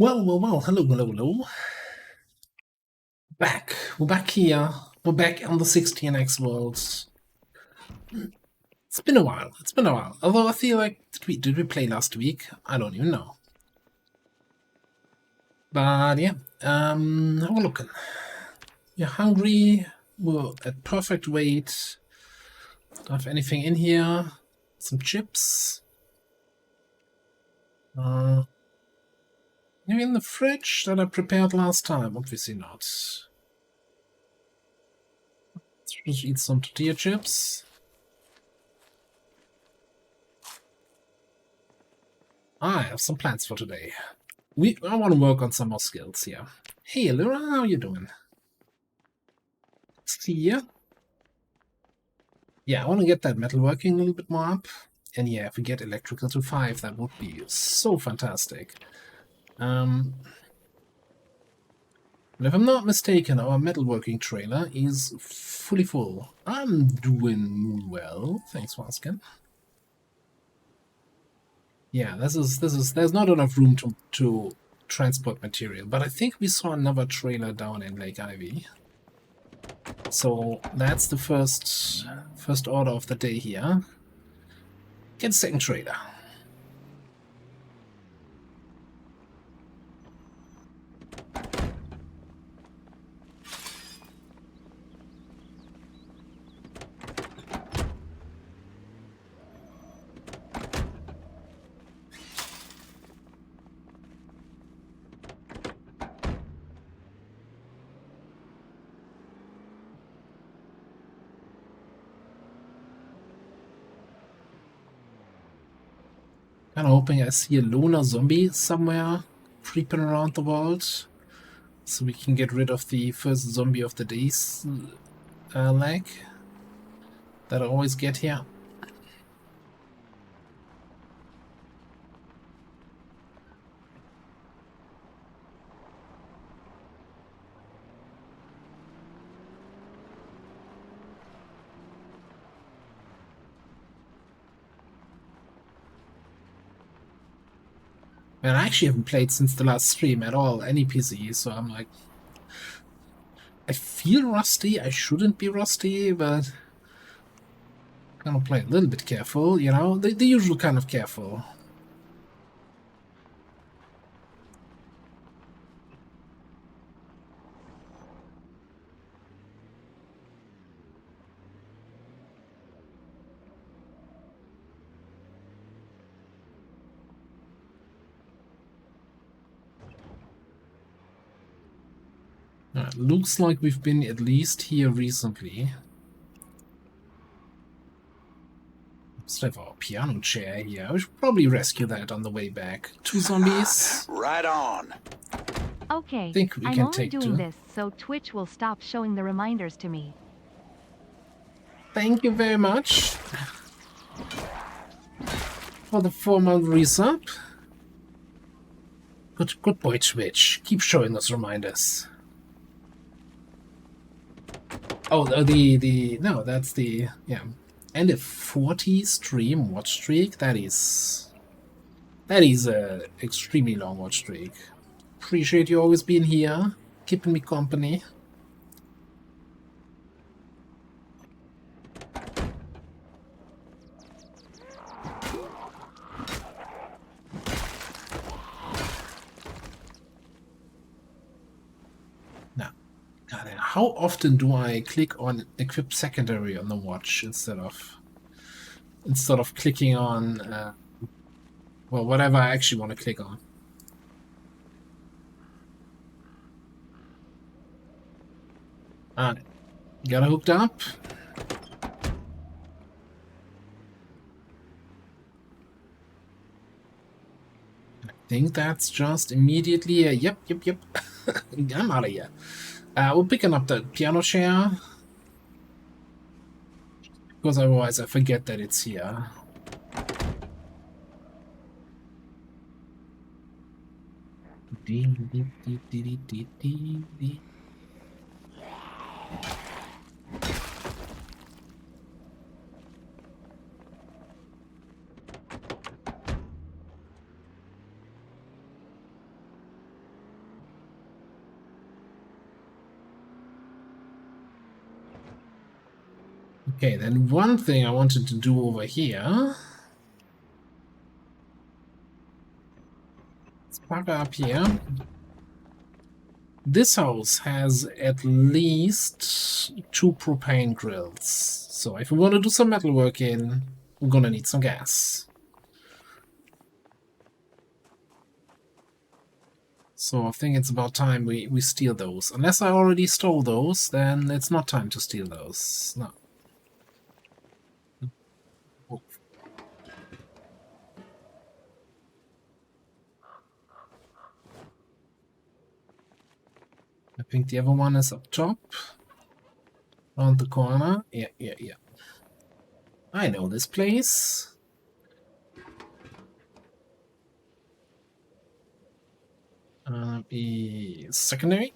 Well, hello. Back. We're back here. We're back on the 16x world. It's been a while. Although I feel like, did we play last week? I don't even know. But yeah, how we looking? You're hungry. We're at perfect weight. Don't have anything in here. Some chips. Maybe in the fridge that I prepared last time. Obviously not. Let's just eat some tortilla chips. I have some plans for today. I want to work on some more skills here. Hey, Laura, how you doing? See ya. Yeah, I want to get that metalworking a little bit more up. And yeah, if we get electrical to 5, that would be so fantastic. But if I'm not mistaken, our metalworking trailer is fully full. I'm doing well, thanks for asking. Yeah, there's not enough room to transport material, but I think we saw another trailer down in Lake Ivy. So that's the first order of the day here. Get second trailer. Kind of hoping I see a lunar zombie somewhere creeping around the world, so we can get rid of the first zombie of the day's lag that I always get here. And I actually haven't played since the last stream at all, any PC, so I'm like, I feel rusty. I shouldn't be rusty, but I'm gonna play a little bit careful, you know, the usual kind of careful. Looks like we've been at least here recently. Still have our piano chair here. We should probably rescue that on the way back. 2 zombies. Right on. Okay, Think we I'm can only take doing 2. this so Twitch will stop showing the reminders to me. Thank you very much for the 4-month resub. Good boy, Twitch. Keep showing us reminders. Oh, no, that's the, yeah. And a 40 stream watch streak. That is a extremely long watch streak. Appreciate you always being here, keeping me company. Now, God, how often do I click on equip secondary on the watch instead of clicking on well, whatever I actually want to click on? Alright, got it hooked up. I think that's just immediately yep. I'm out of here. We're picking up the piano chair, because otherwise I forget that it's here. Okay, then one thing I wanted to do over here. Let's park up here. This house has at least 2 propane grills. So if we want to do some metalwork in, we're gonna need some gas. So I think it's about time we steal those. Unless I already stole those, then it's not time to steal those. No. Oh. I think the other one is up top. Around the corner. Yeah. I know this place. Be secondary.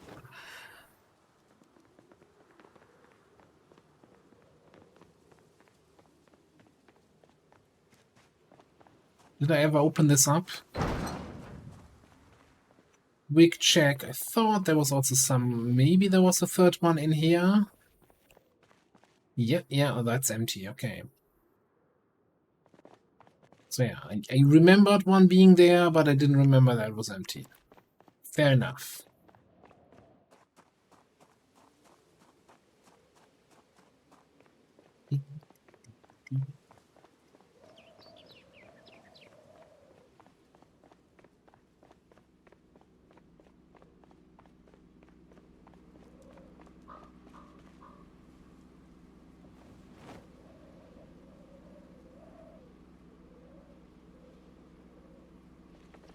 Did I ever open this up? Wig check. I thought there was also some. Maybe there was a third one in here. Yeah, oh, that's empty. Okay. So yeah, I remembered one being there, but I didn't remember that it was empty. Fair enough.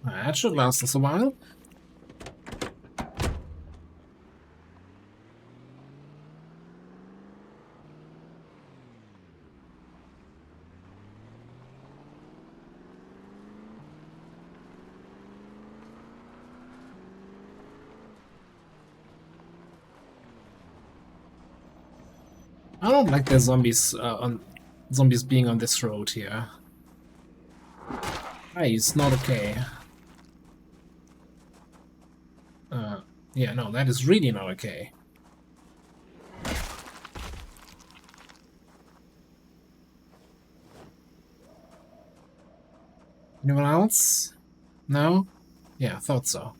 That should last us a while. I don't like the zombies zombies being on this road here. Hey, it's not okay. Yeah, no, that is really not okay. Anyone else? No? Yeah, I thought so. How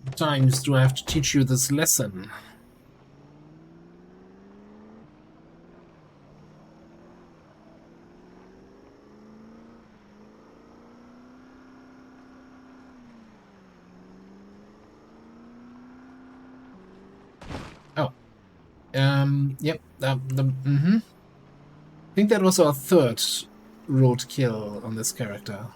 many times do I have to teach you this lesson? Oh. Yep, I think that was our third road kill on this character.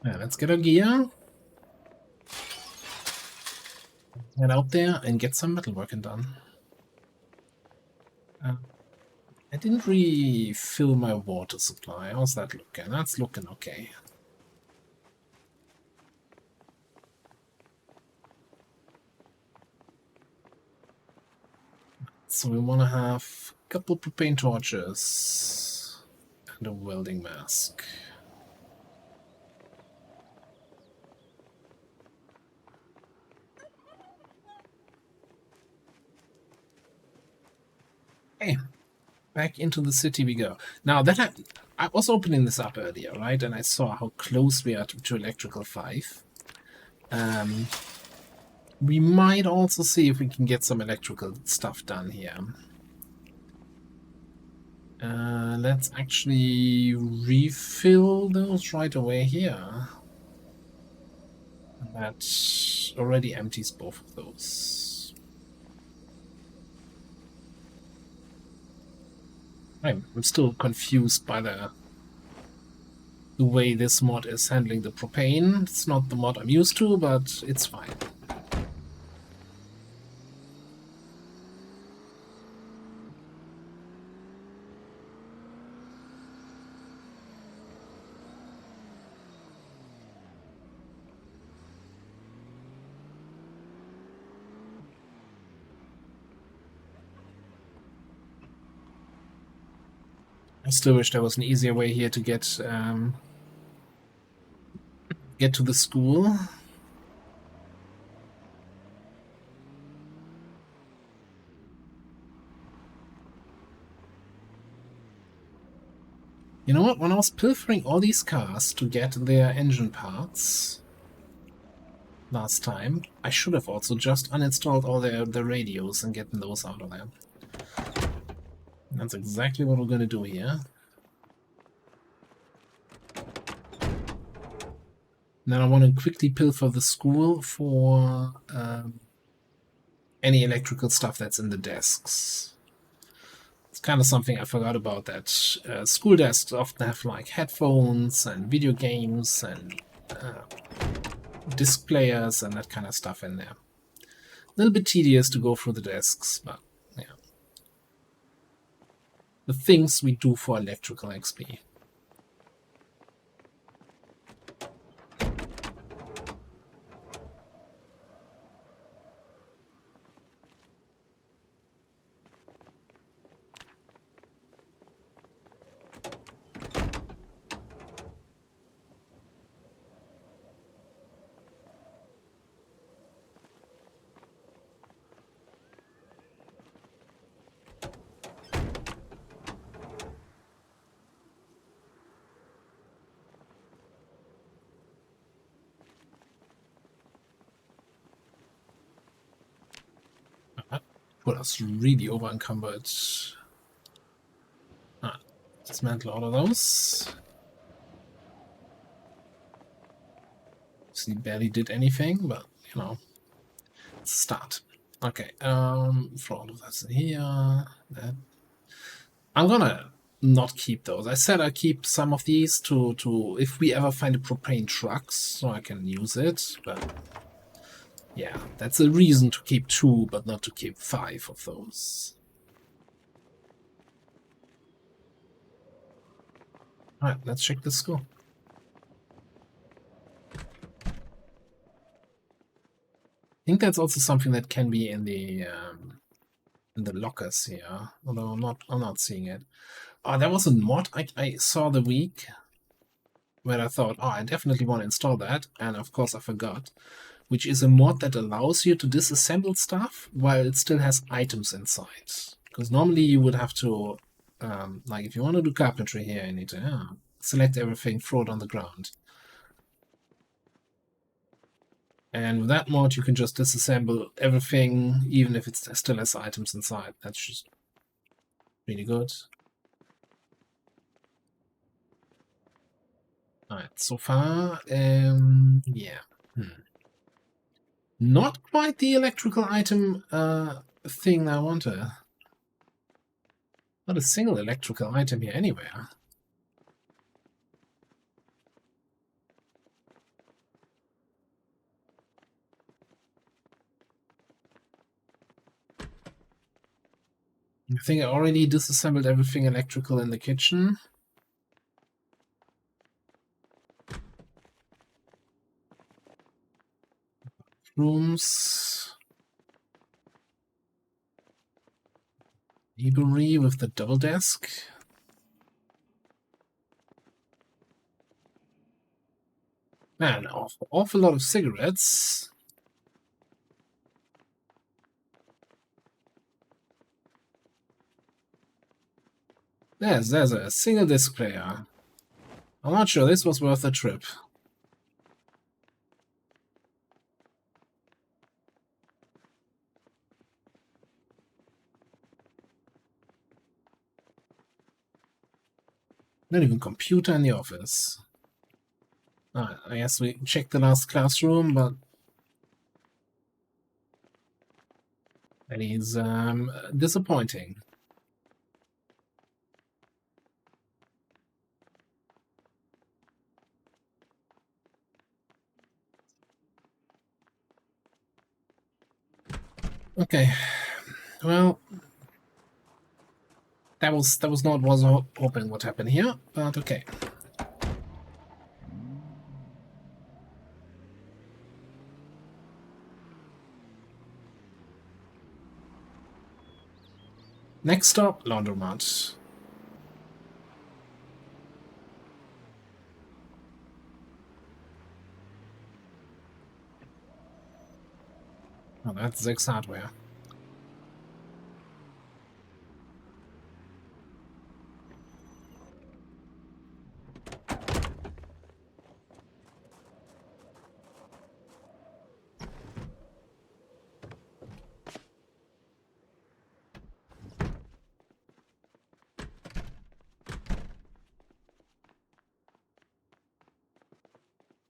Yeah, let's get our gear. Head out there and get some metalworking done. I didn't refill my water supply. How's that looking? That's looking okay. So we want to have a couple propane torches and a welding mask. Okay, back into the city we go. Now that I was opening this up earlier, right? And I saw how close we are to Electrical 5. We might also see if we can get some electrical stuff done here. Let's actually refill those right away here. That already empties both of those. I'm still confused by the the way this mod is handling the propane. It's not the mod I'm used to, but it's fine. I still wish there was an easier way here to get to the school. You know what? When I was pilfering all these cars to get their engine parts last time, I should have also just uninstalled all the radios and getting those out of there. That's exactly what we're going to do here. Then I want to quickly pilfer the school for any electrical stuff that's in the desks. It's kind of something I forgot about, that school desks often have like headphones and video games and disc players and that kind of stuff in there. A little bit tedious to go through the desks, but yeah. The things we do for electrical XP. Put us really over encumbered. Dismantle all of those. See, barely did anything, but you know, let's start. Okay, throw all of that in here. That I'm gonna not keep those. I said I keep some of these to if we ever find a propane truck, so I can use it, but yeah, that's a reason to keep 2, but not to keep 5 of those. Alright, let's check the school. I think that's also something that can be in the lockers here, although I'm not seeing it. Oh, there was a mod I saw the week where I thought, oh, I definitely want to install that, and of course I forgot. Which is a mod that allows you to disassemble stuff while it still has items inside. Because normally you would have to, like if you want to do carpentry here, you need to select everything, throw it on the ground. And with that mod, you can just disassemble everything, even if it still has items inside. That's just really good. Alright, so far, yeah. Not quite the electrical item thing I wanted. Not a single electrical item here anywhere. I think I already disassembled everything electrical in the kitchen. Rooms. Library with the double desk. Man, awful lot of cigarettes. There's a single disc player. I'm not sure this was worth the trip. Not even computer in the office. I guess we checked the last classroom, but that is disappointing. Okay. Well, that was not what I was hoping would happen here, but okay. Next stop, laundromat. Oh, that's Zex Hardware.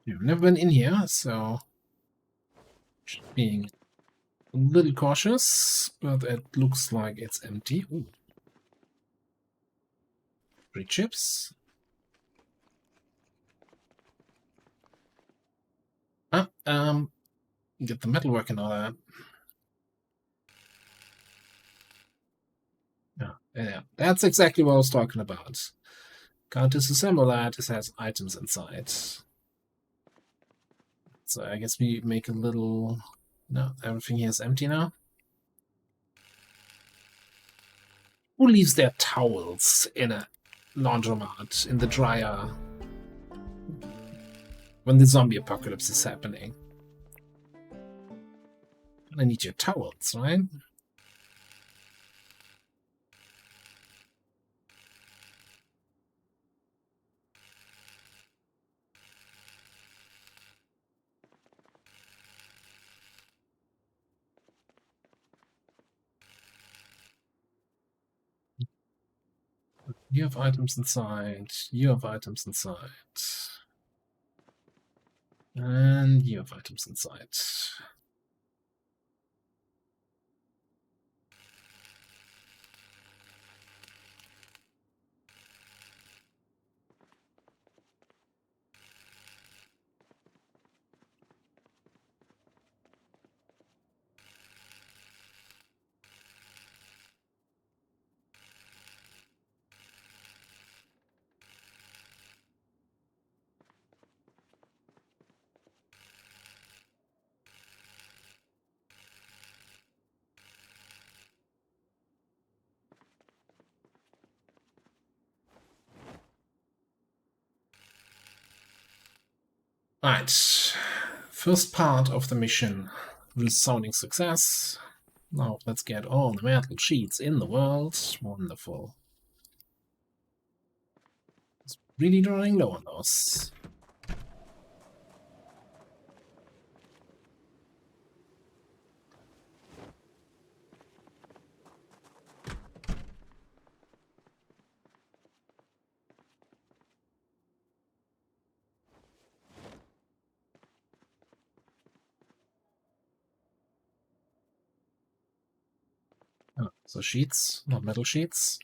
You've never been in here, so being a little cautious, but it looks like it's empty. Ooh. 3 chips. Get the metalwork and all that. Yeah, that's exactly what I was talking about. Can't disassemble that, it has items inside. So I guess we make a little... No, everything here is empty now. Who leaves their towels in a laundromat, in the dryer, when the zombie apocalypse is happening? I need your towels, right? You have items inside, you have items inside. And you have items inside. Right, first part of the mission, resounding success. Now let's get all the metal sheets in the world. Wonderful. It's really running low on those. Oh, so sheets, not metal sheets.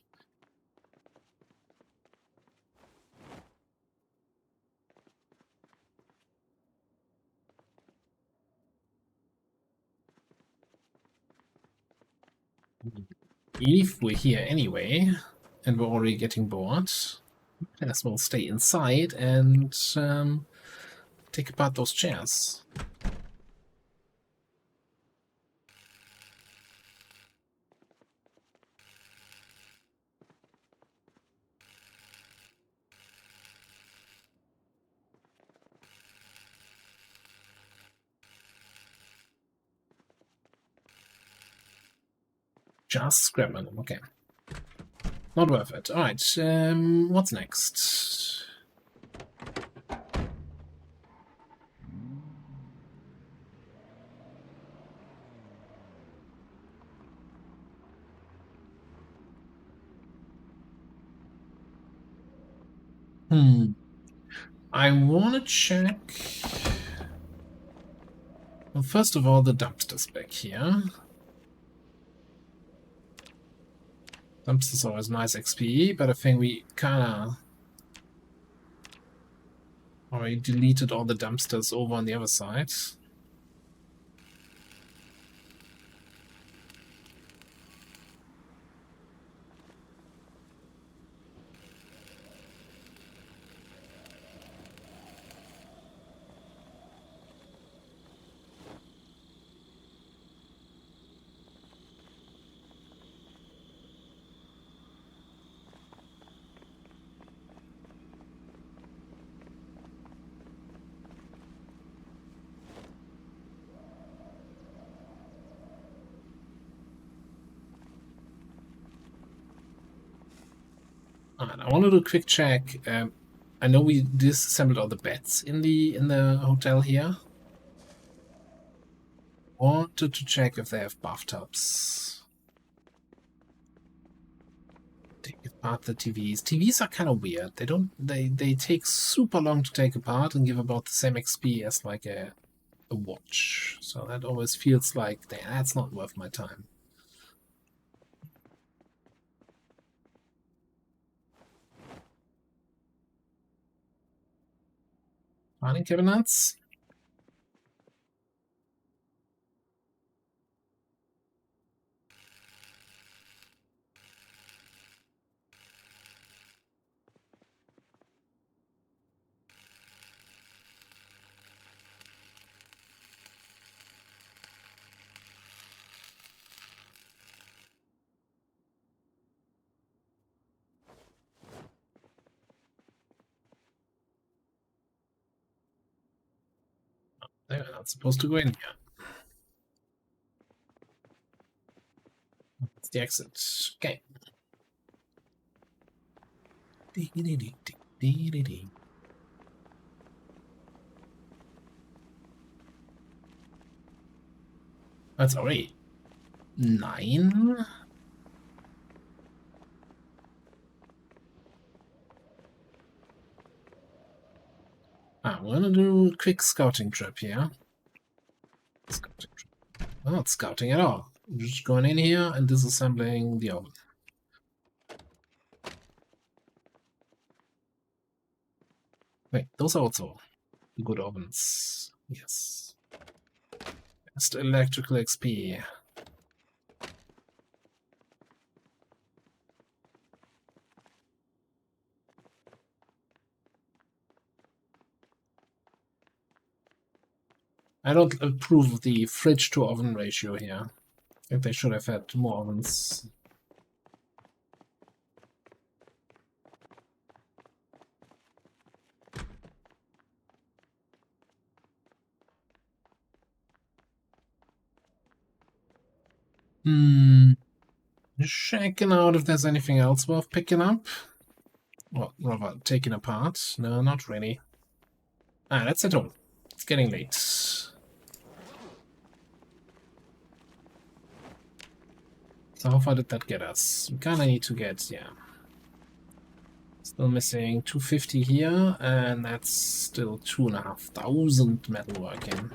If we're here anyway, and we're already getting bored, might as well stay inside and take apart those chairs. Just scrapping them, okay. Not worth it. Alright, what's next? I want to check... Well, first of all, the dumpsters back here. Dumpsters always nice XP, but I think we kinda already deleted all the dumpsters over on the other side. Alright, I want to do a quick check. I know we disassembled all the beds in the hotel here. Wanted to check if they have bathtubs. Take apart the TVs. TVs are kind of weird. They take super long to take apart and give about the same XP as like a watch. So that always feels like that's not worth my time. Filing cabinets. They're not supposed to go in here. That's the exit. Okay. That's already 9. I'm gonna do a quick scouting trip here. Scouting trip. Well, not scouting at all. I'm just going in here and disassembling the oven. Wait, those are also good ovens. Yes. Best electrical XP. I don't approve of the fridge to oven ratio here. I think they should have had more ovens. Just checking out if there's anything else worth picking up. Well, rather taking apart. No, not really. That's at all. It's getting late. So how far did that get us? We kinda need to get, yeah. Still missing 250 here, and that's still 2,500 metal working.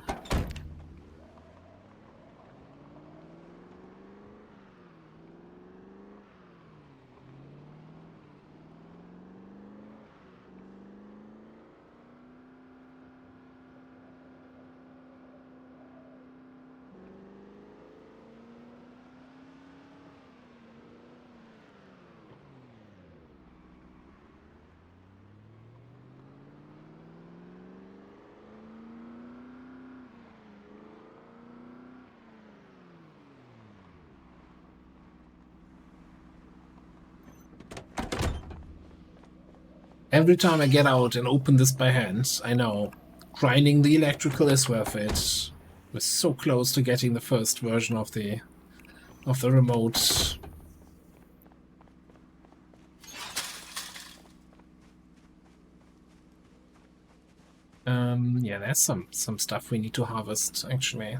Every time I get out and open this by hand, I know grinding the electrical is worth it. We're so close to getting the first version of the remote. Yeah, there's some stuff we need to harvest actually.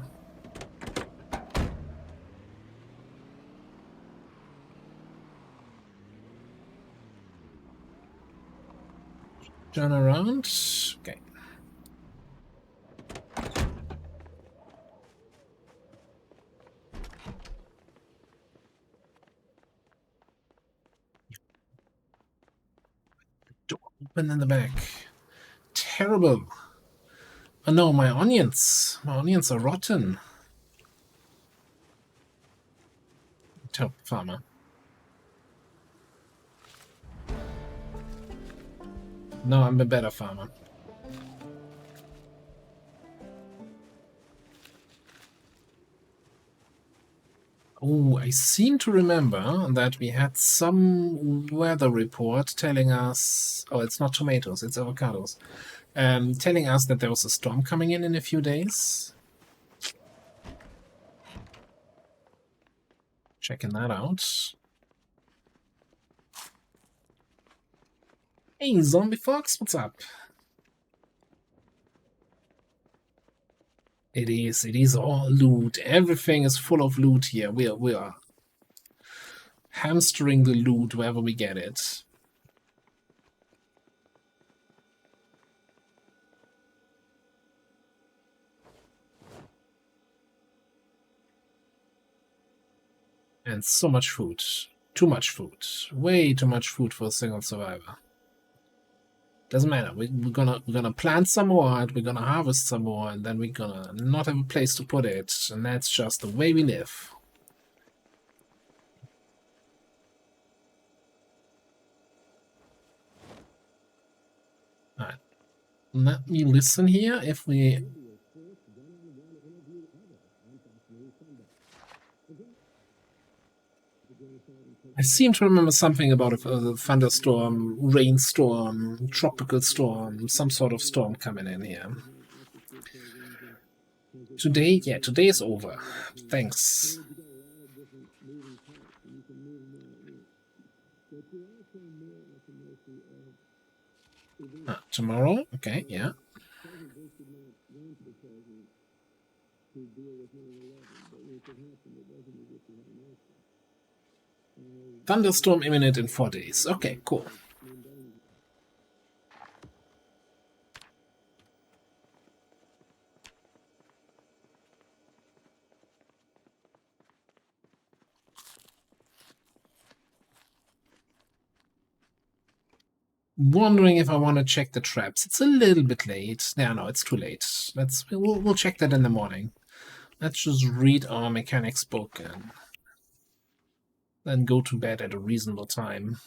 Turn around. Okay. Door open in the back. Terrible. Oh no, my onions. My onions are rotten. Top farmer. No, I'm a better farmer. Oh, I seem to remember that we had some weather report telling us... Oh, it's not tomatoes, it's avocados. Telling us that there was a storm coming in a few days. Checking that out. Hey, Zombie Fox, what's up? It is all loot. Everything is full of loot here. We are hamstering the loot wherever we get it. And so much food. Too much food. Way too much food for a single survivor. Doesn't matter. We're gonna plant some more, we're gonna harvest some more, and then we're gonna not have a place to put it. And that's just the way we live. Alright. Let me listen here if we... I seem to remember something about a thunderstorm, rainstorm, tropical storm, some sort of storm coming in here. Today, yeah, today is over. Thanks. Tomorrow? Okay, yeah. Thunderstorm imminent in 4 days. Okay, cool. Wondering if I want to check the traps. It's a little bit late. No, it's too late. We'll check that in the morning. Let's just read our mechanics book and then go to bed at a reasonable time.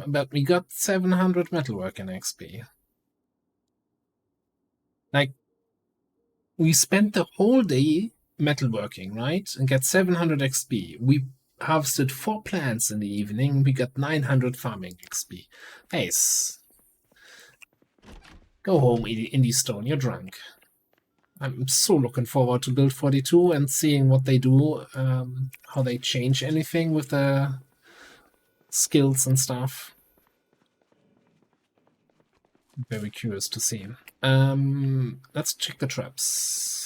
But we got 700 metalworking XP. Like, we spent the whole day metalworking, right? And get 700 XP. We harvested 4 plants in the evening. We got 900 farming XP. Nice. Go home, Indie Stone. You're drunk. I'm so looking forward to Build 42 and seeing what they do, how they change anything with the skills and stuff. Very curious to see. Let's check the traps.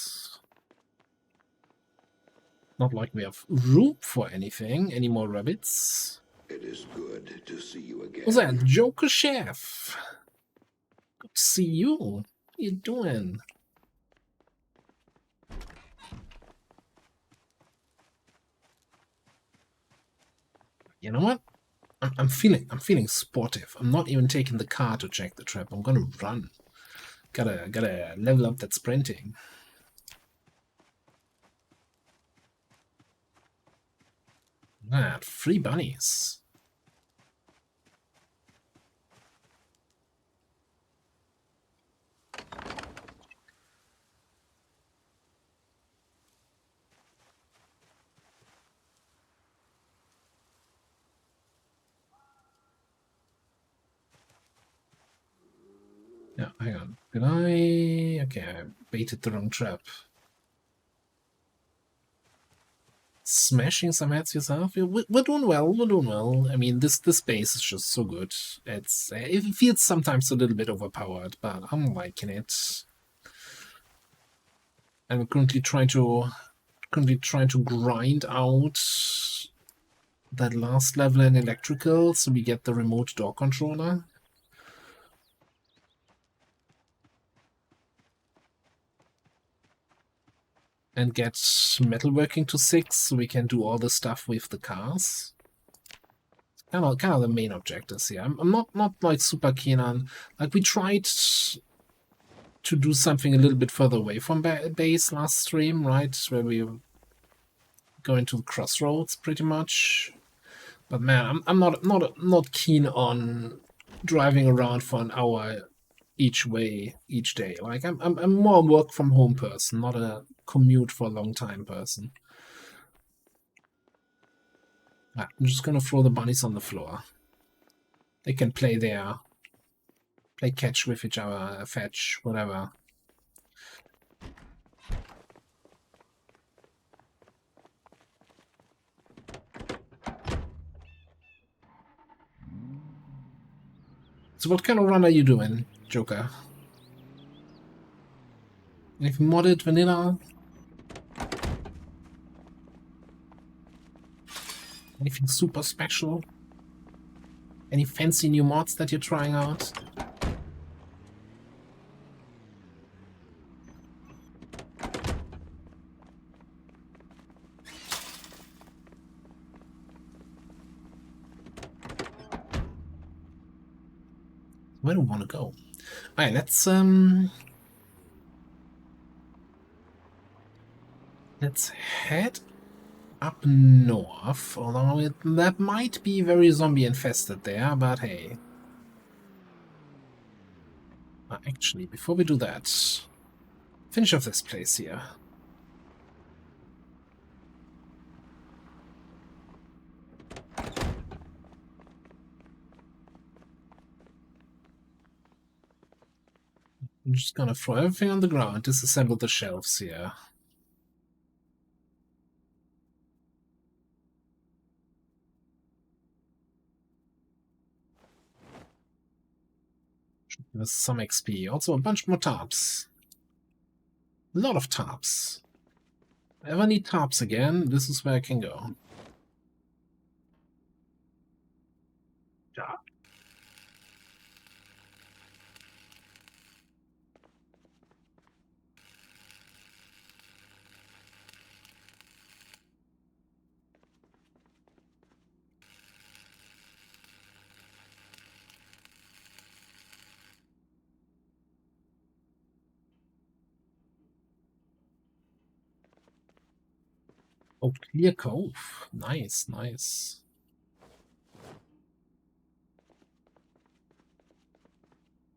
Not like we have room for anything. Any more rabbits? It is good to see you again. What's that? Joker Chef. Good to see you. What you doing? You know what? I'm feeling sportive. I'm not even taking the car to check the trap. I'm gonna run. Gotta level up that sprinting. Ah, 3 bunnies. Yeah, hang on. Did I... Okay, I baited the wrong trap. Smashing some heads yourself? We're doing well, we're doing well. I mean, this base is just so good. It feels sometimes a little bit overpowered, but I'm liking it. I'm currently trying to grind out that last level in electrical so we get the remote door controller. And get metalworking to 6 so we can do all the stuff with the cars. Kind of the main objectives here. I'm not like super keen on, like, we tried to do something a little bit further away from base last stream, right, where we go into the crossroads pretty much. But man, I'm not keen on driving around for an hour each way each day. Like, I'm more a work from home person, not a commute for a long time person. I'm just gonna throw the bunnies on the floor. They can play their play catch with each other, fetch, whatever. So what kind of run are you doing, Joker? Anything modded, vanilla? Anything super special? Any fancy new mods that you're trying out? Where do I want to go? Alright, let's head up north, although that might be very zombie infested there, but hey. Actually, before we do that, finish off this place here. I'm just gonna throw everything on the ground, disassemble the shelves here. Should give us some XP. Also a bunch more tarps. A lot of tarps. If I ever need tarps again, this is where I can go. Tarp. Oh, Clear Cove. Nice, nice.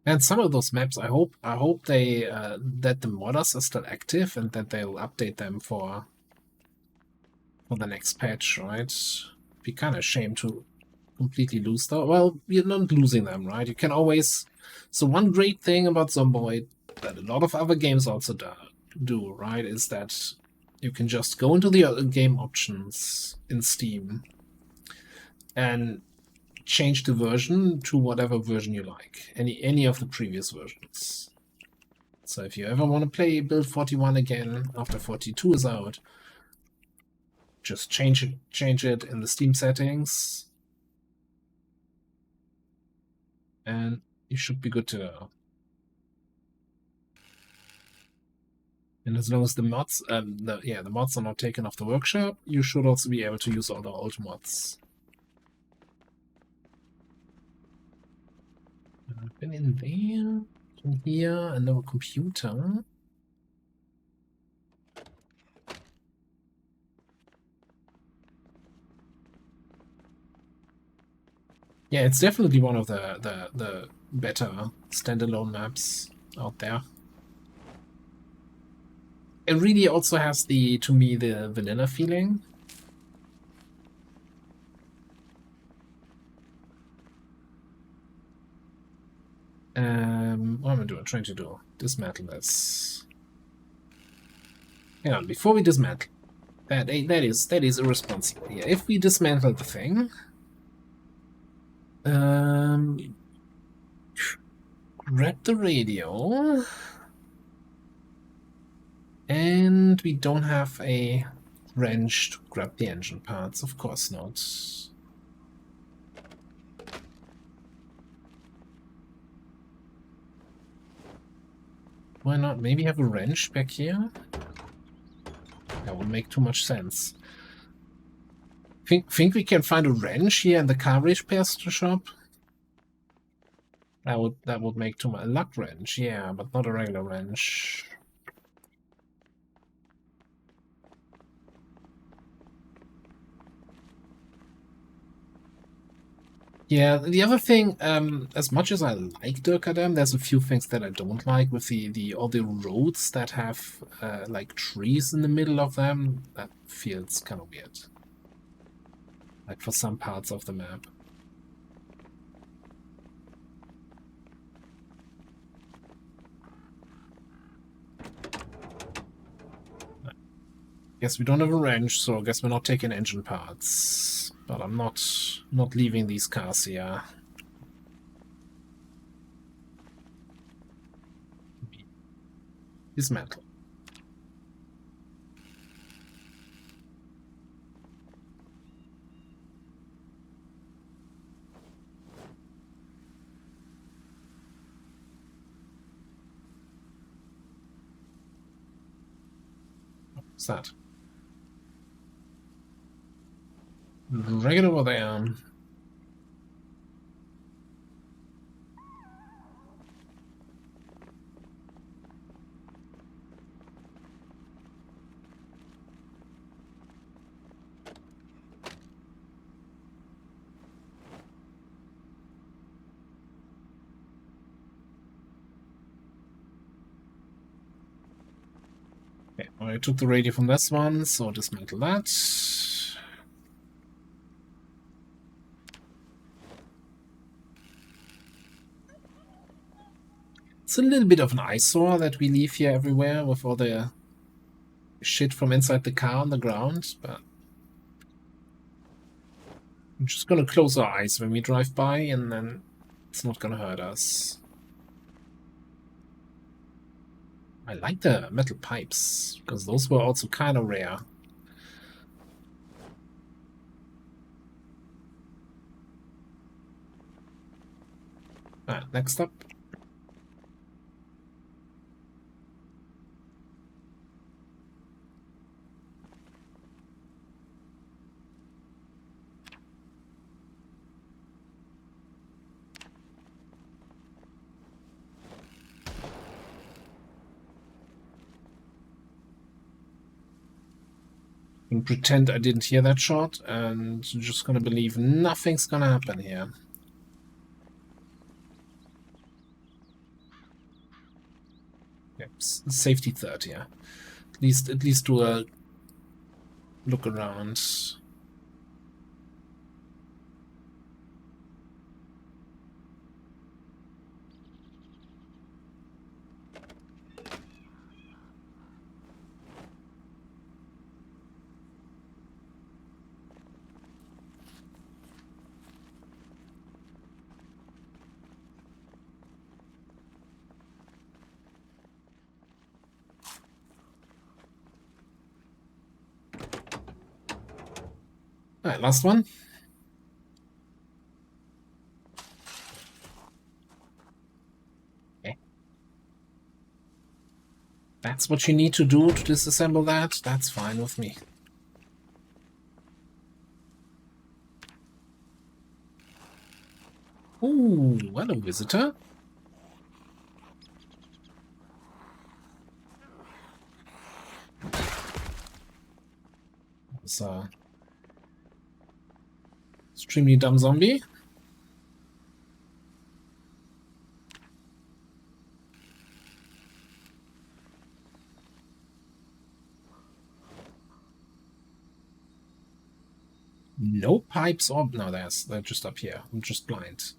And some of those maps, I hope they that the modders are still active and that they'll update them for the next patch, right? Be kind of shame to completely lose them. Well, you're not losing them, right? You can always. So one great thing about Zomboid that a lot of other games also do, right, is that you can just go into the game options in Steam and change the version to whatever version you like, any of the previous versions. So if you ever want to play build 41 again after 42 is out, just change it in the Steam settings, and you should be good to go. And as long as the mods, the mods are not taken off the workshop, you should also be able to use all the old mods. I've been in there, in here, another computer. Yeah, it's definitely one of the better standalone maps out there. It really also has to me, the vanilla feeling. What am I doing? Trying to do dismantle this. Hang on, before we dismantle, that is irresponsible here. If we dismantle the thing, grab the radio, and we don't have a wrench to grab the engine parts. Of course not. Why not? Maybe have a wrench back here? That would make too much sense. Think we can find a wrench here in the car repair shop? That would make too much. A luck wrench, yeah, but not a regular wrench. Yeah, the other thing, as much as I like Dirkadam, there's a few things that I don't like with all the roads that have like trees in the middle of them. That feels kind of weird. Like for some parts of the map. Guess we don't have a wrench, so I guess we're not taking engine parts. But I'm not leaving these cars here. Dismantle. What's that? Drag it over there. Okay, I took the radio from this one, so dismantle that. It's a little bit of an eyesore that we leave here everywhere with all the shit from inside the car on the ground, but I'm just gonna close our eyes when we drive by, and then it's not gonna hurt us. I like the metal pipes, because those were also kind of rare. Alright, next up. And pretend I didn't hear that shot, and just gonna believe nothing's gonna happen here. Okay, safety third here. At least do a look around. Alright, last one. Okay. That's what you need to do to disassemble that. That's fine with me. Ooh, hello, visitor. It's a extremely dumb zombie. No pipes or no, they're just up here. I'm just blind.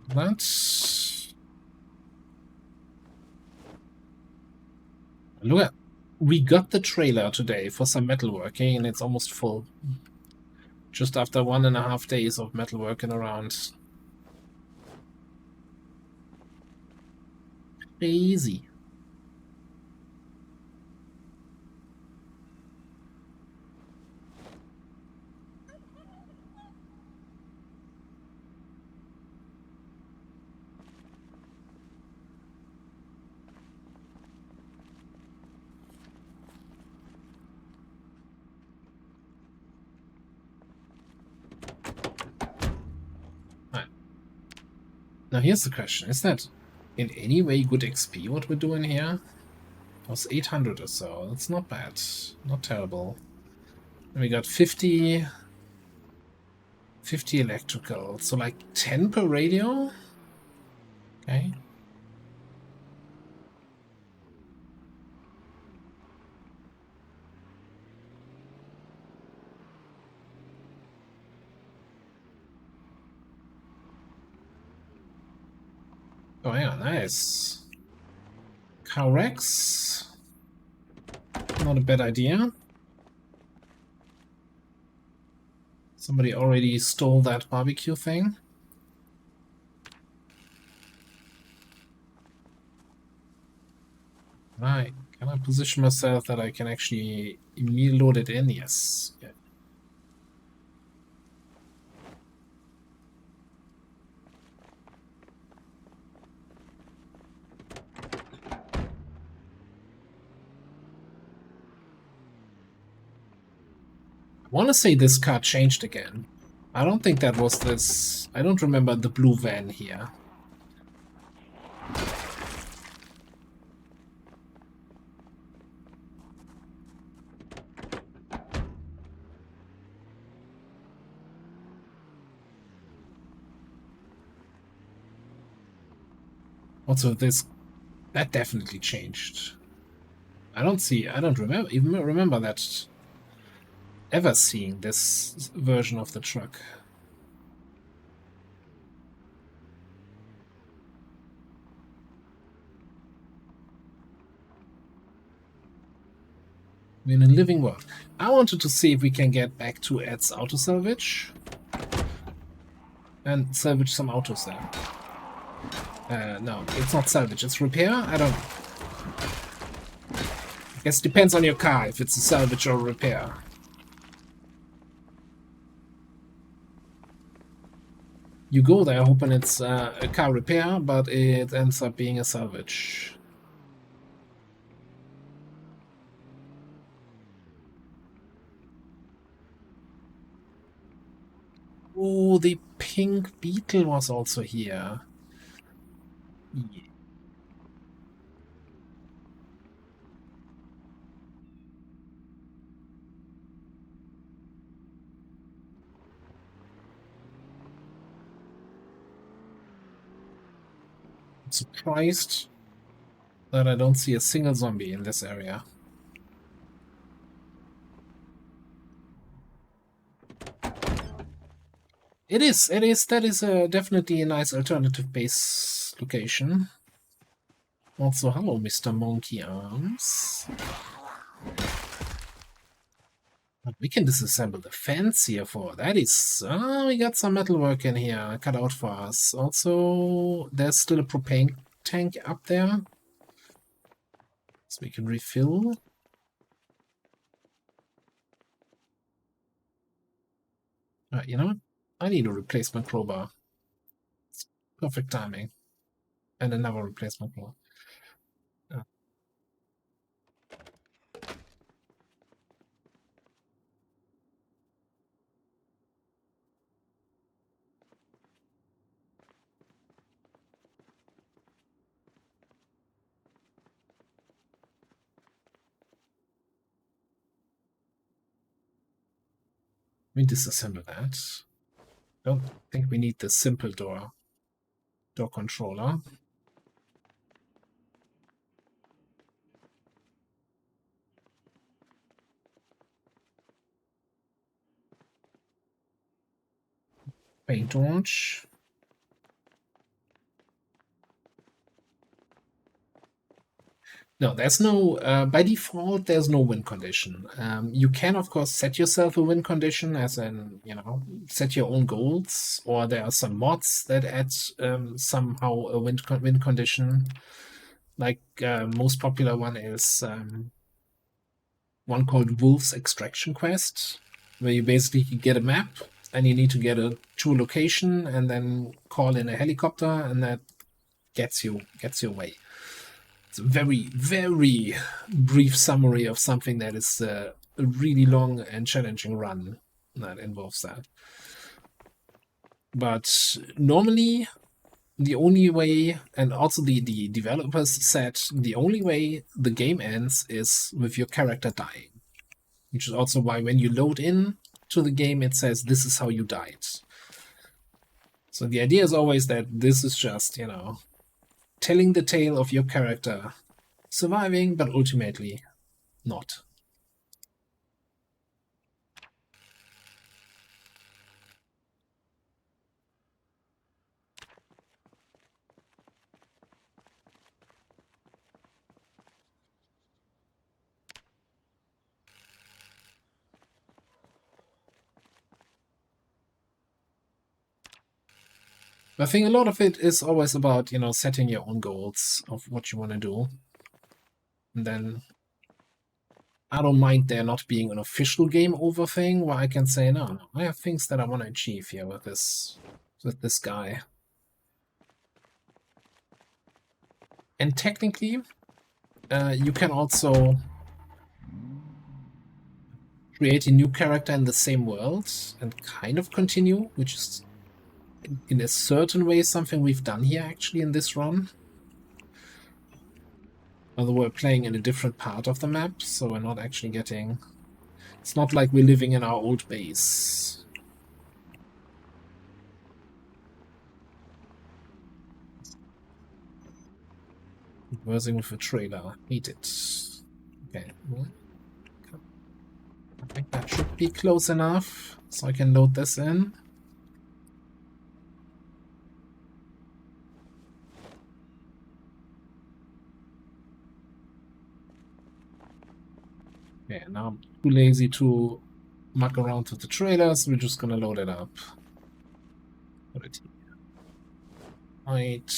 That. Look at, we got the trailer today for some metalworking, and it's almost full. Just after 1.5 days of metalworking around. Crazy. Now here's the question, is that in any way good XP what we're doing here? It was 800 or so, that's not bad, not terrible. And we got 50 electrical, so like 10 per radio? Okay. Oh yeah, nice. Carex. Not a bad idea. Somebody already stole that barbecue thing. Right. Can I position myself that I can actually immediately load it in? Yes. Yeah. I want to say this car changed again. I don't think that was this. I don't remember the blue van here. Also, this that definitely changed. I don't remember that ever seeing this version of the truck. In a living world. I wanted to see if we can get back to Ed's auto salvage and salvage some autos there. No, it's not salvage, it's repair? I don't know. I guess it depends on your car if it's a salvage or a repair. You go there hoping it's a car repair, but it ends up being a salvage. Oh, the pink beetle was also here. Yeah. I'm surprised that I don't see a single zombie in this area. It is, that is definitely a nice alternative base location. Also, hello, Mr. Monkey Arms. We can disassemble the fence here for that is. We got some metalwork in here cut out for us. Also, there's still a propane tank up there, so we can refill. You know what? I need a replacement crowbar. It's perfect timing. And another replacement crowbar. We disassemble that. Don't think we need the simple door controller. Paint orange. No, there's no, by default, there's no win condition. You can, of course, set yourself a win condition, as in, set your own goals, or there are some mods that add somehow a win condition. Like, most popular one is one called Wolf's Extraction Quest, where you basically get a map, and you need to get to a location, and then call in a helicopter, and that gets you away. It's a very, very brief summary of something that is a really long and challenging run that involves that. But normally, the only way, and also the developers said the only way the game ends is with your character dying. Which is also why when you load in to the game, it says this is how you died. So the idea is always that this is just, telling the tale of your character surviving, but ultimately not. I think a lot of it is always about, you know, setting your own goals of what you want to do. And then I don't mind there not being an official game over thing where I can say, no, I have things that I want to achieve here with this guy. And technically, you can also create a new character in the same world and kind of continue, which is in a certain way something we've done here actually in this run. Although we're playing in a different part of the map, so we're not actually getting... It's not like we're living in our old base. Conversing with a trailer. Hate it. Okay. Well, I think that should be close enough, so I can load this in. Okay, now I'm too lazy to muck around with the trailers. We're just gonna load it up. Put it here. Right.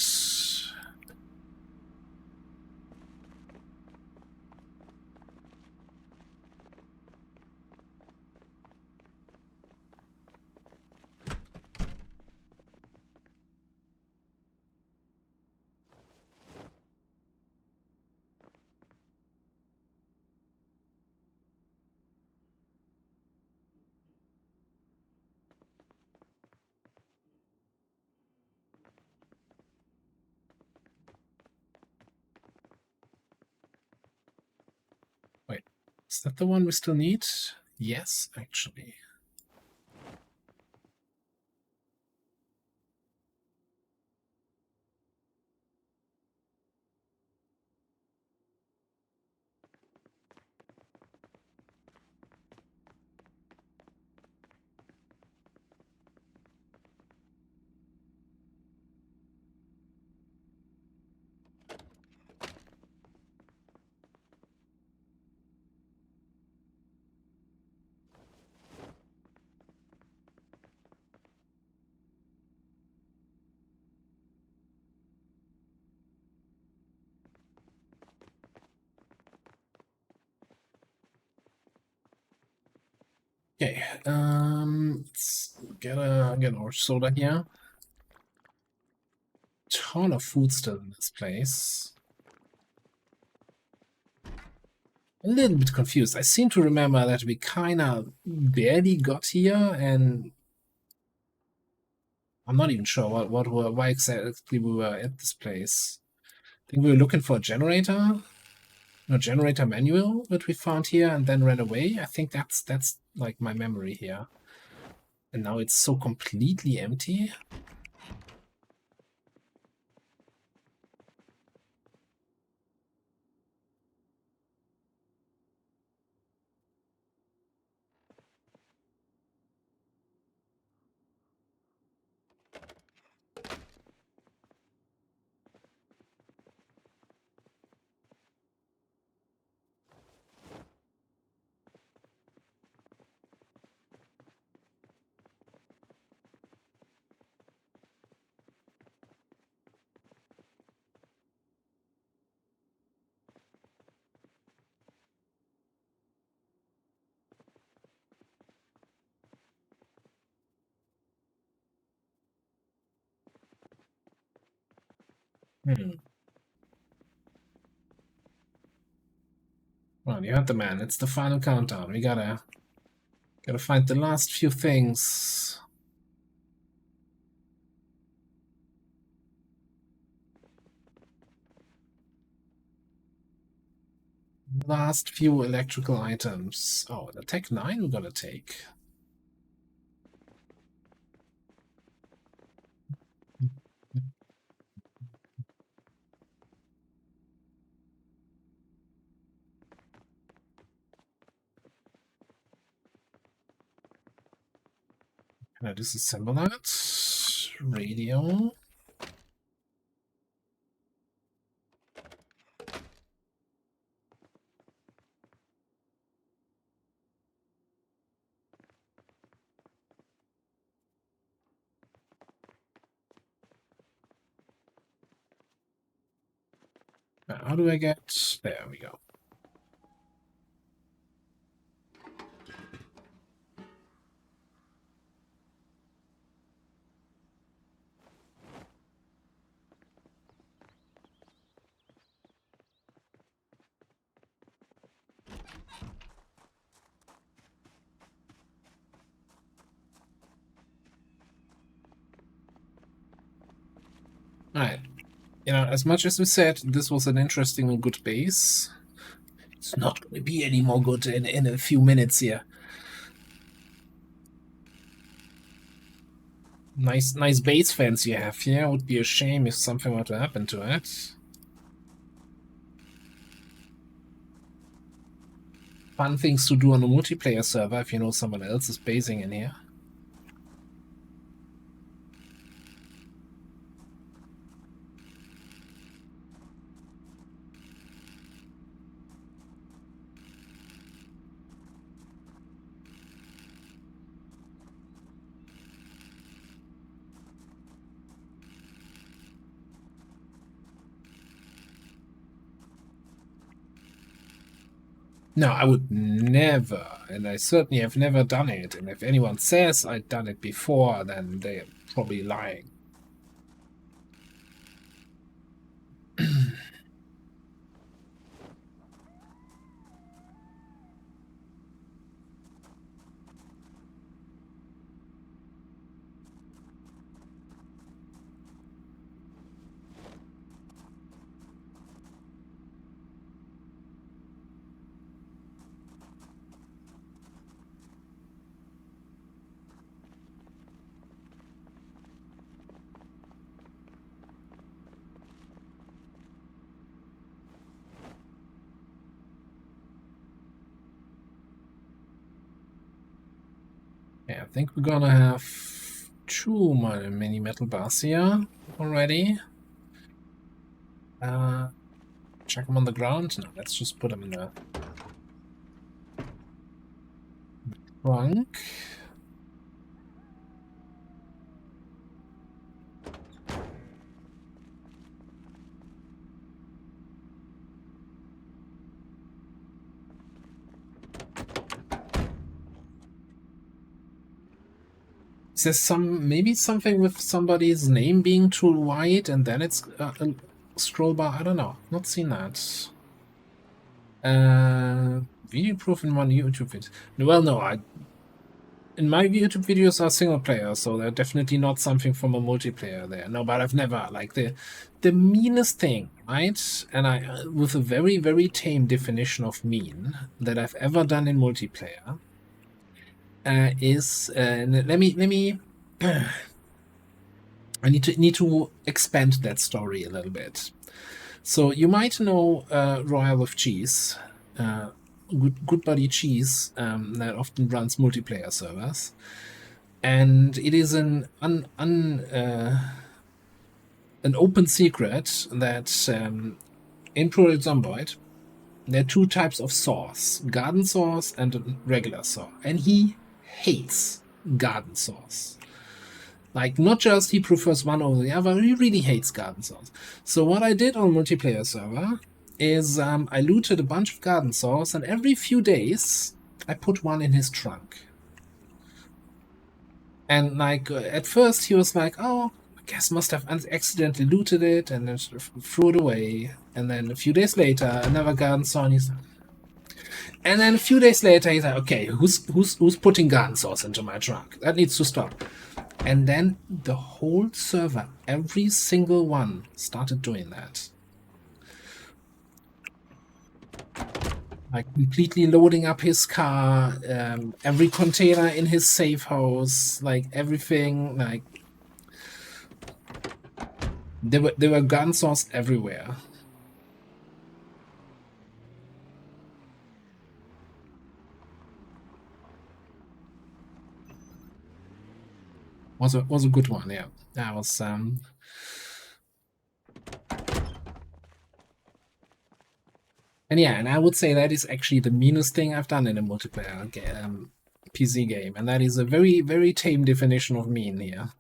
Wait, is that the one we still need? Yes, actually. Okay, let's get an orange soda here. Ton of food still in this place. A little bit confused. I seem to remember that we kind of barely got here, and I'm not even sure why exactly we were at this place. I think we were looking for a generator, a generator manual that we found here, and then ran away. I think that's like my memory here. And now it's so completely empty. Well, you heard the man. It's the final countdown. We gotta find the last few things. Last few electrical items. Oh, the Tech 9 we gotta take. Can I disassemble that? Radio. How do I get... There we go. Alright. You know, as much as we said this was an interesting and good base, it's not going to be any more good in a few minutes here. Nice base fence you have here. Would be a shame if something were to happen to it. Fun things to do on a multiplayer server if you know someone else is basing in here. No, I would never, and I certainly have never done it. And if anyone says I'd done it before, then they're probably lying. Yeah, I think we're gonna have 2 mini metal bars here already. Check them on the ground. No, let's just put them in the trunk. Is there maybe something with somebody's name being too wide and then it's a scroll bar? I don't know. Not seen that. Video proof in one YouTube video. Well, no, in my YouTube videos are single player, so they're definitely not something from a multiplayer there. No, but I've never, like, the meanest thing, right? And I, with a very, very tame definition of mean that I've ever done in multiplayer, is let me I need to expand that story a little bit. So you might know Royal with Cheese, good buddy Cheese, that often runs multiplayer servers, and it is an open secret that in Project Zomboid there are 2 types of saws: garden saws and a regular saw, and he hates garden saws. Like, not just he prefers one over the other, he really hates garden saws. So what I did on multiplayer server is I looted a bunch of garden saws, and every few days I put one in his trunk. And like at first he was like, oh, I guess must have accidentally looted it, and then threw it away. And then a few days later, another garden saw, and he's like, and then a few days later, he's like, okay, who's putting garden saws into my trunk? That needs to stop. And then the whole server, every single one, started doing that. Like completely loading up his car, every container in his safe house, like everything, like there were gun saws everywhere. Was a good one, yeah. That was and yeah, and I would say that is actually the meanest thing I've done in a multiplayer PC game, and that is a very, very tame definition of mean here.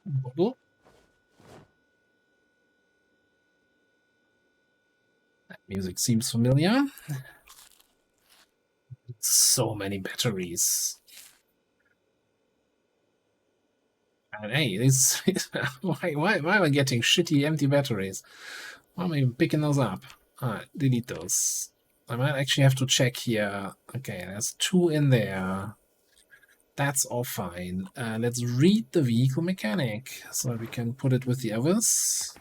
Bottle. Music seems familiar. So many batteries. And hey, this why am I getting shitty empty batteries? Why am I picking those up? Alright, delete those. I might actually have to check here. Okay, there's 2 in there. That's all fine. Let's read the vehicle mechanic so we can put it with the others.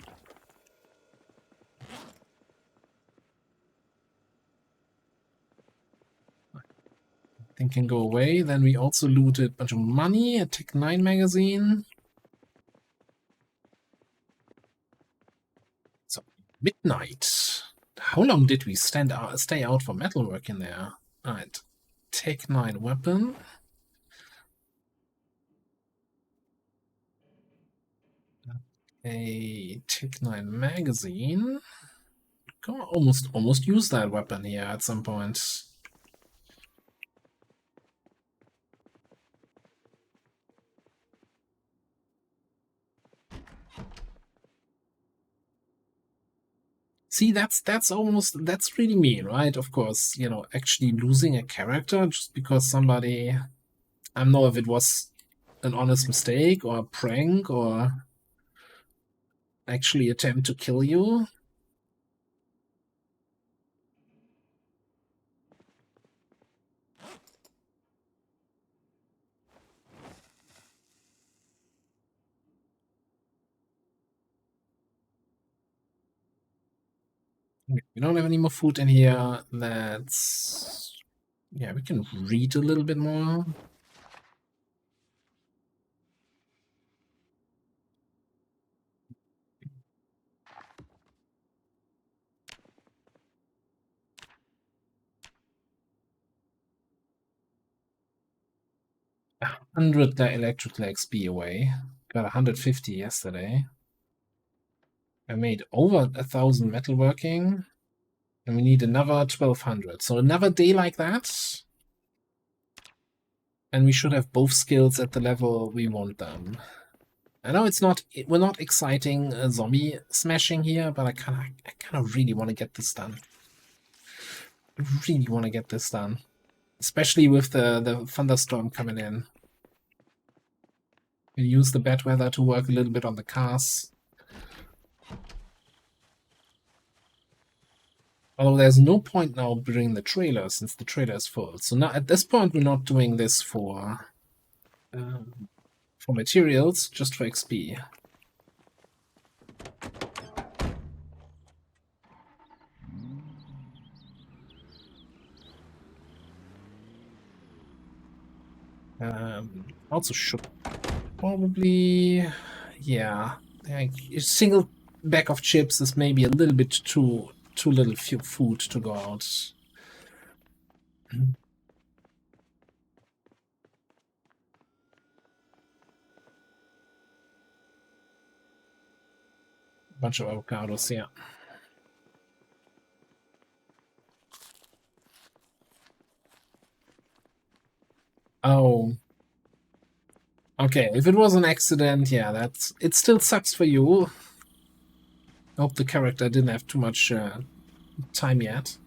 Thing can go away. Then we also looted a bunch of money, a Tech 9 magazine. So, midnight. How long did we stay out for metalwork in there? Alright. Tech 9 weapon. A Tech 9 magazine. Can almost use that weapon here at some point. See, that's really mean, right? Of course, you know, actually losing a character just because somebody, I don't know if it was an honest mistake or a prank or actually attempt to kill you. We don't have any more food in here. Let's, yeah, we can read a little bit more. A 100 electrical XP away. Got 150 yesterday. I made over 1,000 metalworking. And we need another 1,200. So another day like that. And we should have both skills at the level we want them. I know we're not exciting zombie smashing here, but I kind of really want to get this done. I really want to get this done. Especially with the thunderstorm coming in. We use the bad weather to work a little bit on the cars. Although there's no point now bringing the trailer since the trailer is full. So now at this point we're not doing this for materials, just for XP. Also should probably, yeah, like a single bag of chips is maybe a little bit too little food to go out. Bunch of avocados, yeah. Oh. Okay, if it was an accident, yeah, it still sucks for you. I hope the character didn't have too much time yet.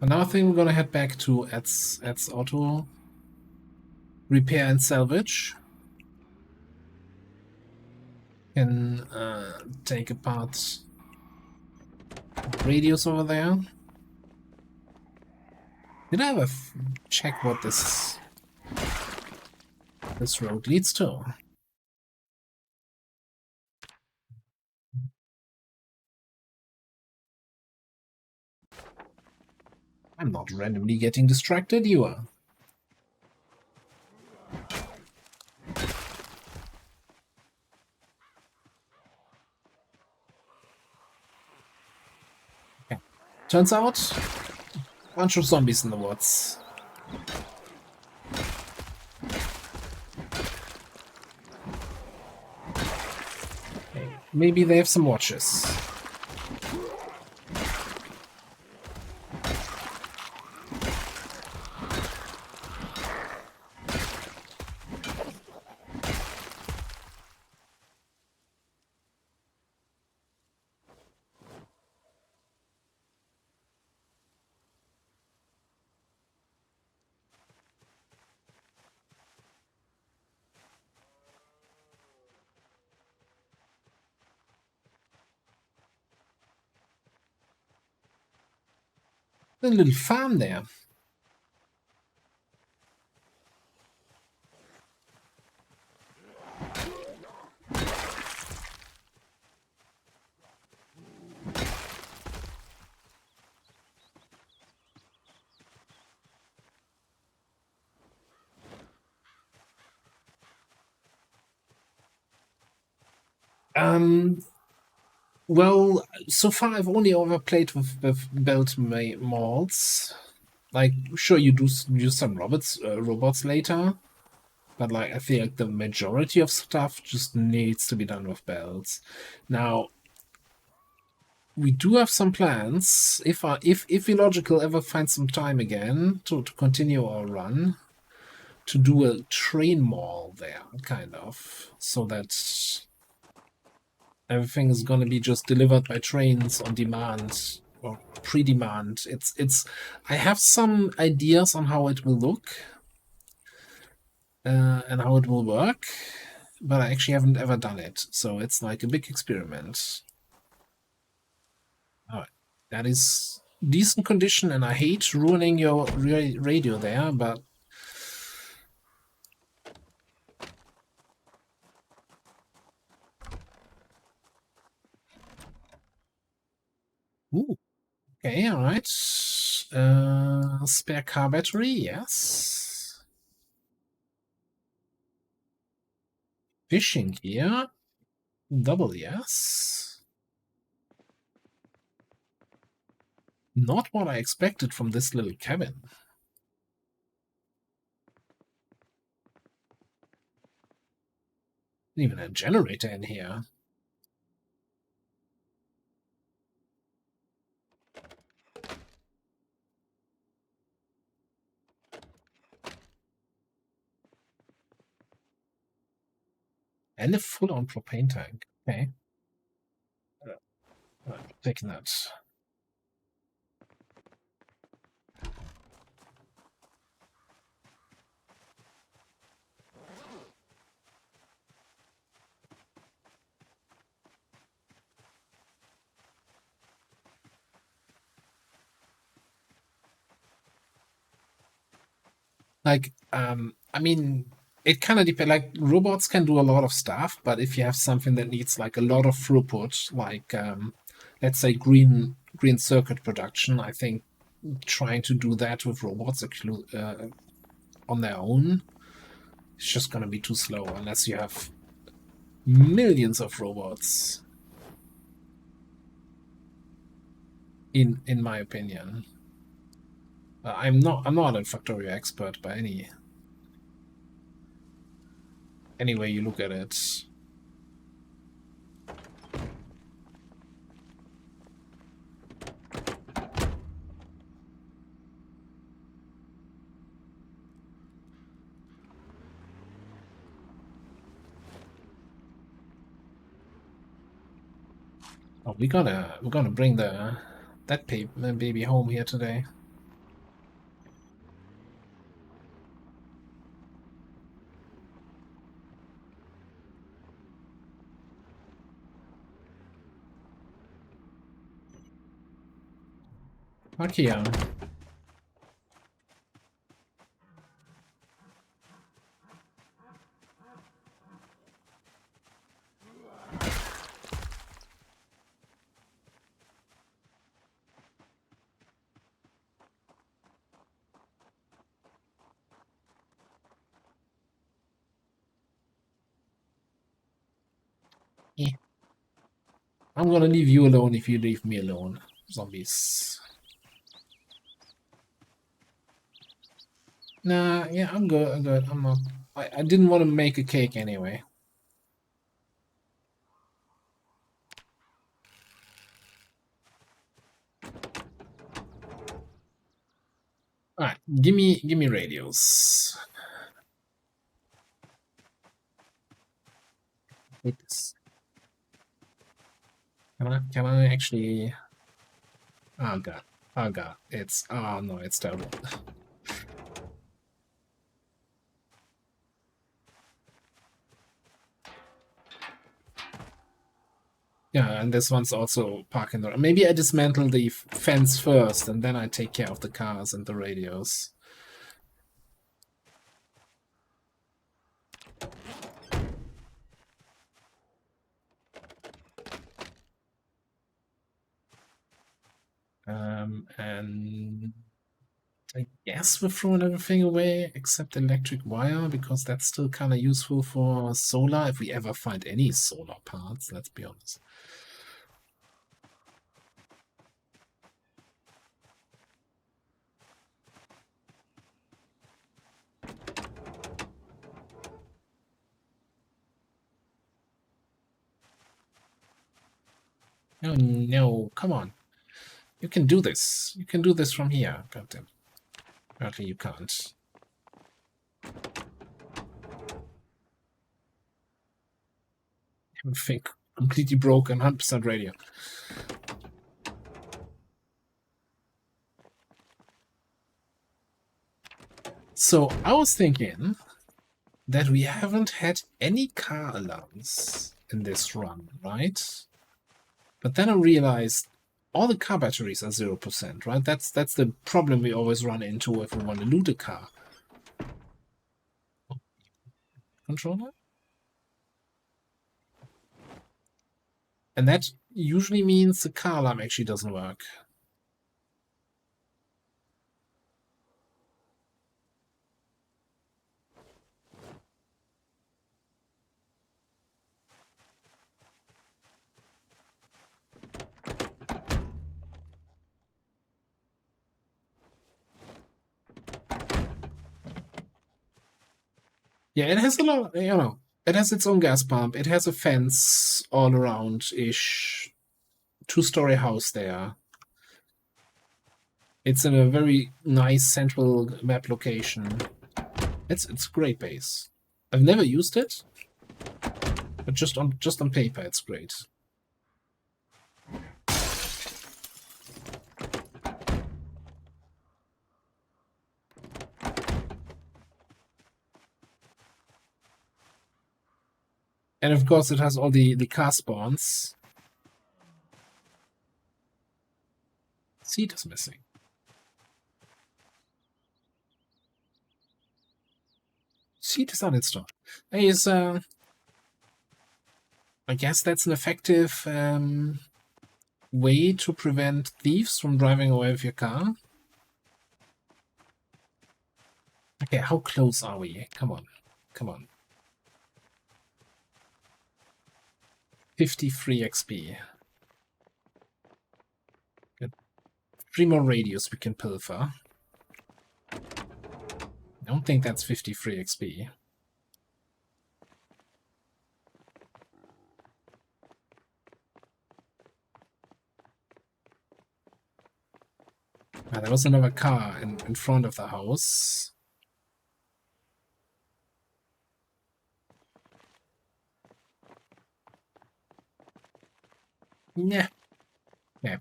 Another thing, we're gonna head back to Ed's Auto Repair and Salvage. Can take apart radios over there. Did I ever check what this road leads to? I'm not randomly getting distracted, you are. Okay. Turns out, bunch of zombies in the woods. Okay. Maybe they have some watches. A little farm there. Well, so far I've only overplayed with belt malls. Like, sure, you do use some robots later, but like I feel like the majority of stuff just needs to be done with belts. Now, we do have some plans. If Illogical ever finds some time again to continue our run, to do a train mall there, kind of, so that everything is going to be just delivered by trains on demand or pre-demand. It's. I have some ideas on how it will look and how it will work, but I actually haven't ever done it. So it's like a big experiment. All right, that is decent condition, and I hate ruining your radio there, but. Ooh. Okay, all right. Spare car battery, yes. Fishing gear, double yes. Not what I expected from this little cabin. Even a generator in here. And a full-on propane tank. Okay. Taking that. Like, I mean, it kind of depends. Like, robots can do a lot of stuff, but if you have something that needs like a lot of throughput, like, let's say green circuit production, I think trying to do that with robots on their own, it's just going to be too slow unless you have millions of robots. In my opinion, I'm not a Factorio expert by any way you look at it. Oh, we're gonna bring that baby home here today. Makia. I'm gonna leave you alone if you leave me alone, zombies. Nah, yeah, I'm good. I'm good. I'm not. I didn't want to make a cake anyway. All right, give me radios. Hate this. Can I actually? Oh god. Oh god. It's oh no, it's terrible. Yeah, and this one's also parking the. Maybe I dismantle the fence first, and then I take care of the cars and the radios. And I guess we're throwing everything away except electric wire, because that's still kind of useful for solar, if we ever find any solar parts, let's be honest. Oh no, come on. You can do this. You can do this from here. Goddamn. Apparently you can't. Everything completely broken, 100% radio. So I was thinking that we haven't had any car alarms in this run, right? But then I realized all the car batteries are 0%, right? That's the problem we always run into if we want to loot a car. Controller? And that usually means the car alarm actually doesn't work. Yeah, it has a lot, it has its own gas pump. It has a fence all around-ish. Two-story house there. It's in a very nice central map location. It's a great base. I've never used it, but just on paper, it's great. And of course, it has all the car spawns. Seat is missing. Seat is uninstalled. Hey, I guess that's an effective way to prevent thieves from driving away with your car. Okay, how close are we? Come on. Come on. 53 XP. Good. 3 more radios we can pilfer. I don't think that's 53 XP. Ah, there was another car in front of the house. Yeah. Yeah.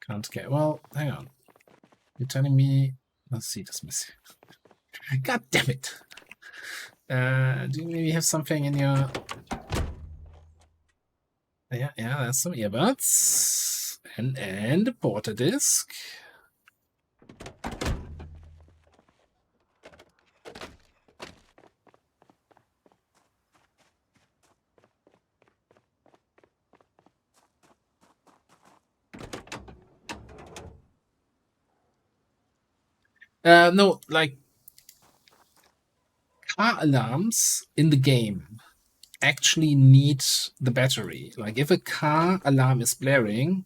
Can't get. Well, hang on. You're telling me. Let's see this missing. God damn it. Do you maybe have something in your. Yeah, that's some earbuds. And a porta disc. No, like car alarms in the game actually need the battery. Like if a car alarm is blaring,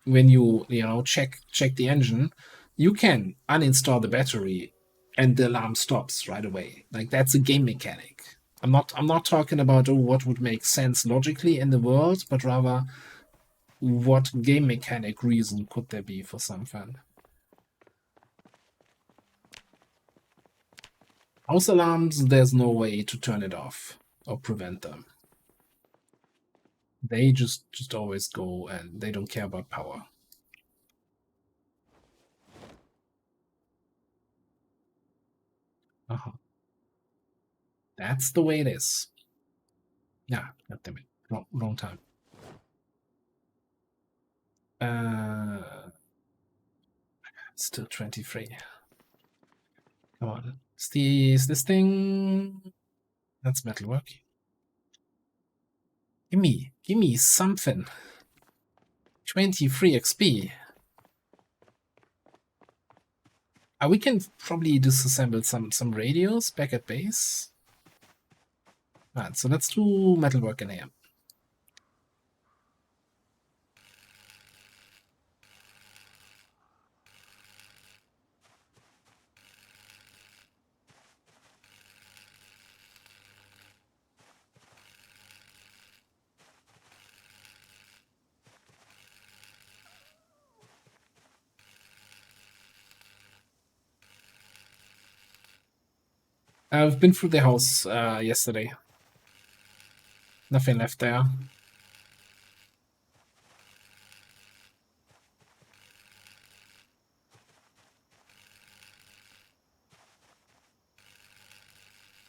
when you check the engine, you can uninstall the battery and the alarm stops right away. Like that's a game mechanic. I'm not talking about what would make sense logically in the world, but rather what game mechanic reason could there be for something. House alarms, there's no way to turn it off or prevent them. They just always go, and they don't care about power. That's the way it is. Yeah, damn it. Wrong time. Still 23. Come on. Is this thing? That's metalwork. Give me something. 23 XP. We can probably disassemble some radios back at base. Alright, so let's do metalwork in here. I've been through the house yesterday. Nothing left there. I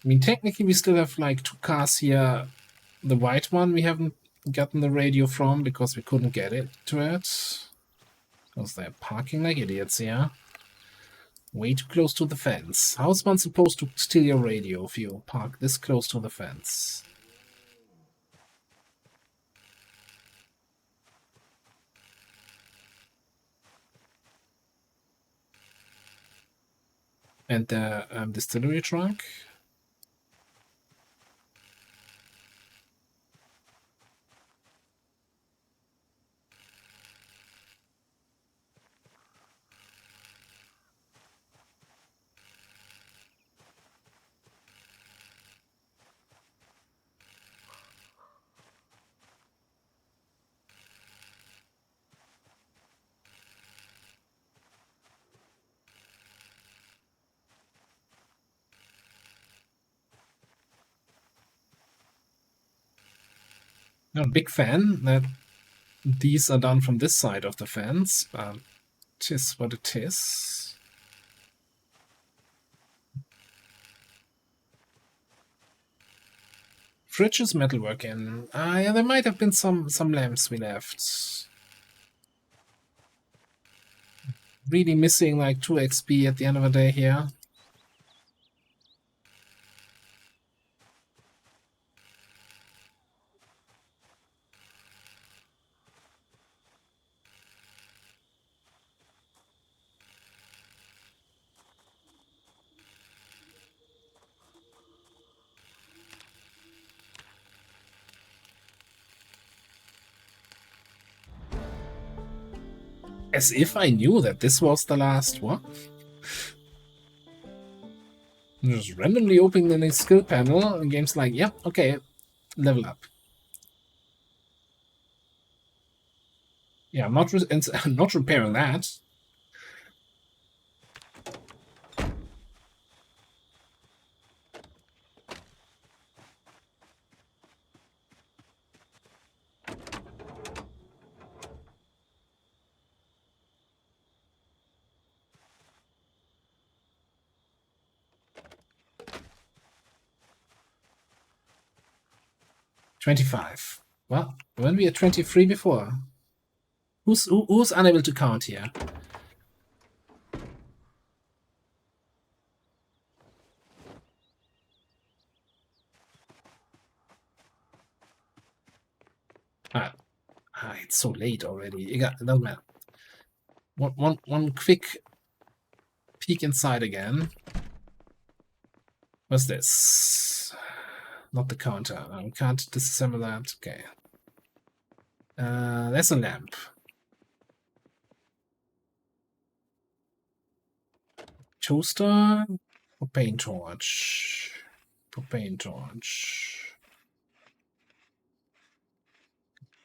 mean, technically, we still have like 2 cars here. The white one we haven't gotten the radio from because we couldn't get it to it. Because they're parking like idiots here. Way too close to the fence. How's one supposed to steal your radio if you park this close to the fence? And the distillery truck. I'm a big fan that these are done from this side of the fence, but tis what it is. Fridge is metalworking. Yeah, there might have been some lamps we left. Really missing like 2 XP at the end of the day here. As if I knew that this was the last one. Just randomly opening the skill panel, and game's like, yep, yeah, okay, level up. Yeah, I'm not repairing that. $25. Well, weren't we at 23 before? Who's unable to count here? It's so late already. It doesn't matter. One quick peek inside again. What's this? Not the counter. We can't disassemble that. Okay. There's a lamp. Toaster. Propane torch. Propane torch.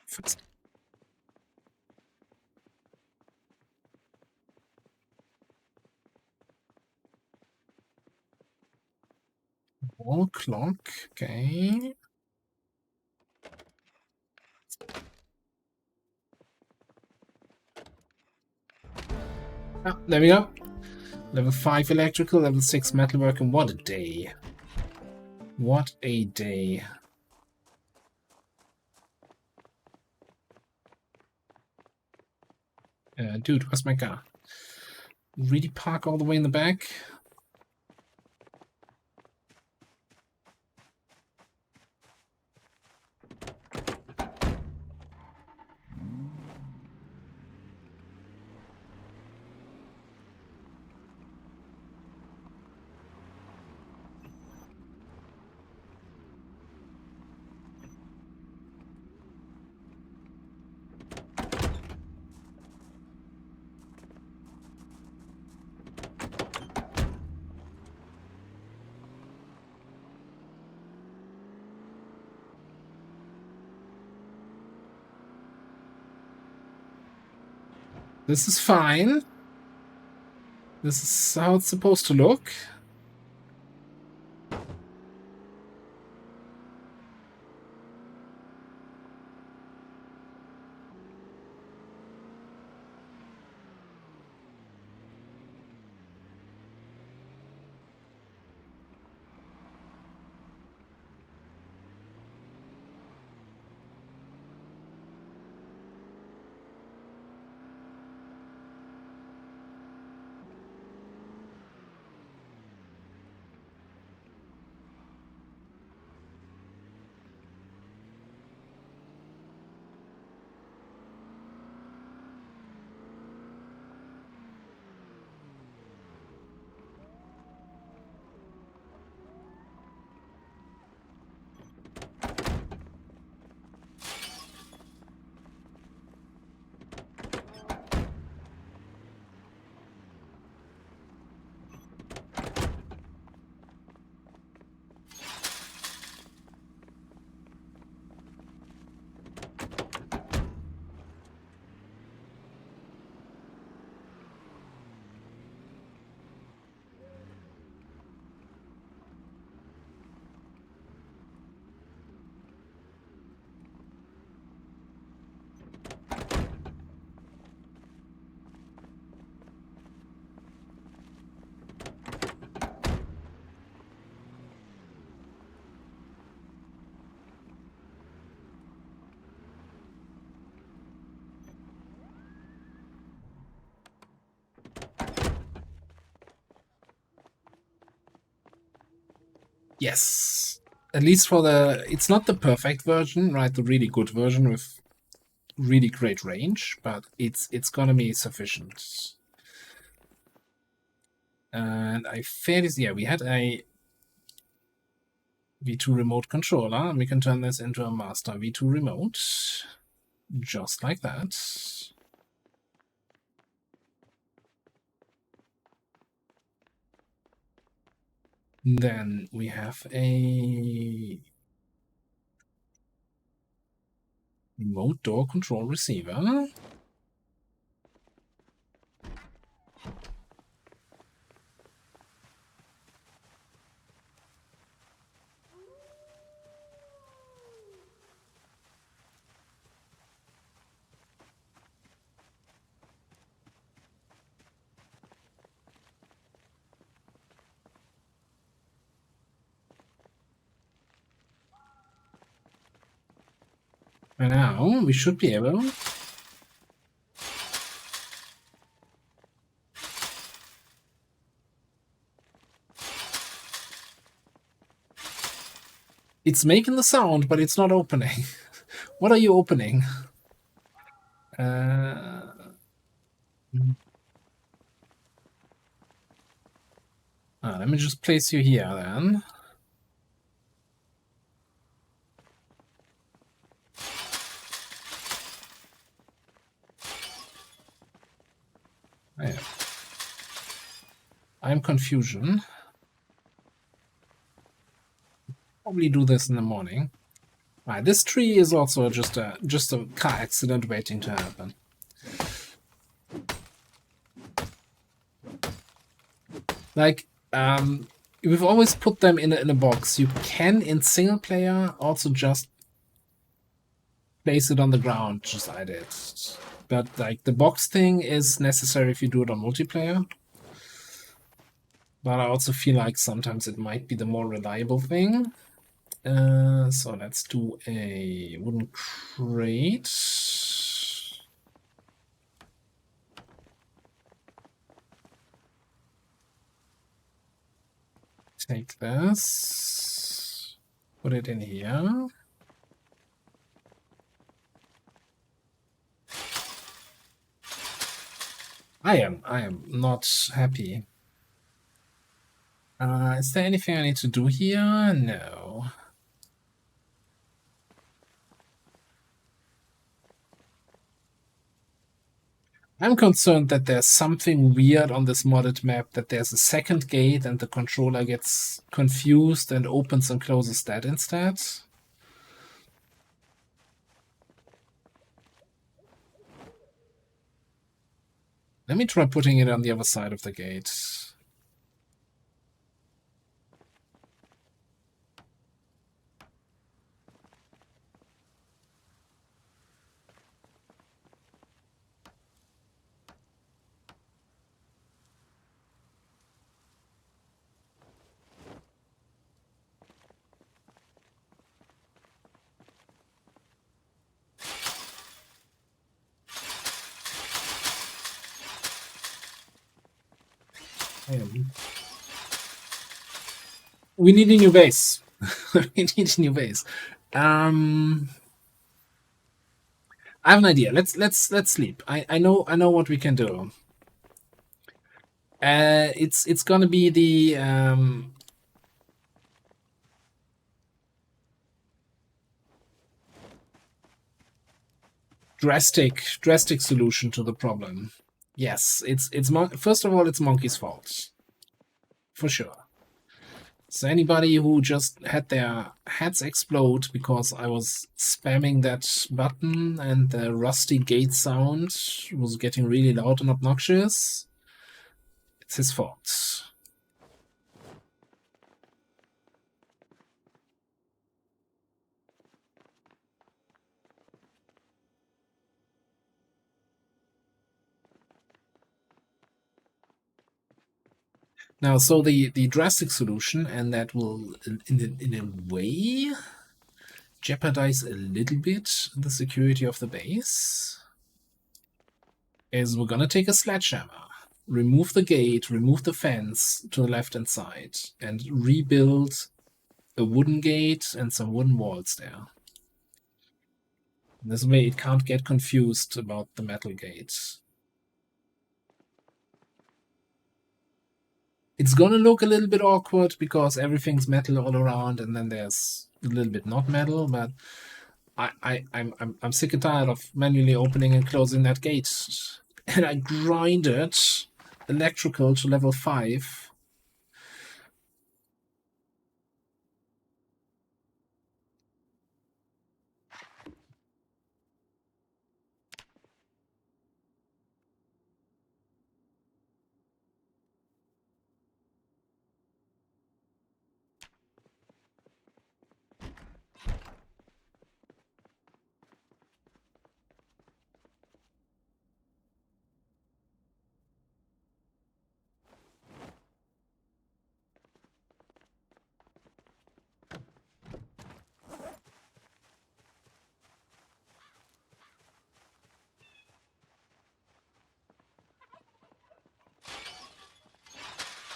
First. Wall clock. Okay. Ah, there we go. Level 5 electrical, level 6 metalwork, and what a day. What a day. Dude, where's my car? Really park all the way in the back? This is fine. This is how it's supposed to look. Yes. At least for the... It's not the perfect version, right? The really good version with really great range, but it's gonna be sufficient. And I fairly... Yeah, we had a V2 remote controller, and we can turn this into a master V2 remote. Just like that. Then we have a remote door control receiver. And now we should be able It's making the sound, but it's not opening. What are you opening? Let me just place you here then. I am. I'm confusion. Probably do this in the morning. Right, this tree is also just a car accident waiting to happen. Like, we've always put them in a box. You can, in single player, also just place it on the ground, just like I did. But like the box thing is necessary if you do it on multiplayer. But I also feel like sometimes it might be the more reliable thing. So let's do a wooden crate. Take this, put it in here. I am not happy. Is there anything I need to do here? No. I'm concerned that there's something weird on this modded map, that there's a second gate and the controller gets confused and opens and closes that instead. Let me try putting it on the other side of the gate. We need a new base. We need a new base. I have an idea. Let's sleep. I know what we can do. It's gonna be the drastic solution to the problem. Yes, it's first of all, it's Monkey's fault, for sure. So anybody who just had their heads explode because I was spamming that button and the rusty gate sound was getting really loud and obnoxious, it's his fault. Now, so the drastic solution, and that will, in a way, jeopardize a little bit the security of the base, is we're gonna take a sledgehammer, remove the gate, remove the fence to the left-hand side, and rebuild a wooden gate and some wooden walls there. This way it can't get confused about the metal gate. It's gonna look a little bit awkward because everything's metal all around, and then there's a little bit not metal, but I'm sick and tired of manually opening and closing that gate. And I grinded electrical to level 5.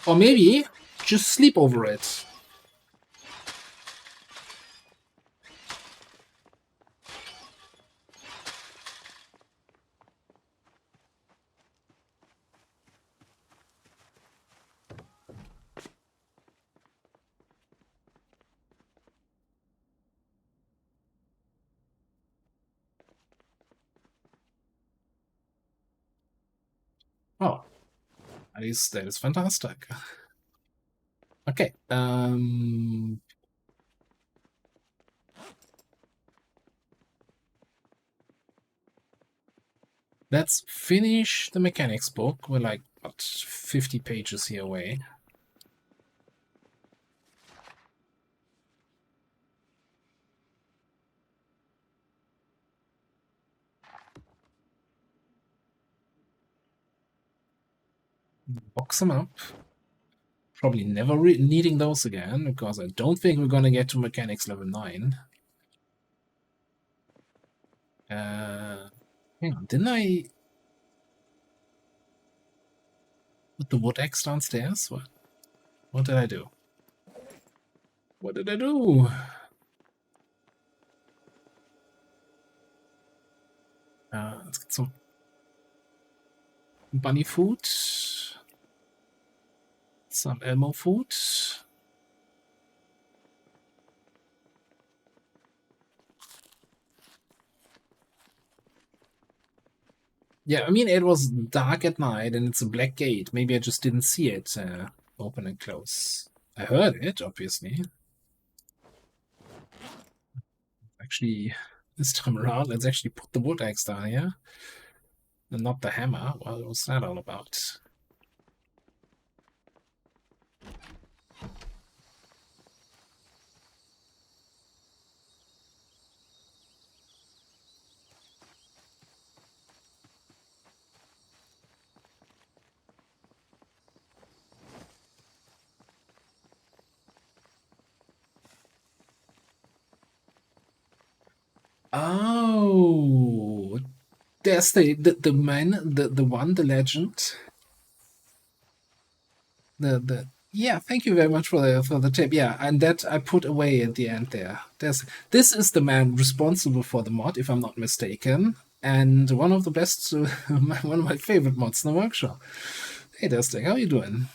Or maybe just sleep over it. Oh, That is fantastic. Okay. Let's finish the mechanics book. We're like, what, 50 pages here away. Box them up. Probably never needing those again, because I don't think we're gonna get to mechanics level 9. Hang on, didn't I put the wood axe downstairs? What did I do? What did I do? Let's get some bunny food. Some Elmo food. Yeah, I mean, it was dark at night and it's a black gate. Maybe I just didn't see it open and close. I heard it, obviously. Actually, this time around, let's actually put the wood axe down here. And not the hammer. What was that all about? Oh, there's the man, the one, the legend. The yeah, thank you very much for the tip. Yeah, and that I put away at the end there. This is the man responsible for the mod, if I'm not mistaken, and one of the best, one of my favorite mods in the workshop. Hey, Destic, how you doing?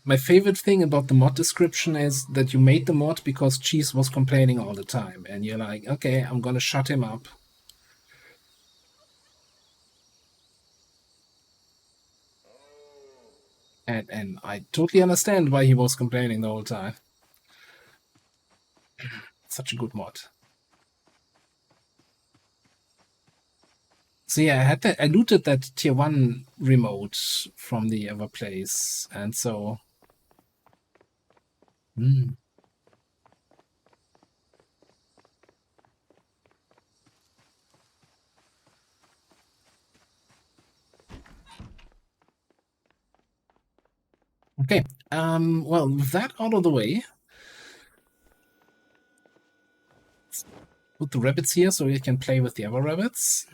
My favorite thing about the mod description is that you made the mod because Cheese was complaining all the time, and you're like, okay, I'm gonna shut him up. And I totally understand why he was complaining the whole time. Such a good mod. So yeah, I looted that tier 1 remote from the other place, and so okay. Well, with that out of the way, let's put the rabbits here so we can play with the other rabbits.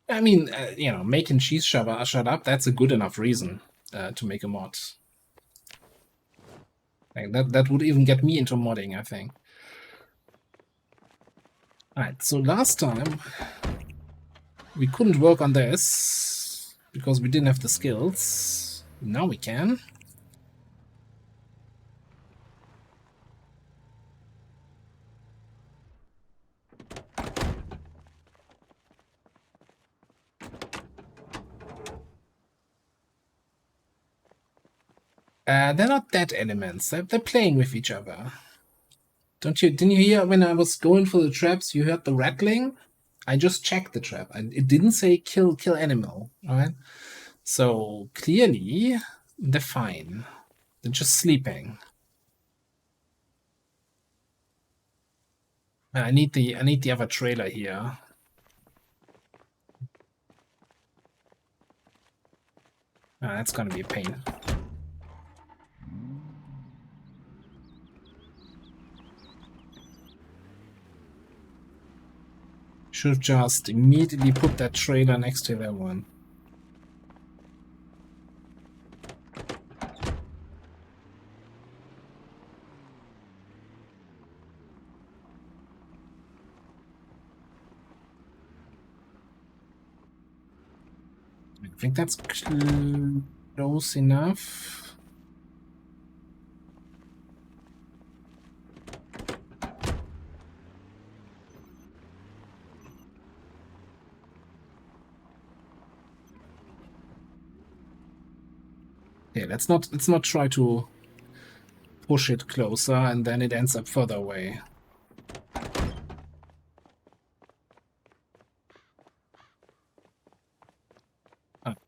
I mean, making Cheese shut up, that's a good enough reason to make a mod. Like that would even get me into modding, I think. Alright, so last time we couldn't work on this because we didn't have the skills. Now we can. They're not dead elements. They're playing with each other. Didn't you hear when I was going for the traps, you heard the rattling? I just checked the trap and it didn't say kill animal, alright? So clearly they're fine. They're just sleeping. I need the other trailer here. That's gonna be a pain. Should have just immediately put that trailer next to that one. I think that's close enough. Okay, let's not try to push it closer and then it ends up further away.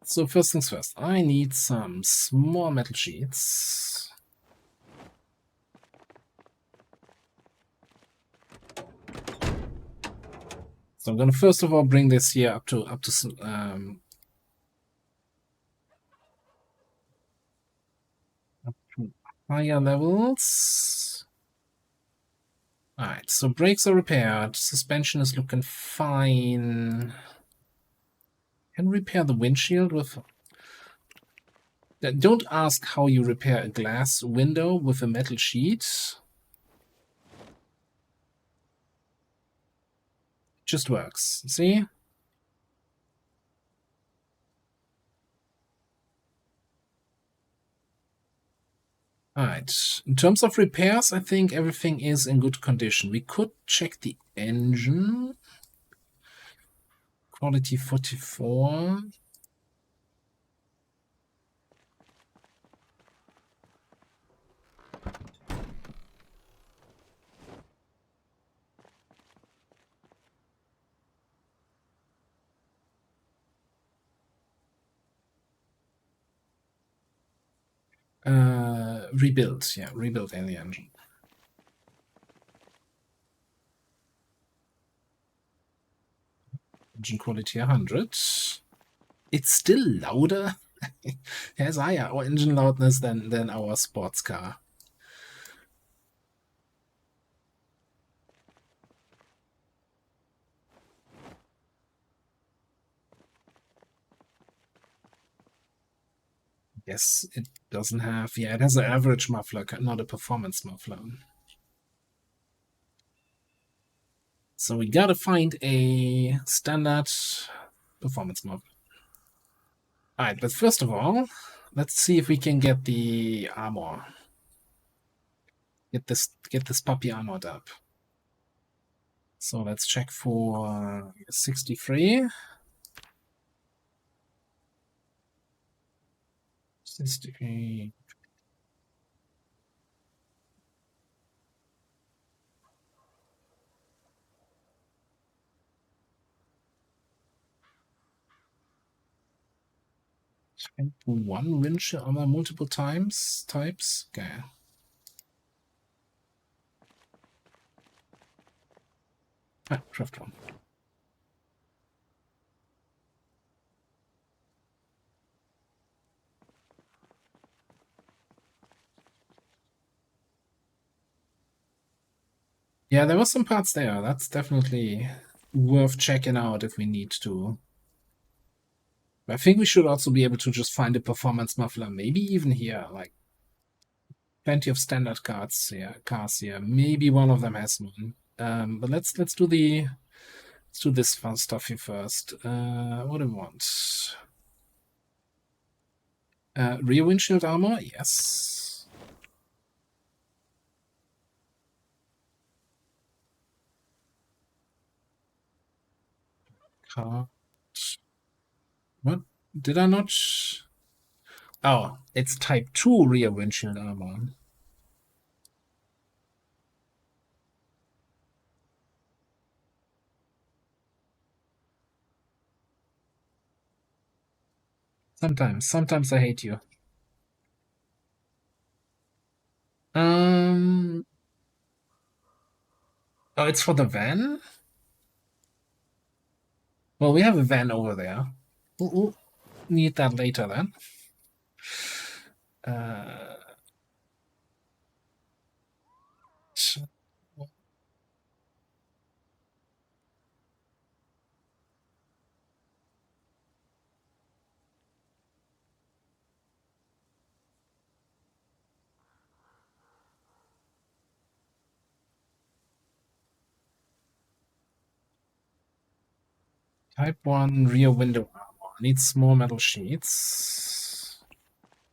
So first things first, I need some small metal sheets. So I'm gonna first of all bring this here up to higher levels. Alright, so brakes are repaired. Suspension is looking fine. Can repair the windshield with... Don't ask how you repair a glass window with a metal sheet. Just works. See? Alright, in terms of repairs, I think everything is in good condition. We could check the engine. Quality 44. Rebuild, yeah, rebuild in the engine. Engine quality 100. It's still louder. It has higher engine loudness than our sports car. Yes, it doesn't have. Yeah, it has an average muffler, not a performance muffler. So we gotta find a standard performance muffler. Alright, but first of all, let's see if we can get the armor. Get this puppy armored up. So let's check for 63. 63. Type 1 windshield armor multiple types. Okay. Craft one. Yeah, there was some parts there. That's definitely worth checking out if we need to. I think we should also be able to just find a performance muffler, maybe even here, like plenty of standard cars here. Maybe one of them has one. But let's do this fun stuff here first. What do we want? Rear windshield armor, yes. Car. What? Did I not? Oh, it's type 2 rear windshield armor. Sometimes I hate you. Oh, it's for the van? Well, we have a van over there. We'll need that later then. Type 1 rear window armor. Needs more metal sheets.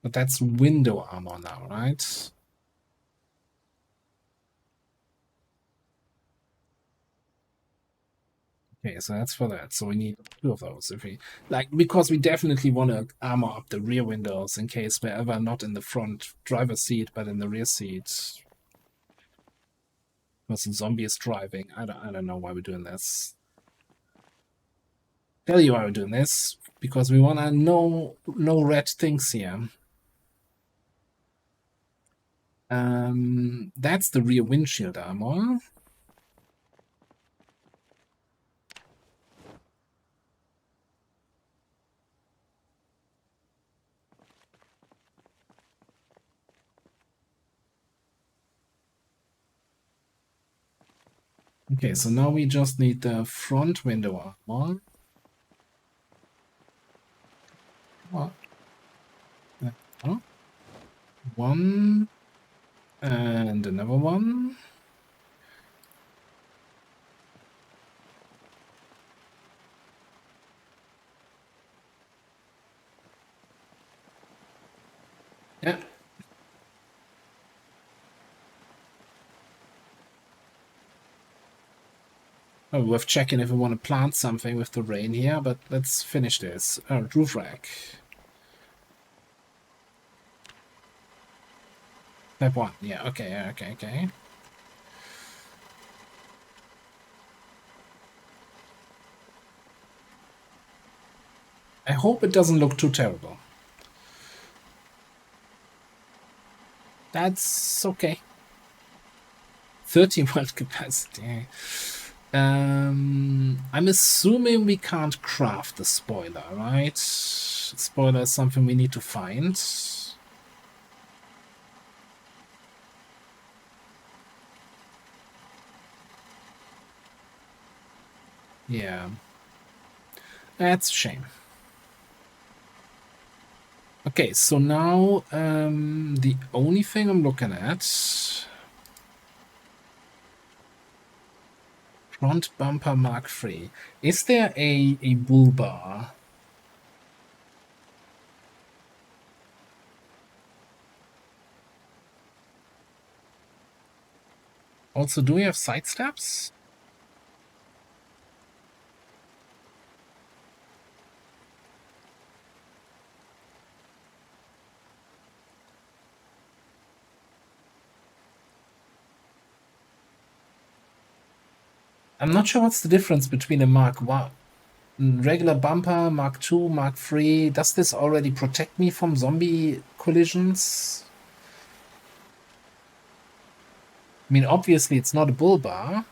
But that's window armor now, right? Okay, so that's for that. So we need 2 of those if we like, because we definitely want to armor up the rear windows in case we're ever not in the front driver's seat but in the rear seat. Because the zombie is driving. I don't know why we're doing this. Tell you why we're doing this. Because we wanna no red things here. That's the rear windshield armor. Okay, so now we just need the front window armor. What? One and another one. Yeah. Oh, worth checking if we want to plant something with the rain here, but let's finish this. Oh, roof rack. Type 1. Yeah, okay. I hope it doesn't look too terrible. That's okay. 31 capacity. I'm assuming we can't craft the spoiler, right? Spoiler is something we need to find. Yeah. That's a shame. Okay, so now the only thing I'm looking at... Front bumper Mark III. Is there a bull bar? Also, do we have side steps? I'm not sure what's the difference between a Mark I, regular bumper, Mark II, Mark III. Does this already protect me from zombie collisions? I mean, obviously it's not a bull bar.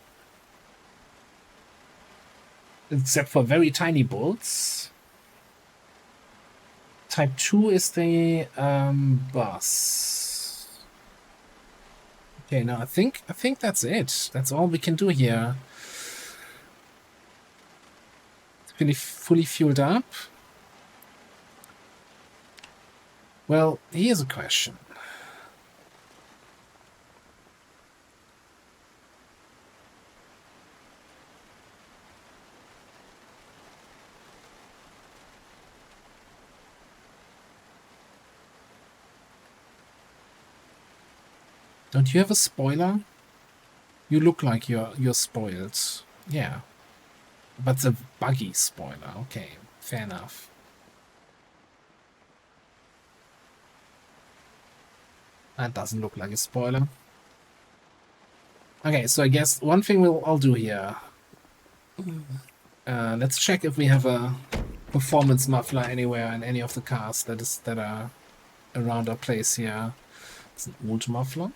Except for very tiny bolts. Type 2 is the bus. Okay, now I think that's it. That's all we can do here. Fully fueled up. Well, here's a question. Don't you have a spoiler? You look like you're spoiled. Yeah. But it's a buggy spoiler. Okay, fair enough. That doesn't look like a spoiler. Okay, so I guess one thing I'll do here. Let's check if we have a performance muffler anywhere in any of the cars that are around our place here. It's an old muffler.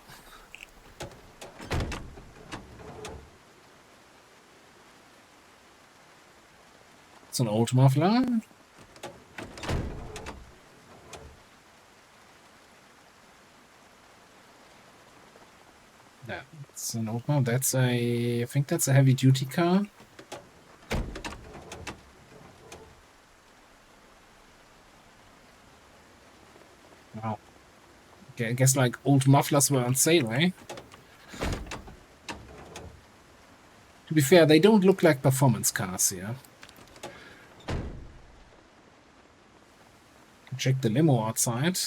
It's an old muffler. Yeah, it's an old muffler. That's I think that's a heavy duty car. Wow. Okay, I guess like old mufflers were on sale, eh? To be fair, they don't look like performance cars here. Check the limo outside.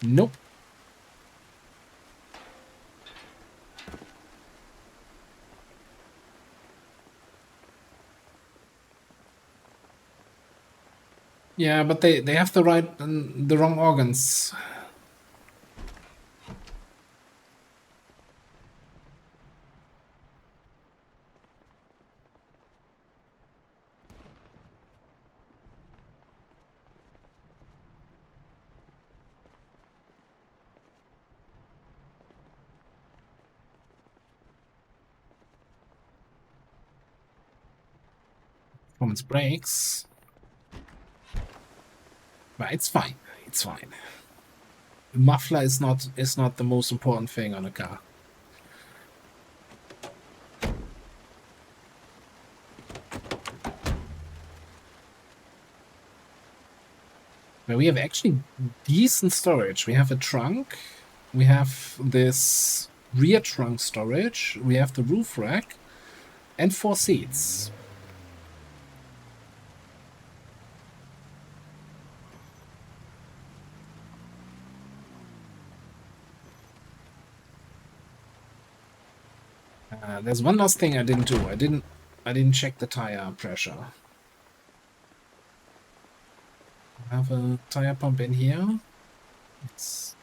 Nope. Yeah, but they have the wrong organs. Performance brakes. But it's fine. It's fine. The muffler is not the most important thing on a car. But we have actually decent storage. We have a trunk. We have this rear trunk storage. We have the roof rack. And 4 seats. There's one last thing I didn't do. I didn't check the tire pressure. I have a tire pump in here. It's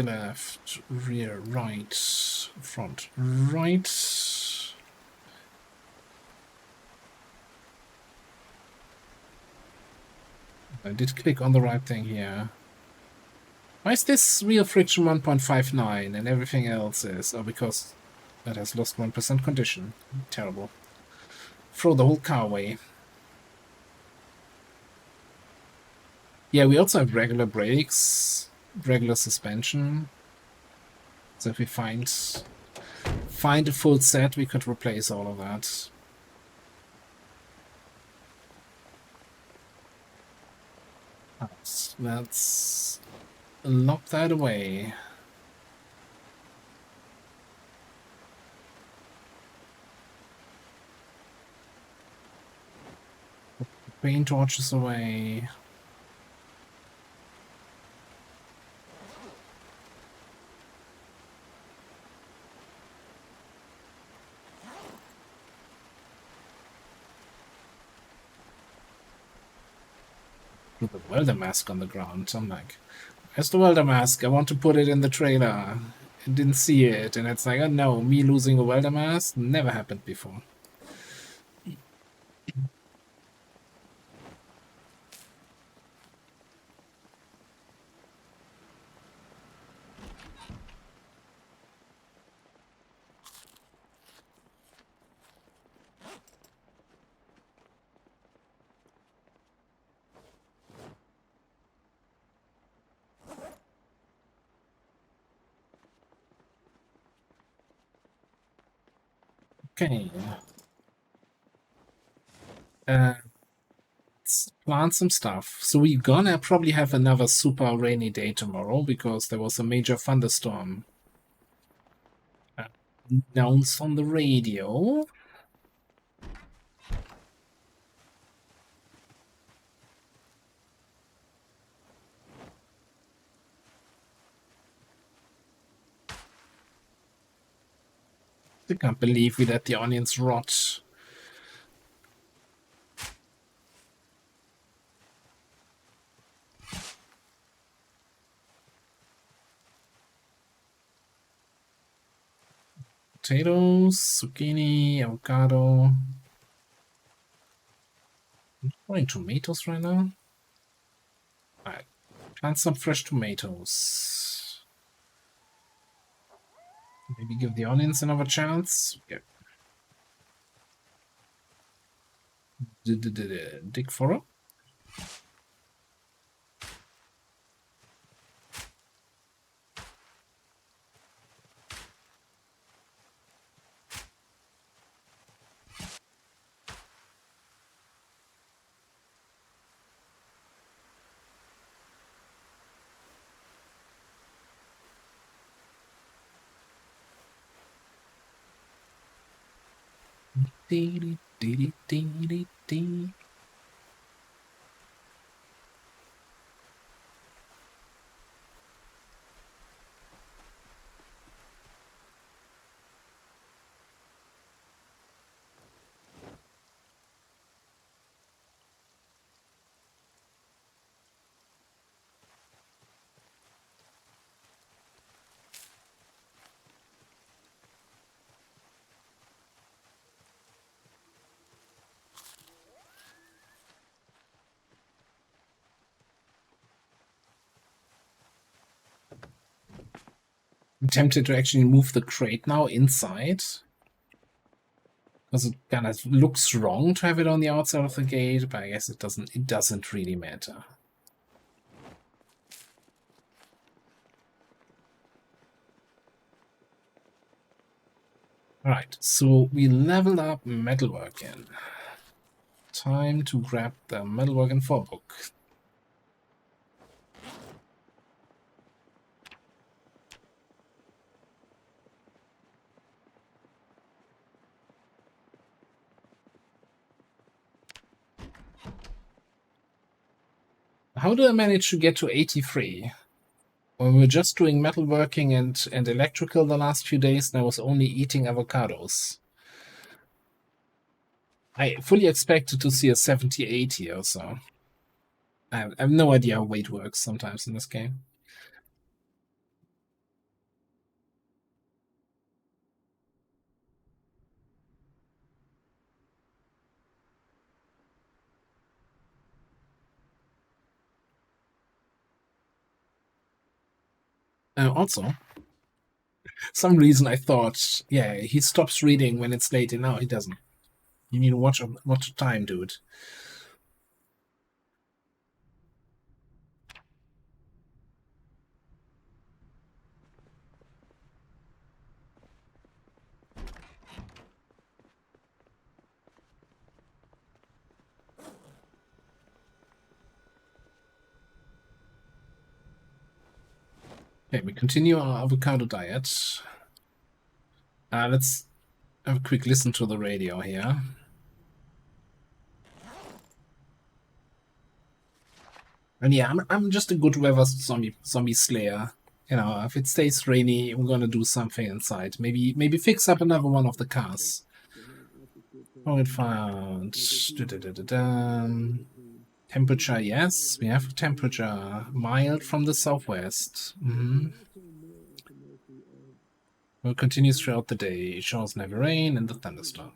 left, rear right, front right. I did click on the right thing here. Why is this real friction 1.59 and everything else is? Oh, because that has lost 1% condition. Terrible. Throw the whole car away. Yeah, we also have regular brakes, regular suspension. So if we find a full set, we could replace all of that. Let's lock that away. Paint torches away. Put the welder mask on the ground. I'm like, where's the welder mask? I want to put it in the trailer. I didn't see it. And it's like, oh no, me losing a welder mask? Never happened before. Okay. Let's plant some stuff. So we're gonna probably have another super rainy day tomorrow because there was a major thunderstorm announced on the radio. I can't believe we let the onions rot. Potatoes, zucchini, avocado. I'm growing tomatoes right now. Alright, plant some fresh tomatoes. Maybe give the onions another chance. Yeah. Dig furrow. Dee, dee, dee, dee, dee, dee. I'm tempted to actually move the crate now inside. Because it kind of looks wrong to have it on the outside of the gate, but I guess it doesn't really matter. Alright, so we leveled up metalworking. Time to grab the metalworking 4 book. How did I manage to get to 83? When we were just doing metalworking and electrical the last few days, and I was only eating avocados. I fully expected to see a 70, 80 or so. I have no idea how weight works sometimes in this game. Also, some reason I thought, yeah, he stops reading when it's late, and now he doesn't. You need to watch the time, dude. Okay, we continue our avocado diet. Let's have a quick listen to the radio here. And yeah, I'm just a good weather zombie slayer. You know, if it stays rainy, we're gonna do something inside. Maybe fix up another one of the cars. Oh, it found. Temperature, yes, we have temperature. Mild from the southwest. Will continue throughout the day. Showers never rain and the thunderstorm.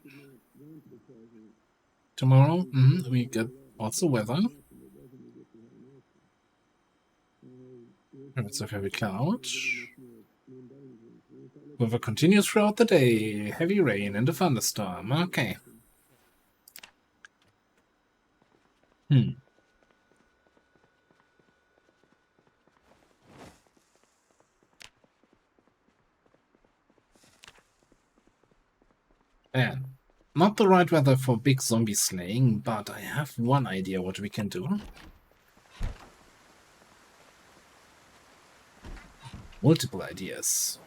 Tomorrow, we get also weather. It's a heavy cloud. Weather continues throughout the day. Heavy rain and a thunderstorm. Okay. Yeah. Not the right weather for big zombie slaying, but I have one idea what we can do. Multiple ideas.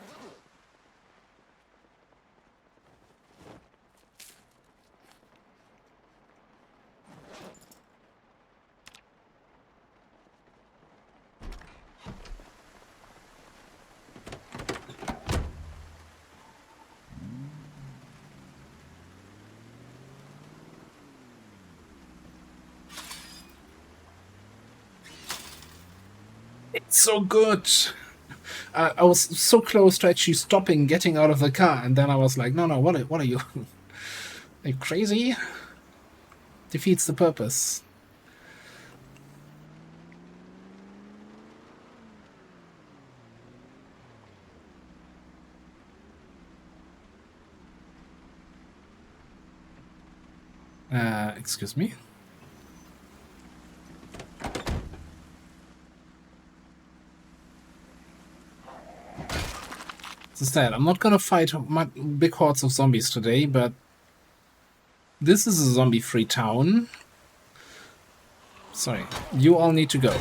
It's so good. I was so close to actually stopping, getting out of the car, and then I was like, no, what are you? Are you crazy? Defeats the purpose. Excuse me. As I said, I'm not gonna fight big hordes of zombies today, but this is a zombie-free town. Sorry, you all need to go.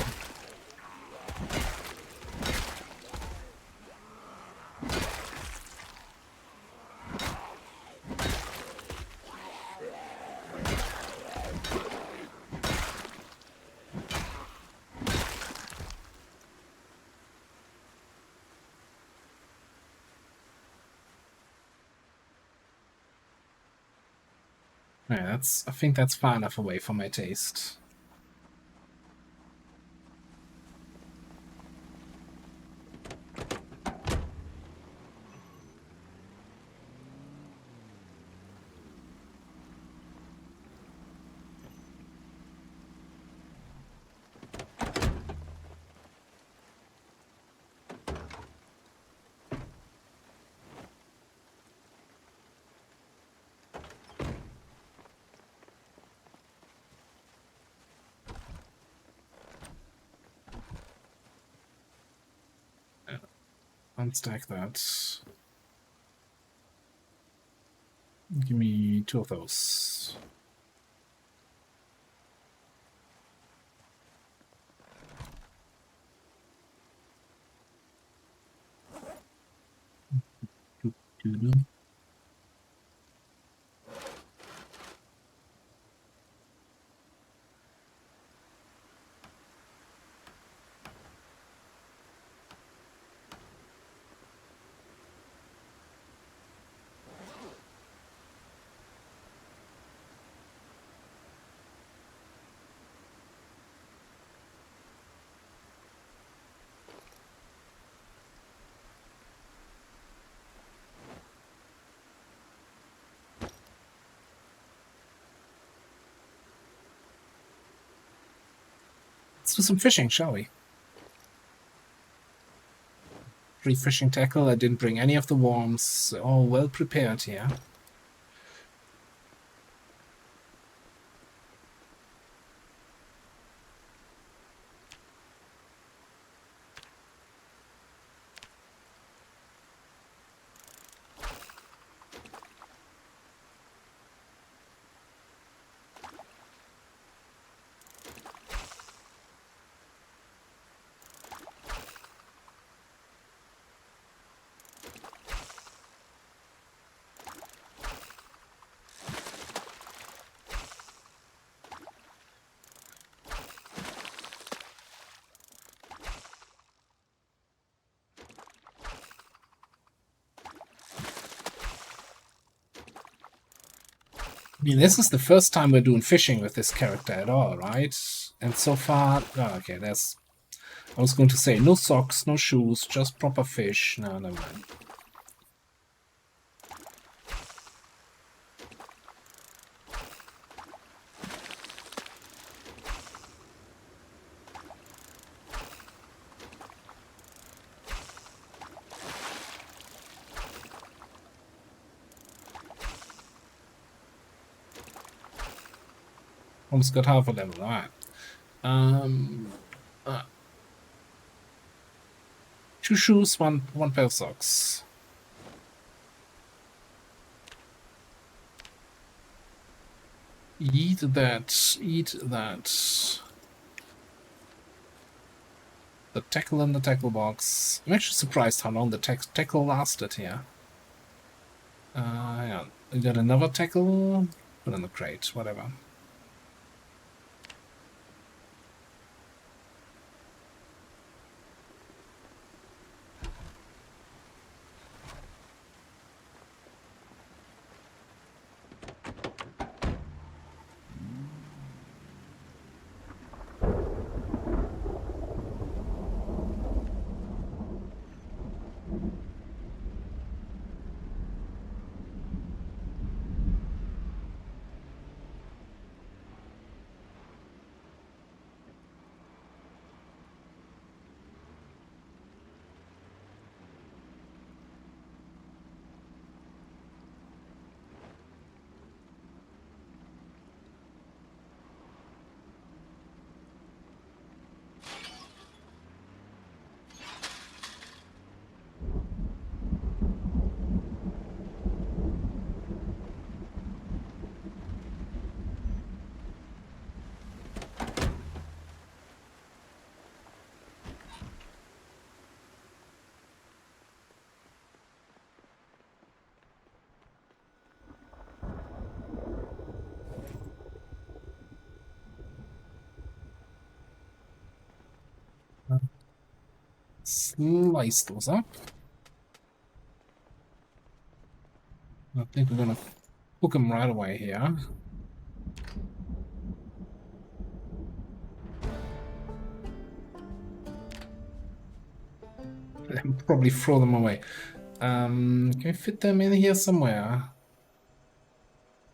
Yeah, I think that's far enough away for my taste. Unstack that. Give me 2 of those. Let's do some fishing, shall we? 3 fishing tackle. I didn't bring any of the worms. All well prepared here. I mean, this is the first time we're doing fishing with this character at all, right? And so far... Oh, okay, there's... I was going to say, no socks, no shoes, just proper fish. No, never mind. Almost got half a level, alright. 2 shoes, one pair of socks. Eat that, eat that. The tackle in the tackle box. I'm actually surprised how long the tackle lasted here. Yeah, we got another tackle. Put in the crate, whatever. Slice those up. I think we're gonna hook them right away here. And probably throw them away. Can we fit them in here somewhere?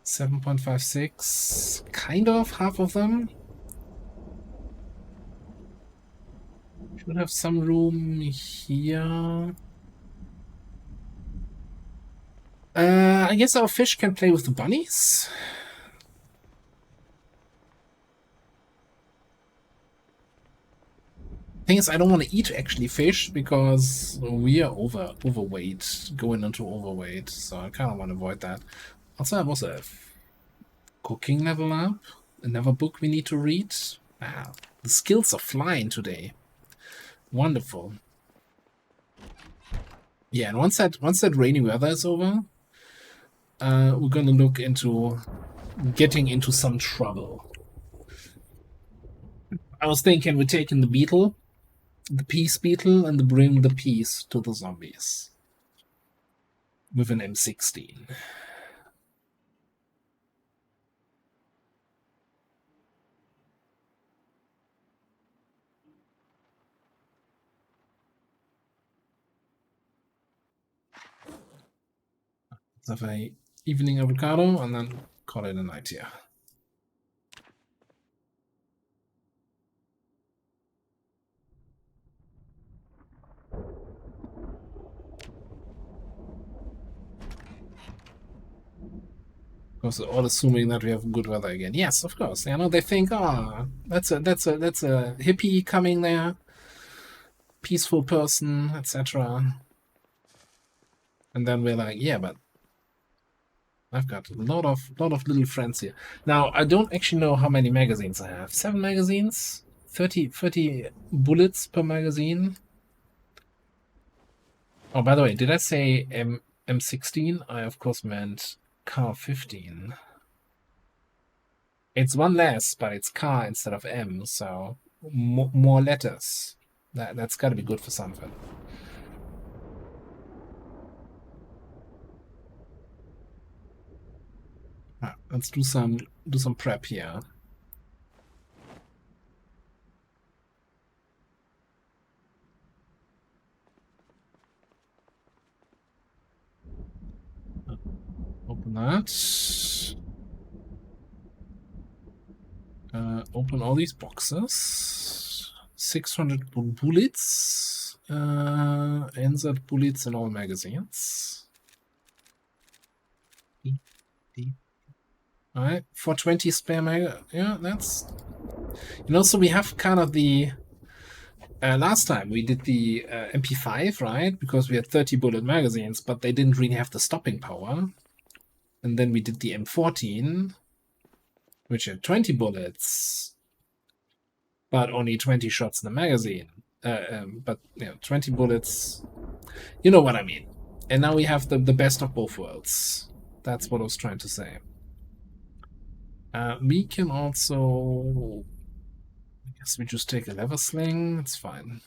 7.56. Kind of, half of them. Should have some room here. I guess our fish can play with the bunnies. Thing is, I don't want to eat actually fish because we are overweight, going into overweight, so I kind of want to avoid that. Also, I was a cooking level up, another book we need to read. Wow, the skills are flying today. Wonderful. Yeah, and once that rainy weather is over, we're gonna look into getting into some trouble. I was thinking we're taking the beetle, the peace beetle, and bring the peace to the zombies with an M16. Let's have a evening avocado and then call it a night here. Because all assuming that we have good weather again. Yes, of course. You know, they think, oh, that's a hippie coming there, peaceful person, etc. And then we're like, yeah, but I've got a lot of little friends here. Now, I don't actually know how many magazines I have. 7 magazines? 30 bullets per magazine? Oh, by the way, did I say M16? I, of course, meant Car 15. It's one less, but it's car instead of M, so more letters. That's got to be good for something. Let's do some prep here. Open that. Open all these boxes. 600 bullets. Insert bullets in all magazines. Alright, 420 spare mag. Yeah, that's. So we have kind of the. Last time we did the MP5, right? Because we had 30 bullet magazines, but they didn't really have the stopping power. And then we did the M14, which had 20 bullets, but only 20 shots in the magazine. But 20 bullets, you know what I mean. And now we have the best of both worlds. That's what I was trying to say. We can also, I guess we just take a lever sling. It's fine.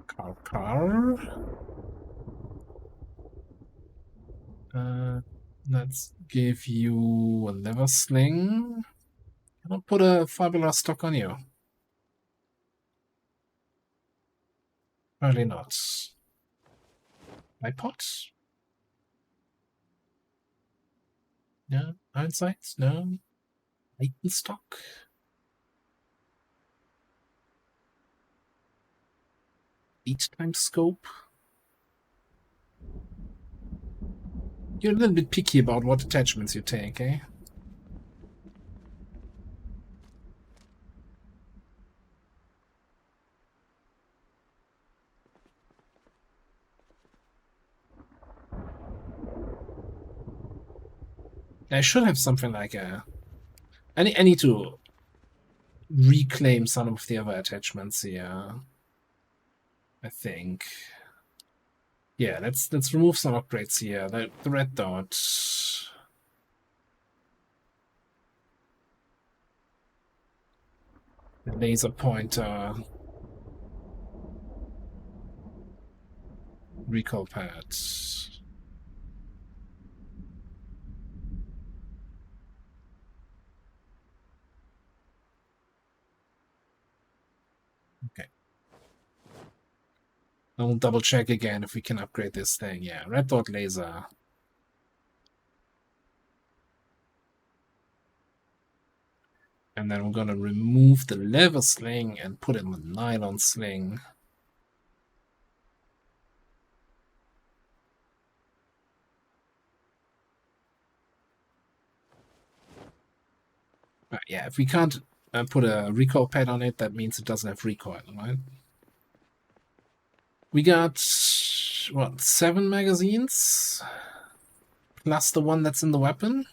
Car. Let's give you a lever sling. Can I put a fiberglass stock on you? Probably not. iPod? No. Hindsight? No. Titan stock? Each time scope? You're a little bit picky about what attachments you take, eh? I should have something like a. I need to reclaim some of the other attachments here. I think. Yeah, let's remove some upgrades here. The red dot. The laser pointer. Recall pad. Okay. I'll double check again if we can upgrade this thing. Yeah, red dot laser. And then we're gonna remove the leather sling and put in the nylon sling. Yeah, if we can't put a recoil pad on it, that means it doesn't have recoil, right? We got, what, 7 magazines? Plus the one that's in the weapon?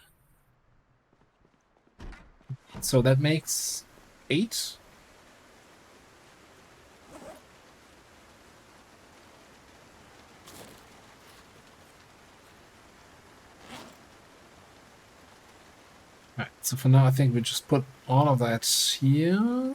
So that makes 8? Right, so for now I think we just put all of that here.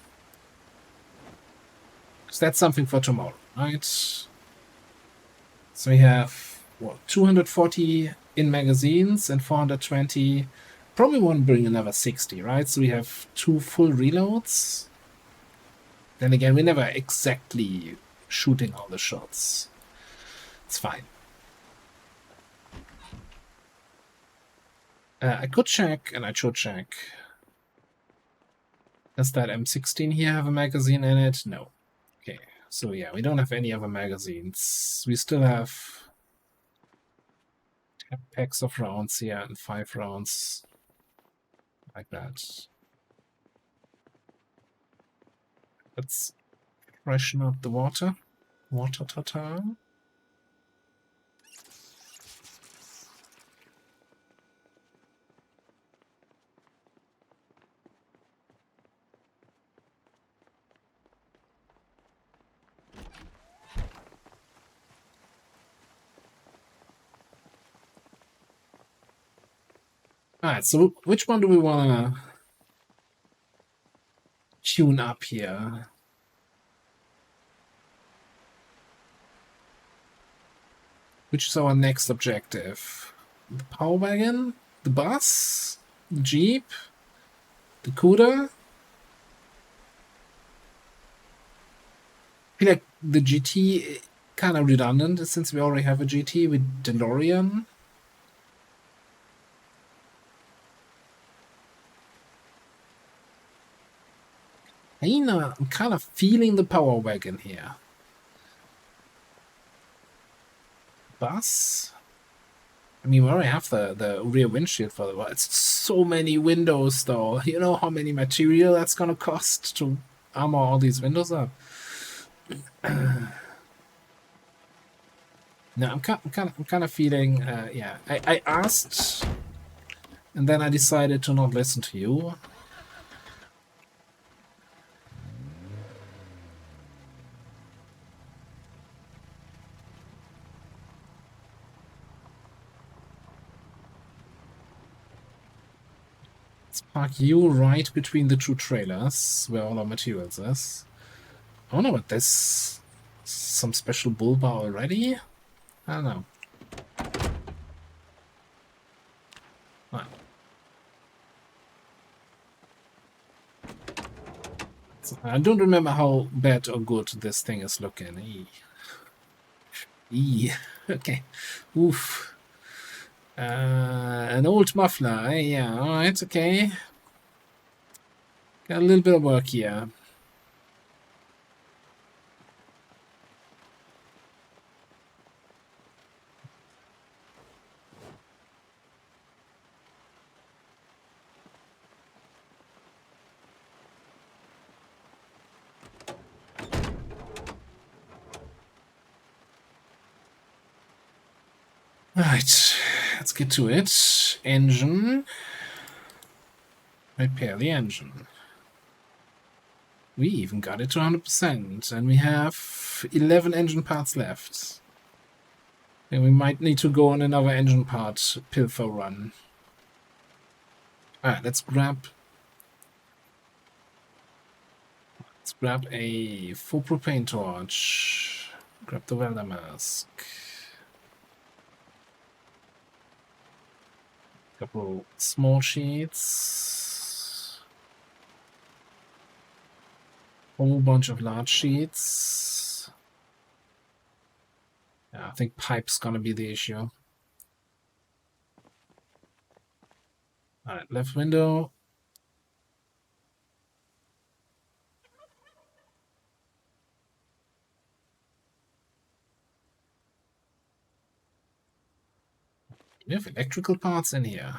Because that's something for tomorrow, right? So we have, what, 240 in magazines and 420. Probably won't bring another 60, right? So we have 2 full reloads. Then again, we're never exactly shooting all the shots. It's fine. I could check, and I should check. Does that M16 here have a magazine in it? No. Okay, so yeah, we don't have any other magazines. We still have 10 packs of rounds here and 5 rounds. Like that. Let's freshen up the water. Water tata. Alright, so which one do we want to tune up here? Which is our next objective? The power wagon? The bus? The jeep? The Cuda? I feel like the GT kind of redundant since we already have a GT with DeLorean. I'm kind of feeling the power wagon here. Bus? I mean, we already have the rear windshield for the... It's so many windows, though. You know how many material that's gonna cost to armor all these windows up? No, I'm kind of feeling... yeah, I asked, and then I decided to not listen to you. Park you right between the 2 trailers where all our materials is. I wonder what this... Some special bull bar already? I don't know. Right. So I don't remember how bad or good this thing is looking. Okay. Oof. An old muffler. Yeah, alright, okay. Got a little bit of work here. Right, let's get to it. Engine. Repair the engine. We even got it to 100%, and we have 11 engine parts left. And we might need to go on another engine part pilfer run. Alright, let's grab a full propane torch. Grab the welder mask. Couple small sheets. Whole bunch of large sheets. Yeah, I think pipe's gonna be the issue. Alright, left window. We have electrical parts in here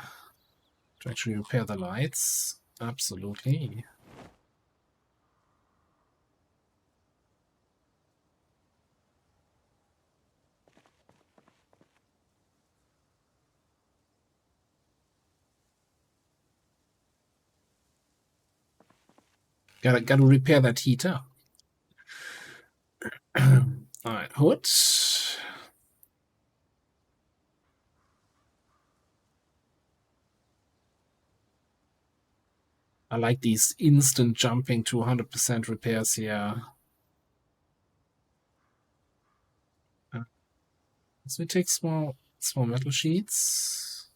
to actually repair the lights. Absolutely. Gotta repair that heater. Alright, hood. I like these instant jumping to 100% repairs here. So we take small metal sheets.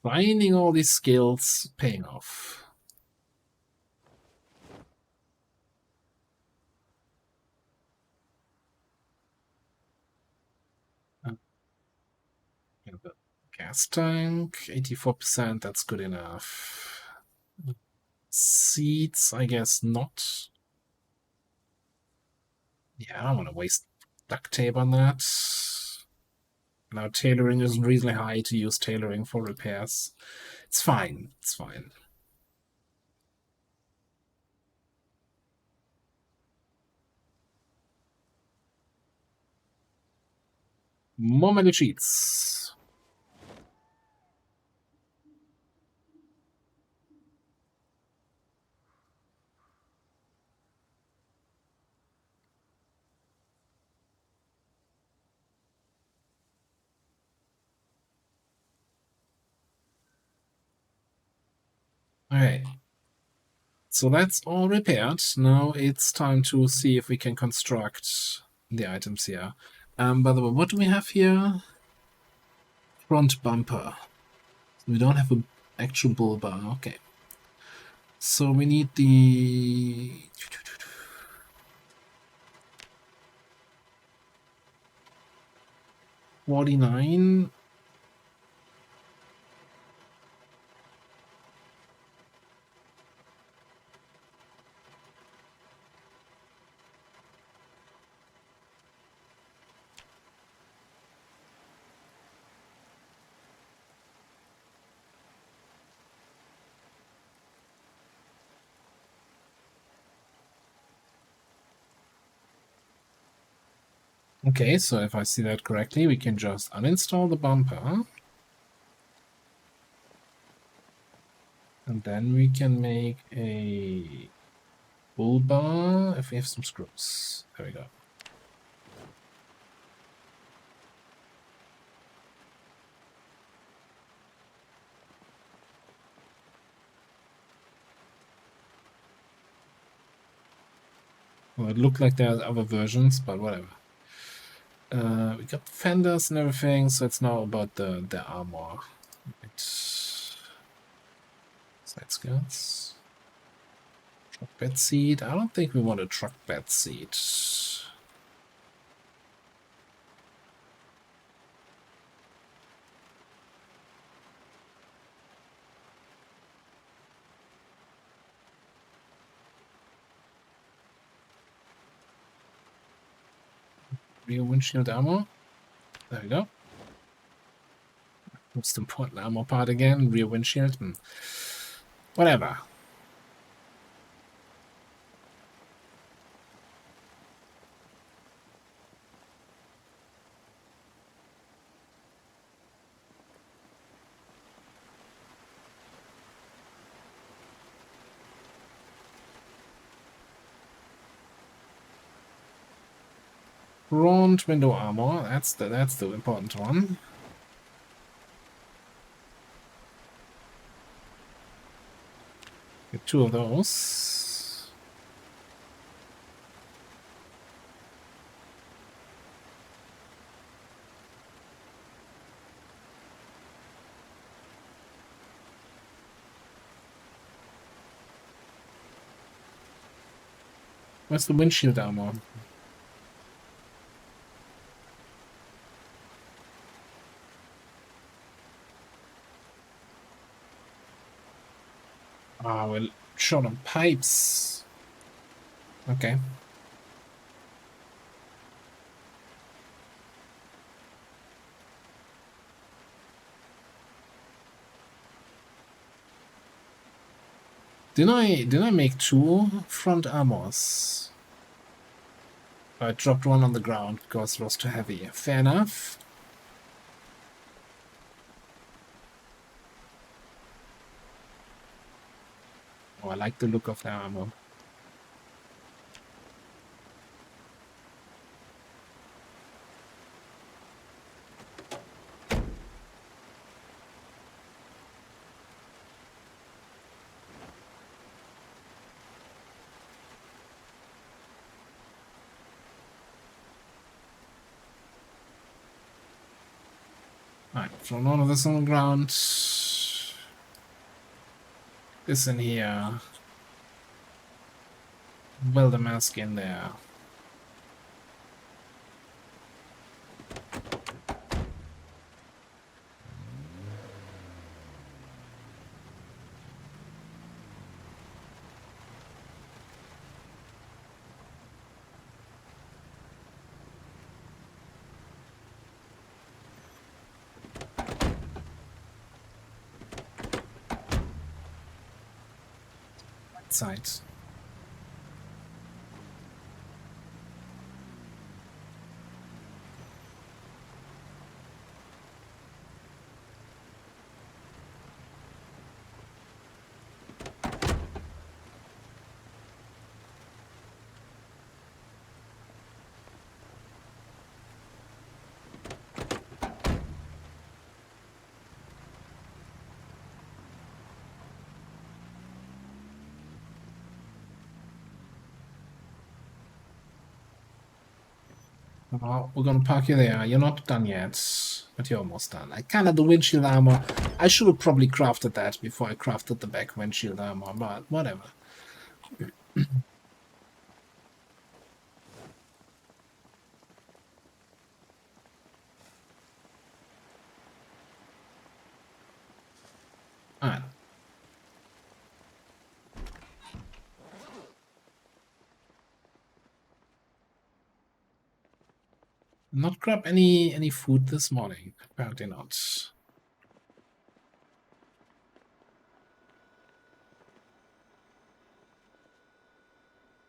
Finding all these skills, paying off. Gas tank, 84%, that's good enough. Seats, I guess not. Yeah, I don't want to waste duct tape on that. Now tailoring is reasonably high to use tailoring for repairs. It's fine, it's fine. More metal sheets. Alright. So that's all repaired. Now it's time to see if we can construct the items here. By the way, what do we have here? Front bumper. We don't have an actual bull bar. Okay. So we need the 49. Okay, so if I see that correctly, we can just uninstall the bumper. And then we can make a bull bar if we have some screws. There we go. Well, it looked like there are other versions, but whatever. We got fenders and everything, so it's now about the armor. Right. Side skirts. Truck bed seat. I don't think we want a truck bed seat. Rear windshield armor. There we go. Most important armor part again. Rear windshield. Whatever. Front window armor. That's the important one. Get 2 of those. Where's the windshield armor? Ah, well, short on pipes. Okay. Didn't I make 2 front armors? I dropped one on the ground because it was too heavy. Fair enough. Oh, I like the look of the armor. Alright, throw none of this on the ground. This in here. Weld the mask in there. Right side. Oh, we're gonna park you there. You're not done yet, but you're almost done. I kind of the windshield armor. I should have probably crafted that before I crafted the back windshield armor, but whatever. Alright. Not grab any food this morning. Apparently not.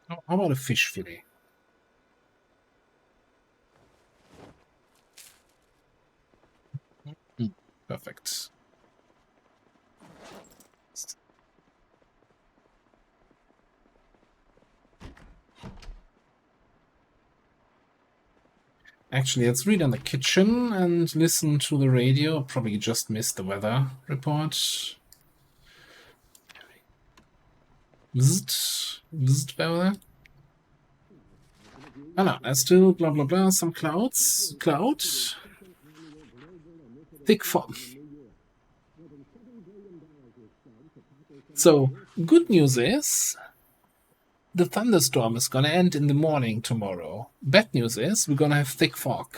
How about a fish fillet? Perfect. Actually, let's read in the kitchen and listen to the radio. Probably just missed the weather report. Visit weather. Oh no, there's still blah blah blah. Some clouds. Cloud. Thick fog. So, good news is the thunderstorm is gonna end in the morning tomorrow. Bad news is we're gonna have thick fog.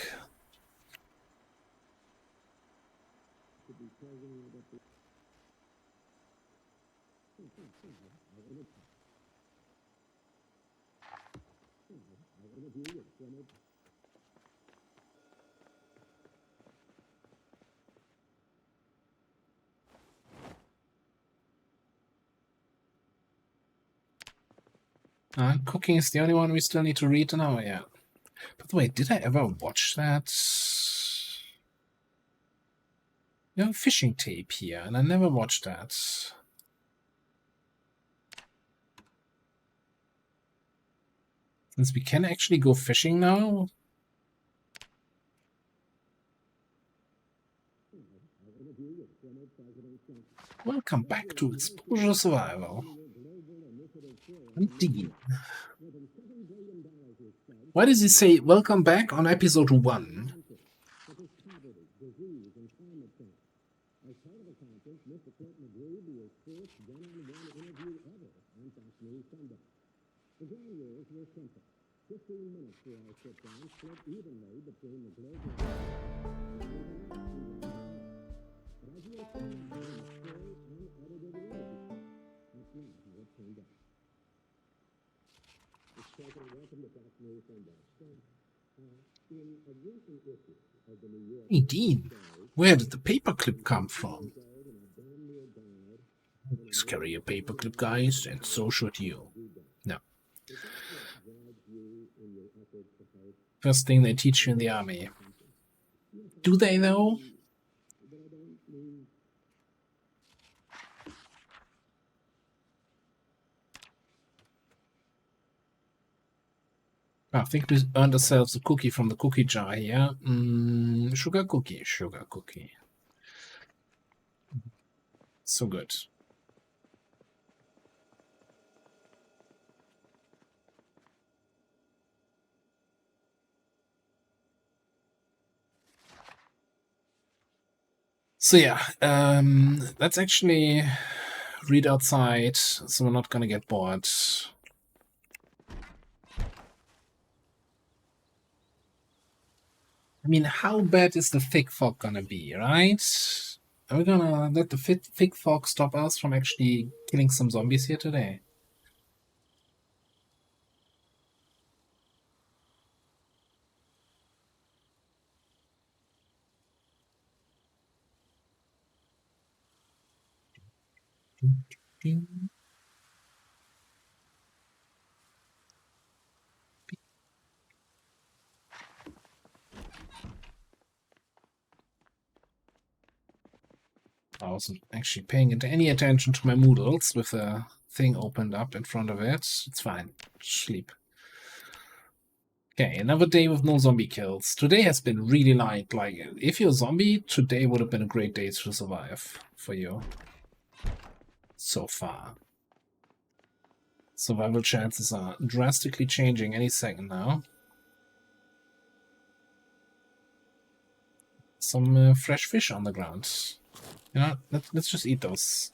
Cooking is the only one we still need to read now, yeah. By the way, did I ever watch that? You have fishing tape here, and I never watched that. Since we can actually go fishing now. Welcome back to Exposure Survival. I'm digging. Why does he say welcome back on episode 1? Hey, Dean, where did the paperclip come from? Please carry a paperclip, guys, and so should you. No. First thing they teach you in the army. Do they, though? I think we earned ourselves a cookie from the cookie jar here. Sugar cookie, sugar cookie. So good. So yeah, let's actually read outside, so we're not gonna get bored. I mean, how bad is the thick fog gonna be, right? Are we gonna let the thick fog stop us from actually killing some zombies here today? I wasn't actually paying any attention to my Moodles with the thing opened up in front of it. It's fine. Sleep. Okay, another day with no zombie kills. Today has been really light. Like, if you're a zombie, today would have been a great day to survive for you. So far. Survival chances are drastically changing any second now. Some fresh fish on the ground. You know, let's just eat those.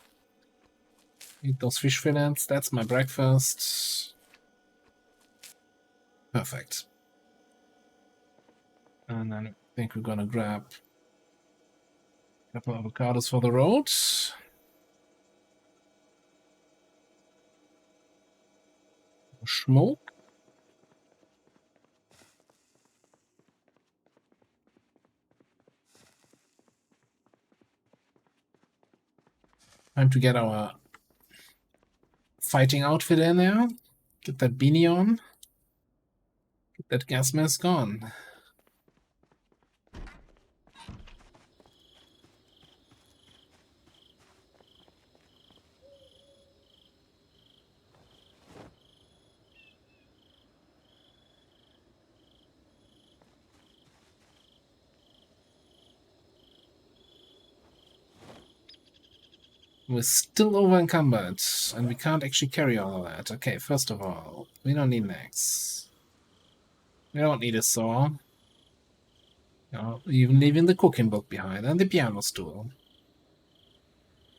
Eat those fish fillets. That's my breakfast. Perfect. And then I think we're gonna grab a couple of avocados for the road. Smoke. Time to get our fighting outfit in there. Get that beanie on. Get that gas mask on. We're still over encumbered, and we can't actually carry all of that. Okay, first of all, we don't need an axe. We don't need a saw. No, even leaving the cooking book behind, and the piano stool.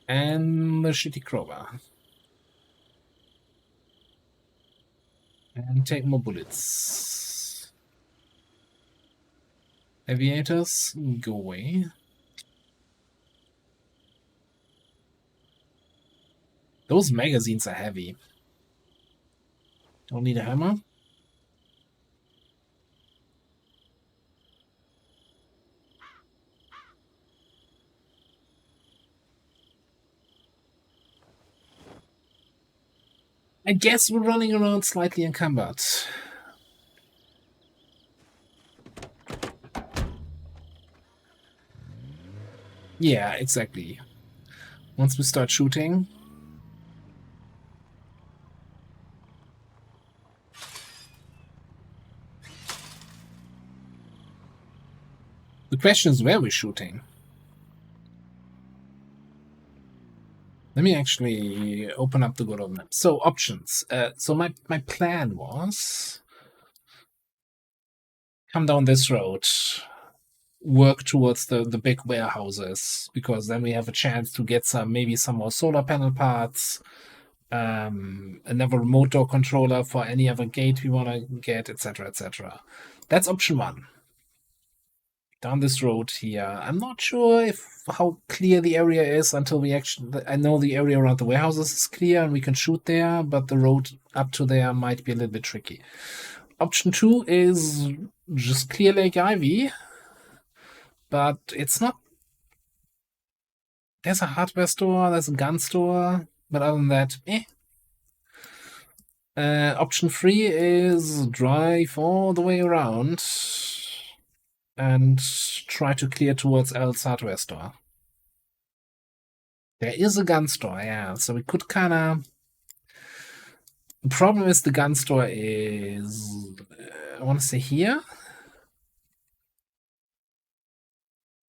And the shitty crowbar. And take more bullets. Aviators, go away. Those magazines are heavy. Don't need a hammer. I guess we're running around slightly encumbered. Yeah, exactly. Once we start shooting... The question is where we're shooting. Let me actually open up the good old map. So, options. So my plan was... come down this road. Work towards the big warehouses. Because then we have a chance to get maybe some more solar panel parts. another remote door controller for any other gate we want to get, etc., etc. That's option 1. Down this road here. I'm not sure if how clear the area is until we actually. I know the area around the warehouses is clear and we can shoot there, but the road up to there might be a little bit tricky. Option 2 is just clear Lake Ivy, but it's not. There's a hardware store, there's a gun store, but other than that, eh. Option 3 is drive all the way around and try to clear towards L's hardware store. There is a gun store, yeah, so we could kind of... The problem is the gun store is... I want to say here.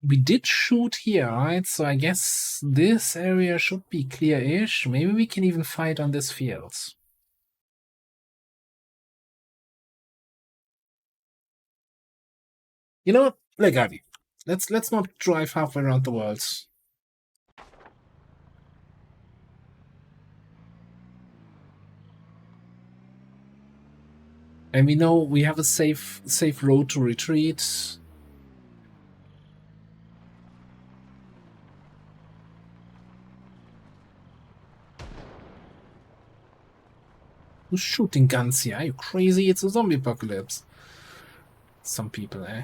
We did shoot here, right? So I guess this area should be clear-ish. Maybe we can even fight on this field. You know what? Like Ivy. Let's not drive halfway around the world. And we know we have a safe road to retreat. Who's shooting guns here? Are you crazy? It's a zombie apocalypse. Some people, eh?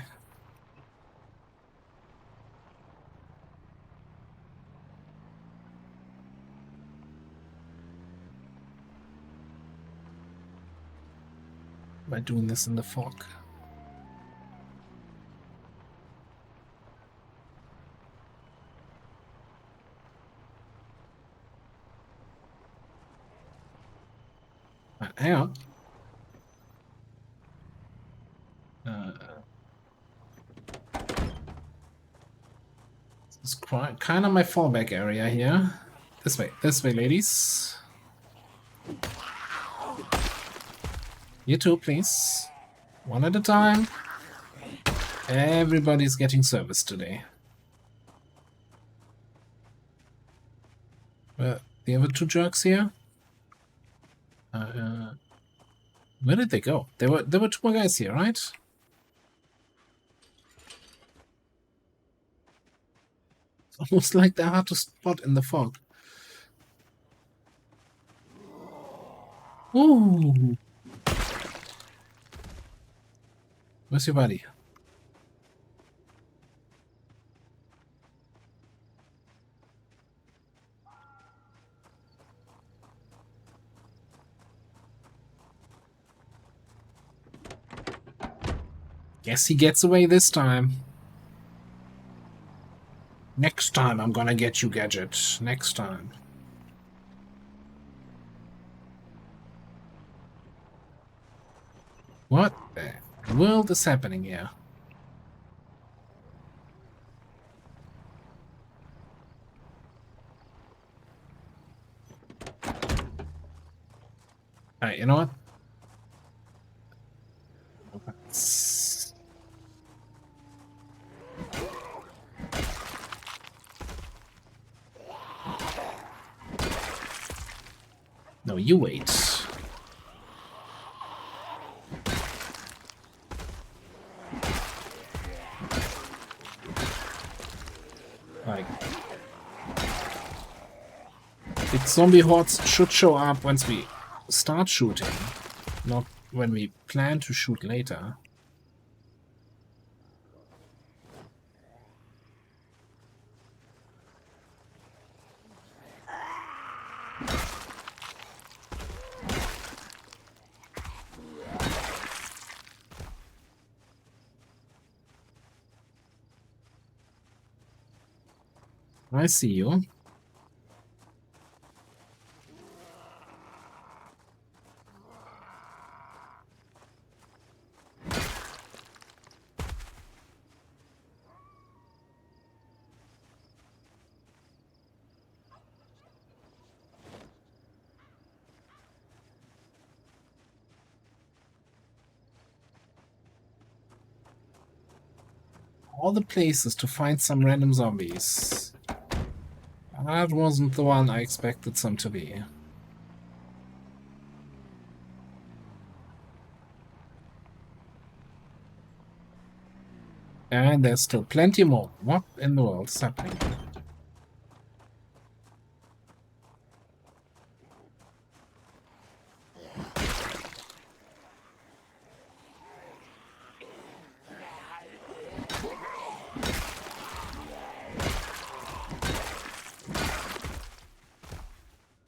By doing this in the fog. Hang on. This is kind of my fallback area here. This way, ladies. You too, please. One at a time. Everybody's getting service today. The other 2 jerks here? Where did they go? There were 2 more guys here, right? It's almost like they're hard to spot in the fog. Ooh. Where's your buddy? Guess he gets away this time. Next time I'm gonna get you, Gadget. Next time. What the world is happening here? Alright, you know what? No, you wait. Like, the zombie hordes should show up once we start shooting, not when we plan to shoot later. I see you. All the places to find some random zombies. That wasn't the one I expected some to be. And there's still plenty more. What in the world is happening?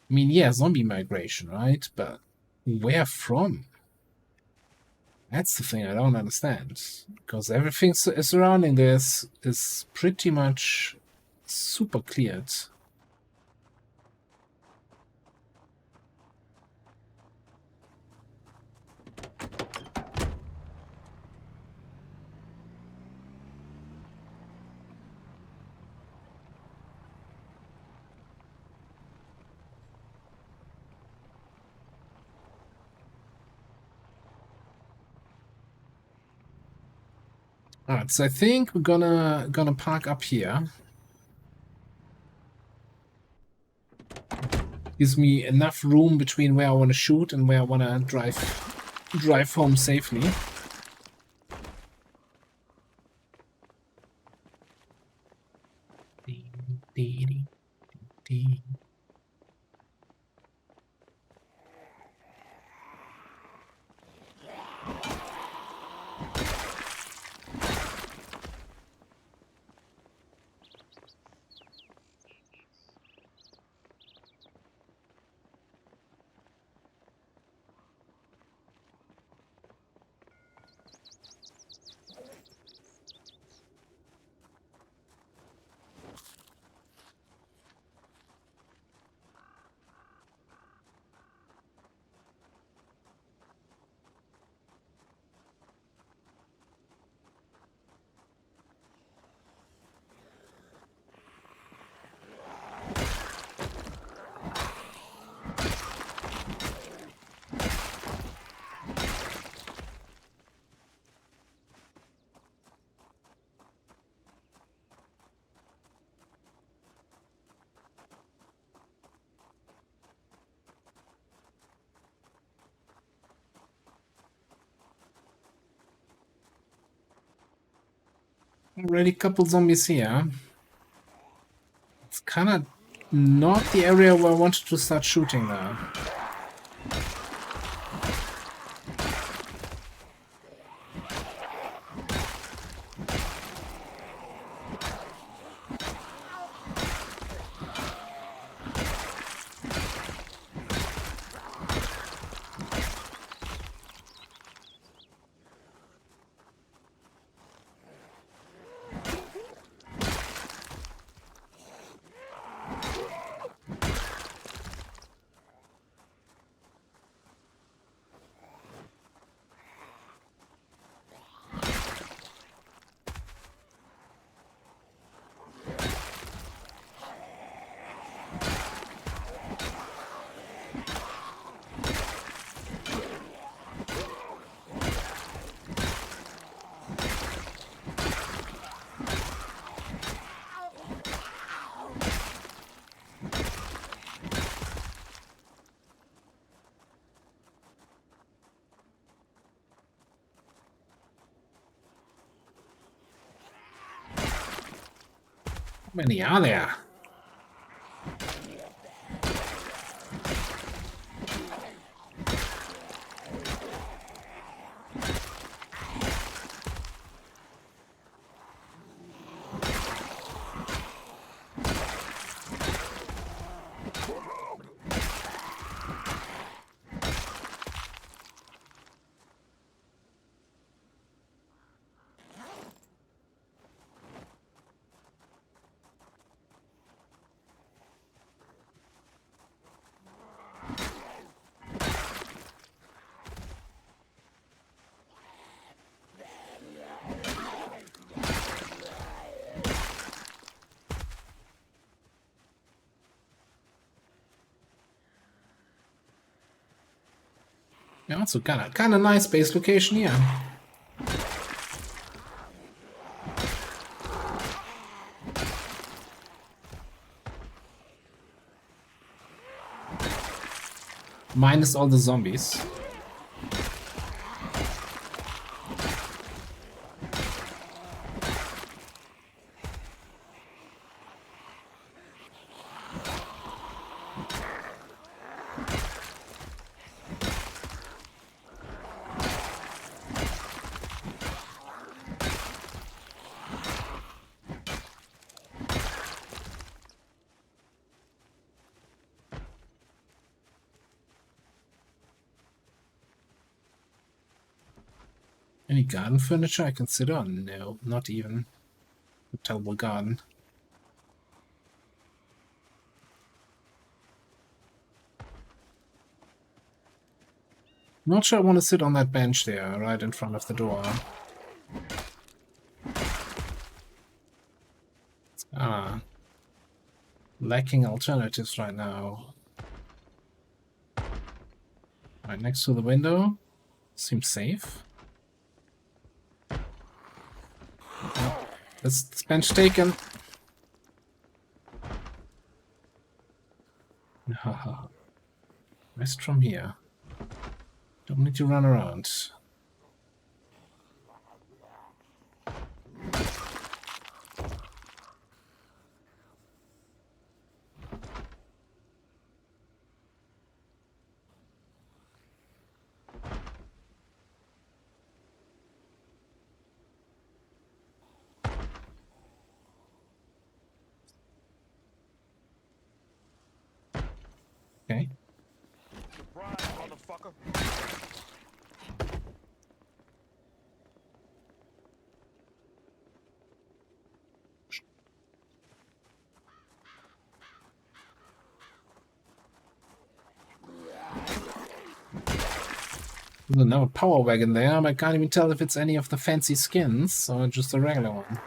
I mean, yeah, zombie migration, right? But where from? That's the thing I don't understand. Because everything surrounding this is pretty much super cleared. Alright, so I think we're gonna park up here. Gives me enough room between where I want to shoot and where I want to drive home safely. Already a couple zombies here. It's kind of not the area where I wanted to start shooting now. How many are there? Yeah, also kind of nice base location here. Minus all the zombies. Any garden furniture I can sit on? No, not even. Terrible garden. Not sure I want to sit on that bench there, right in front of the door. Lacking alternatives right now. Right next to the window. Seems safe. Oh, this bench taken. Rest from here. Don't need to run around. Okay. Surprise, motherfucker. There's another power wagon there, but I can't even tell if it's any of the fancy skins or just a regular one.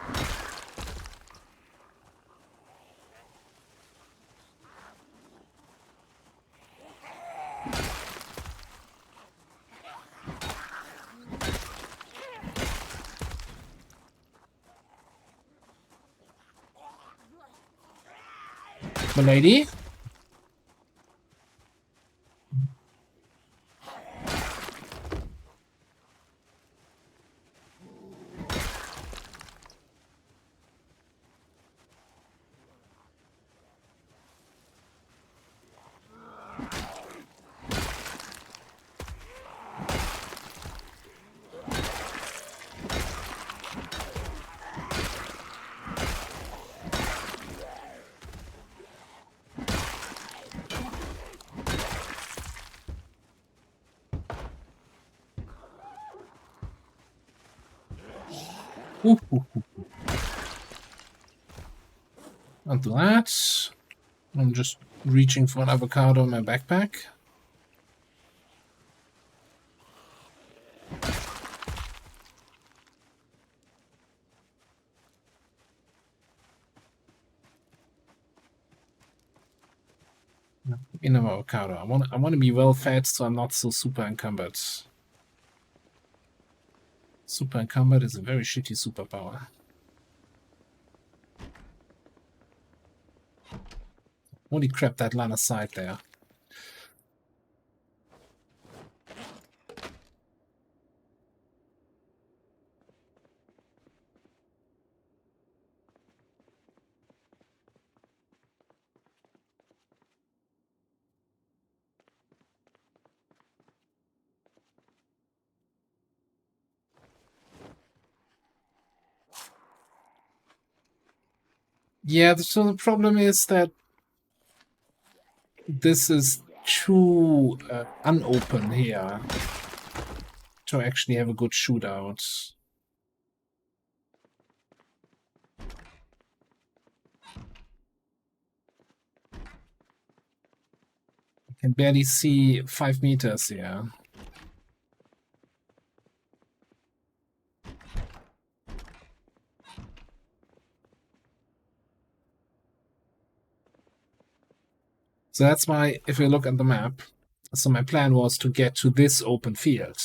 Milady? Don't do that. I'm just reaching for an avocado in my backpack. In an avocado. I want to be well fed, so I'm not so super encumbered. Super encumbered is a very shitty superpower. Holy crap, that line of sight there. Yeah, so the problem is that this is too unopen here to actually have a good shootout. You can barely see 5 meters here. So that's why, if you look at the map, so my plan was to get to this open field,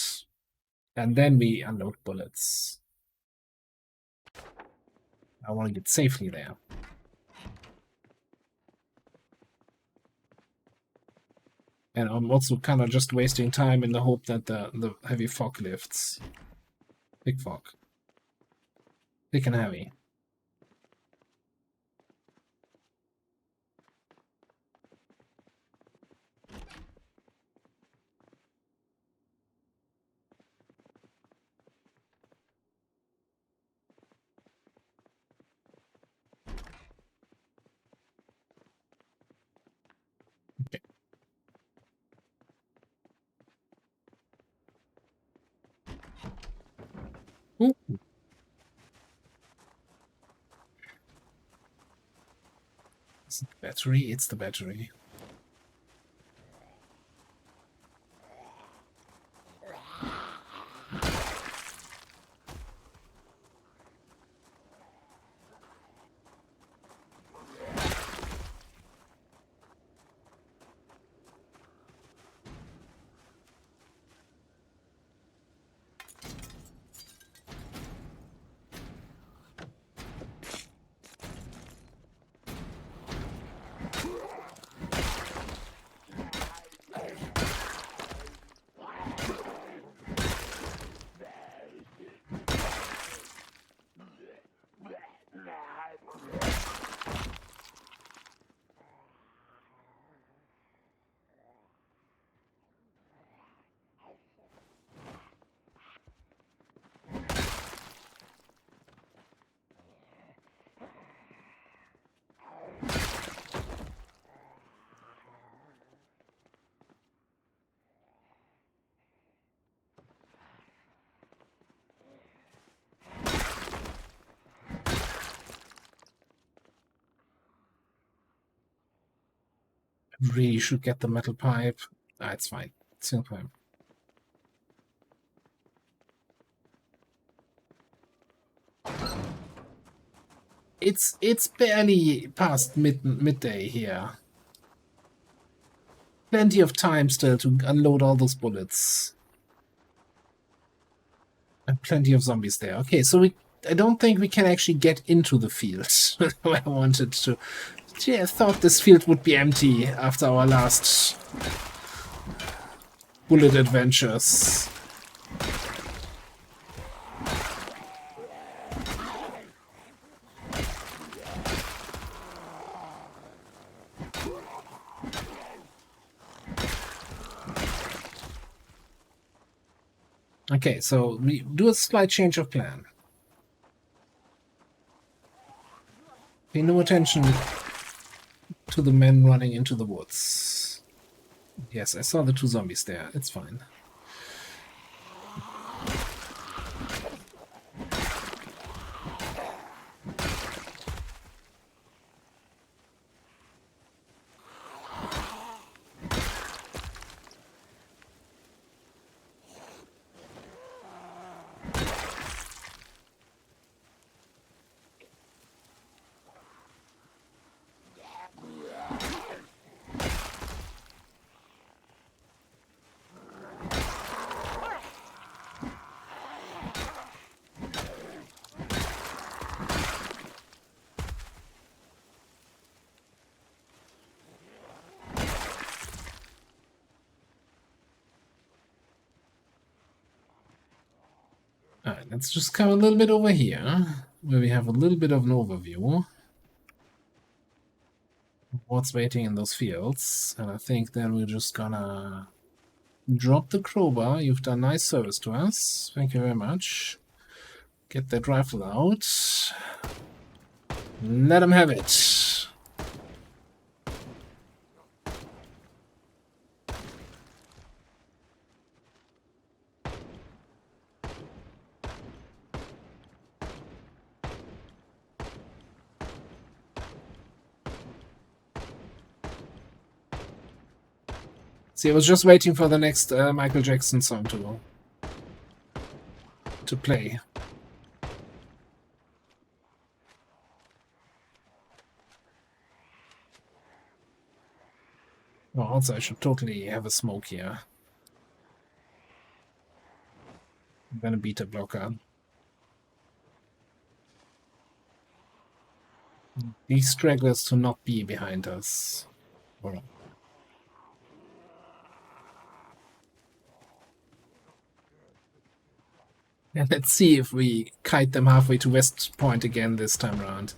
and then we unload bullets. I want to get safely there. And I'm also kind of just wasting time in the hope that the heavy fog lifts. Big fog. Thick and heavy. Okay. Ooh. Is it the battery? It's the battery. Really should get the metal pipe. Ah, it's fine. Steel pipe. It's barely past midday here. Plenty of time still to unload all those bullets. And plenty of zombies there. Okay, so I don't think we can actually get into the field where I wanted to. Gee, I thought this field would be empty after our last bullet adventures. Okay, so we do a slight change of plan. Pay no attention to the men running into the woods. Yes, I saw the two zombies there. It's fine. Alright, let's just come a little bit over here, where we have a little bit of an overview of what's waiting in those fields. And I think then we're just gonna drop the crowbar. You've done nice service to us. Thank you very much. Get that rifle out. Let him have it. See, I was just waiting for the next Michael Jackson song to play. Oh, also, I should totally have a smoke here. I'm gonna beat a blocker. These stragglers to not be behind us. Alright. And let's see if we kite them halfway to West Point again this time around.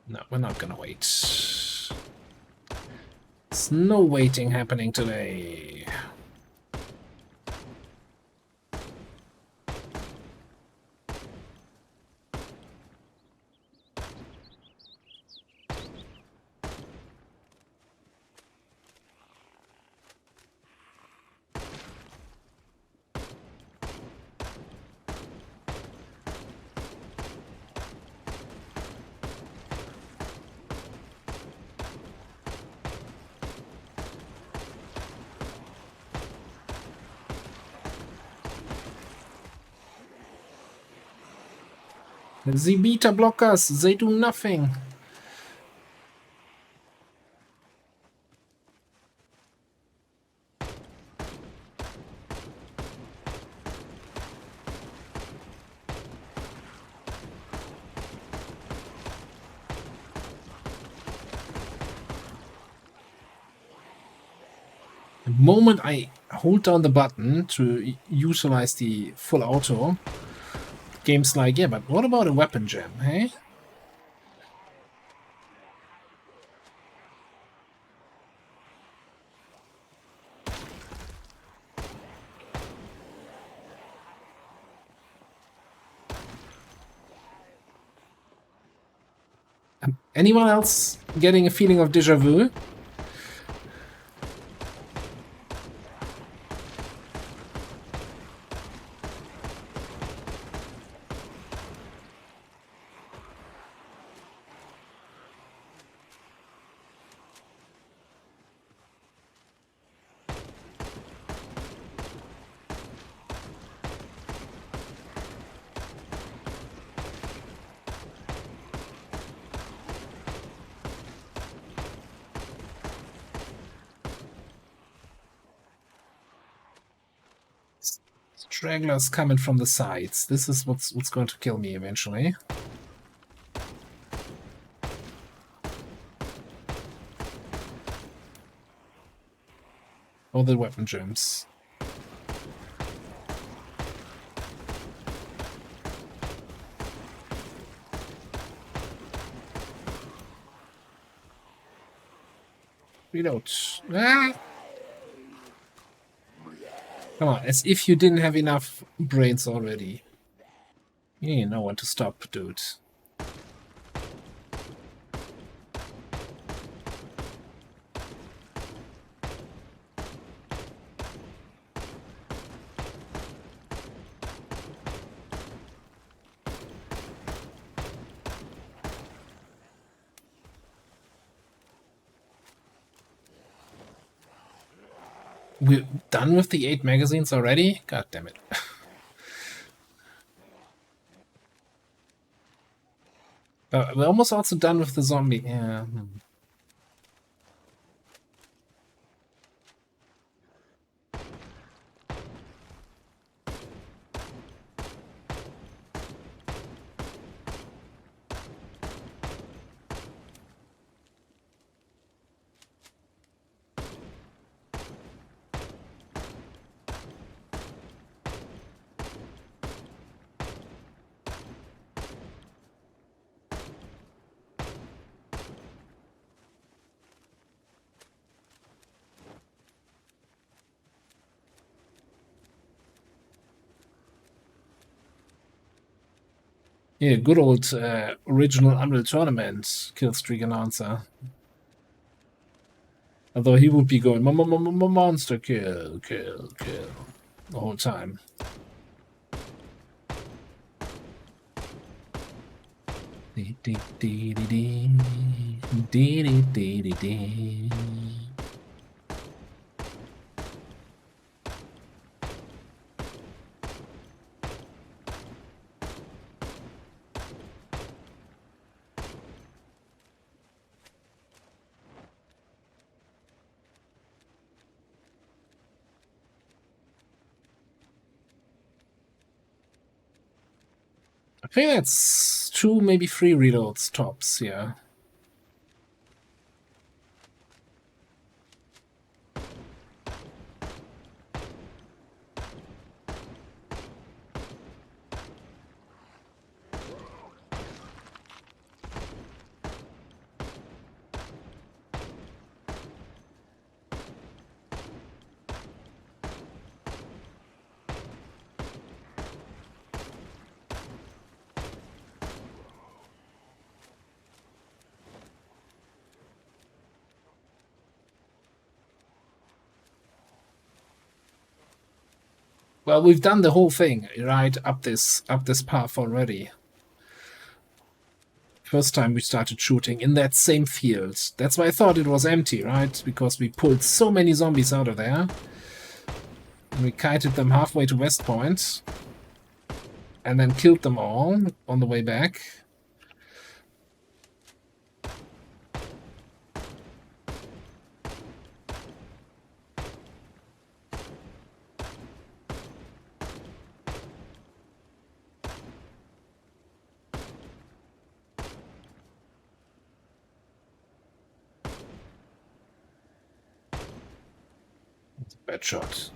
No, we're not gonna wait. There's no waiting happening today. The beta blockers, they do nothing. The moment I hold down the button to utilize the full auto, game's like, yeah, but what about a weapon jam, hey? Anyone else getting a feeling of déjà vu? Stragglers coming from the sides. This is what's going to kill me eventually. Or the weapon gems. Reload. Ah! Come on, as if you didn't have enough brains already. You know when to stop, dude. We're done with the 8 magazines already? God damn it. We're almost also done with the zombie. Yeah. Yeah, good old original Unreal Tournament killstreak announcer. Although he would be going monster kill the whole time. I think that's 2, maybe 3 reloads tops, yeah. Well, we've done the whole thing, right, up this path already. First time we started shooting in that same field. That's why I thought it was empty, right? Because we pulled so many zombies out of there. And we kited them halfway to West Point. and then killed them all on the way back. Bad shot.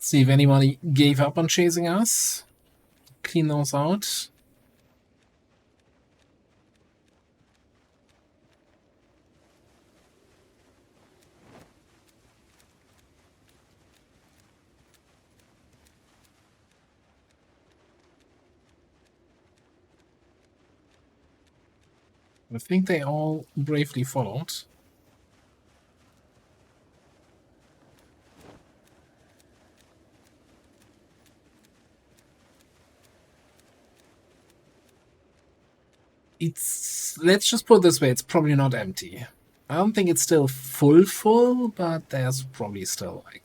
See if anybody gave up on chasing us. Clean those out. I think they all bravely followed. Let's just put it this way, it's probably not empty. I don't think it's still full, but there's probably still like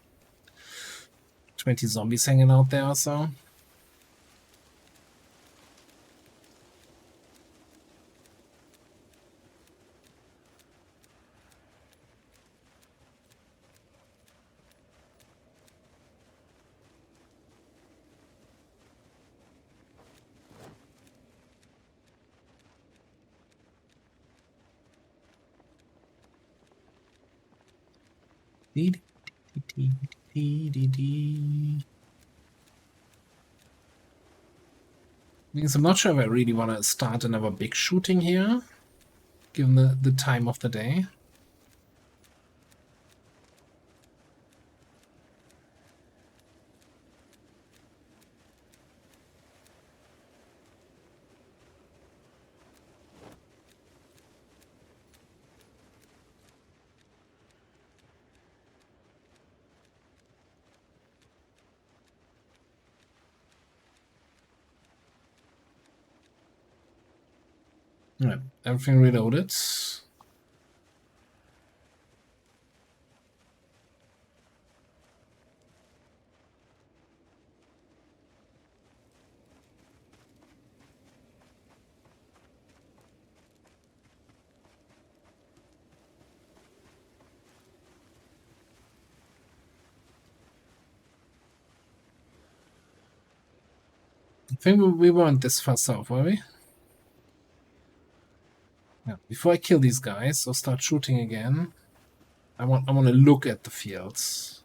20 zombies hanging out there or so. Because I'm not sure if I really want to start another big shooting here, given the time of the day. Right, everything reloaded. I think we weren't this far south, were we? Yeah. Before I kill these guys or start shooting again, I want to look at the fields.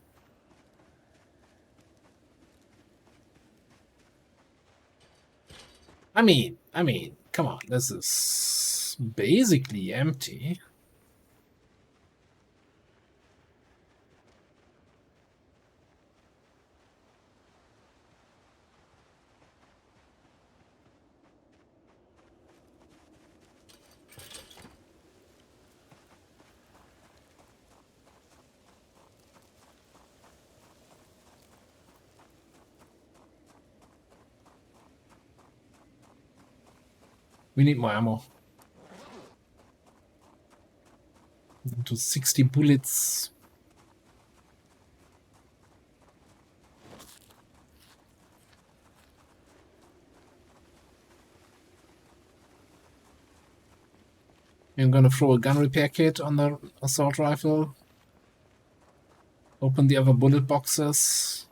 I mean, come on, this is basically empty. We need more ammo. To 60 bullets. I'm gonna throw a gun repair kit on the assault rifle. Open the other bullet boxes.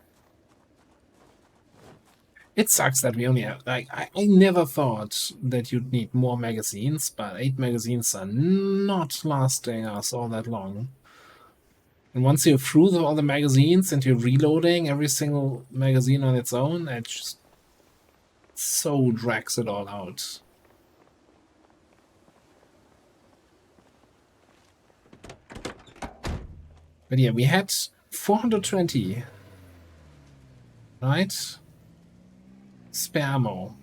It sucks that we only have, like, I never thought that you'd need more magazines, but 8 magazines are not lasting us all that long. And once you're through all the magazines and you're reloading every single magazine on its own, it just so drags it all out. But yeah, we had 420, right? Spare ammo.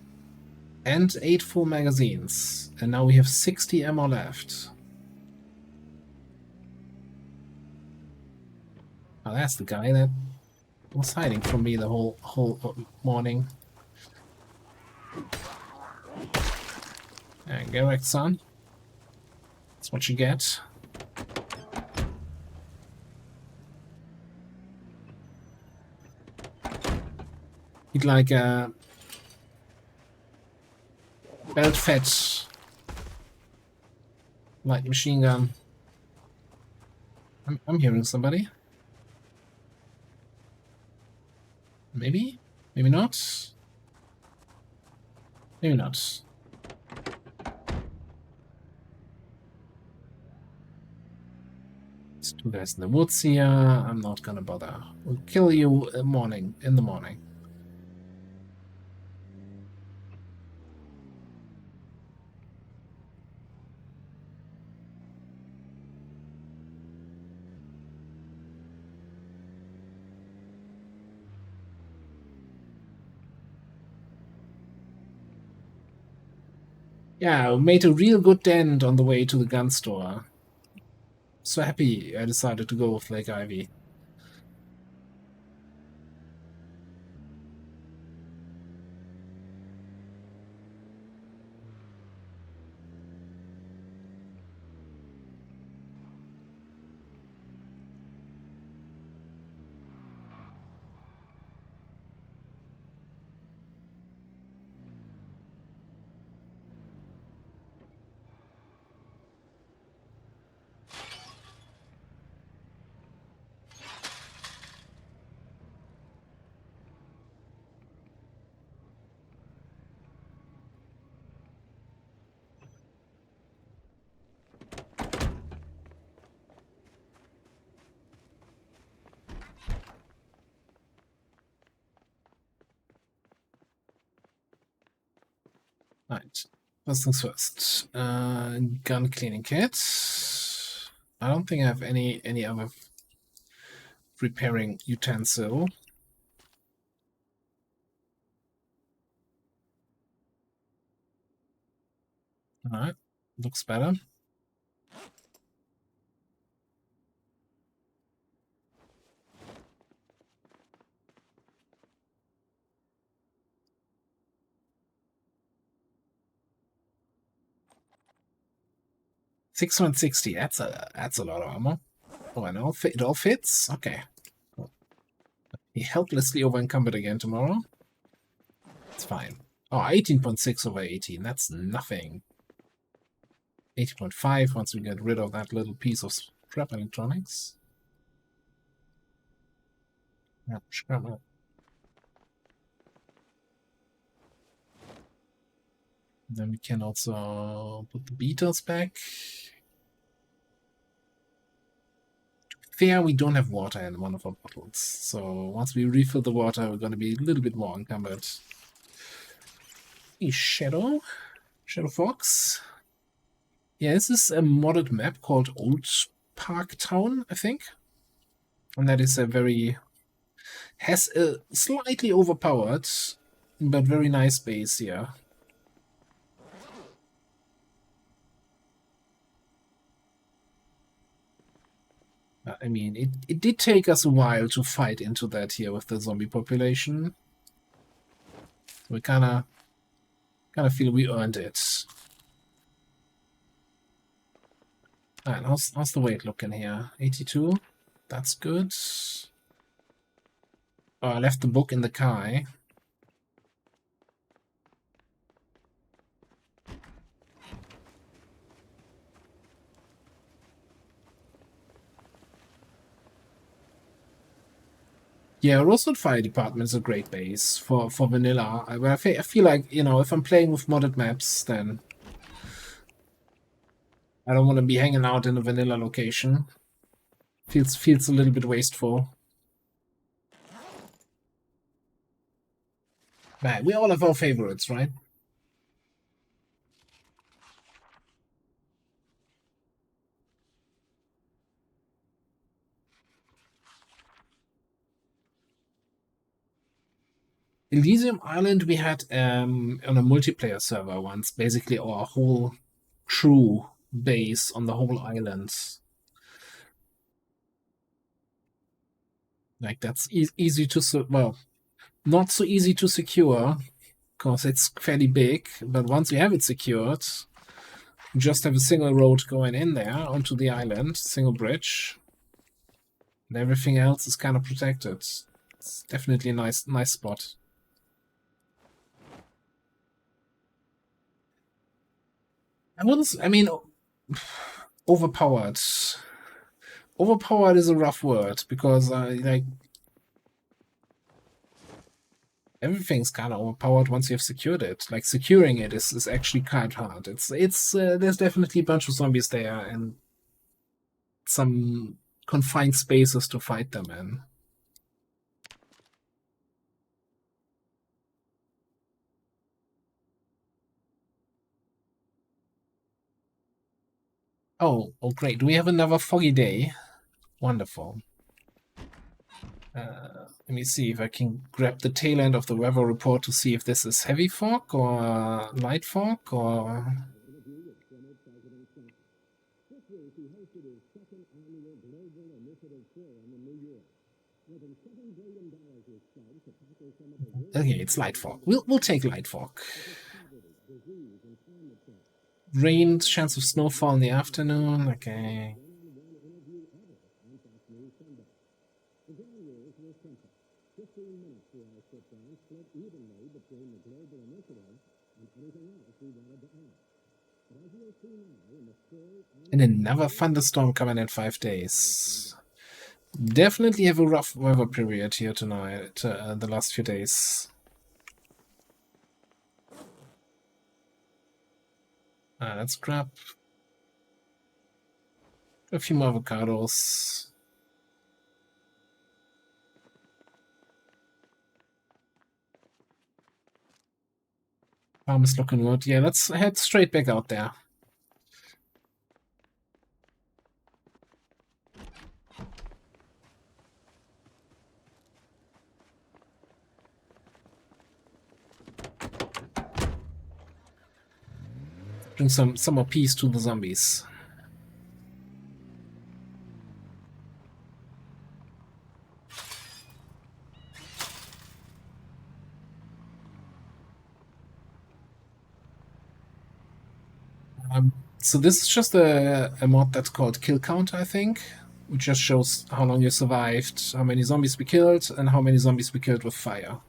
And 8 full magazines. And now we have 60 ammo left. Oh, that's the guy that was hiding from me the whole morning. And get wrecked, son. That's what you get. He'd like a belt-fed light machine gun. I'm hearing somebody. Maybe? Maybe not? Maybe not. There's 2 guys in the woods here. I'm not gonna bother. We'll kill you in the morning. Yeah, we made a real good dent on the way to the gun store. So happy I decided to go with Lake Ivy. Right. First things first. Gun cleaning kit. I don't think I have any other repairing utensil. Alright. Looks better. $660. That's a lot of ammo. Oh, I know. It all fits. Okay. Cool. Be helplessly over encumbered again tomorrow. It's fine. Oh, 18.6 over 18. That's nothing. 80.5 once we get rid of that little piece of scrap electronics. Yeah, scrap. Then we can also put the beaters back. Fair, we don't have water in one of our bottles. So once we refill the water, we're going to be a little bit more encumbered. Hey, Shadow Fox. Yeah, this is a modded map called Old Park Town, I think. And that is has a slightly overpowered, but very nice base here. I mean, it did take us a while to fight into that here with the zombie population. We kind of feel we earned it. Alright, how's the weight looking here? 82? That's good. Oh, I left the book in the car, eh? Yeah, Rosewood Fire Department is a great base for vanilla. I feel like, you know, if I'm playing with modded maps, then I don't want to be hanging out in a vanilla location. Feels a little bit wasteful. Right, we all have our favorites, right? Elysium Island we had on a multiplayer server once, basically our whole crew base on the whole island. Like that's easy to well, not so easy to secure because it's fairly big, but once you have it secured, you just have a single road going in there onto the island, single bridge, and everything else is kind of protected. It's definitely a nice spot. I mean, overpowered. Overpowered is a rough word because like everything's kind of overpowered once you've secured it. Like securing it is actually quite hard. It's there's definitely a bunch of zombies there and some confined spaces to fight them in. Oh, great. Do we have another foggy day? Wonderful. Let me see if I can grab the tail end of the weather report to see if this is heavy fog or light fog or... Okay, it's light fog. We'll take light fog. Rain, chance of snowfall in the afternoon. Okay. And another thunderstorm coming in 5 days. Definitely have a rough weather period here tonight, the last few days. Let's grab a few more avocados. Farm is looking good. Yeah, let's head straight back out there. Bring some more peace to the zombies. So this is just a mod that's called Kill Count, I think, which just shows how long you survived, how many zombies we killed, and how many zombies we killed with fire.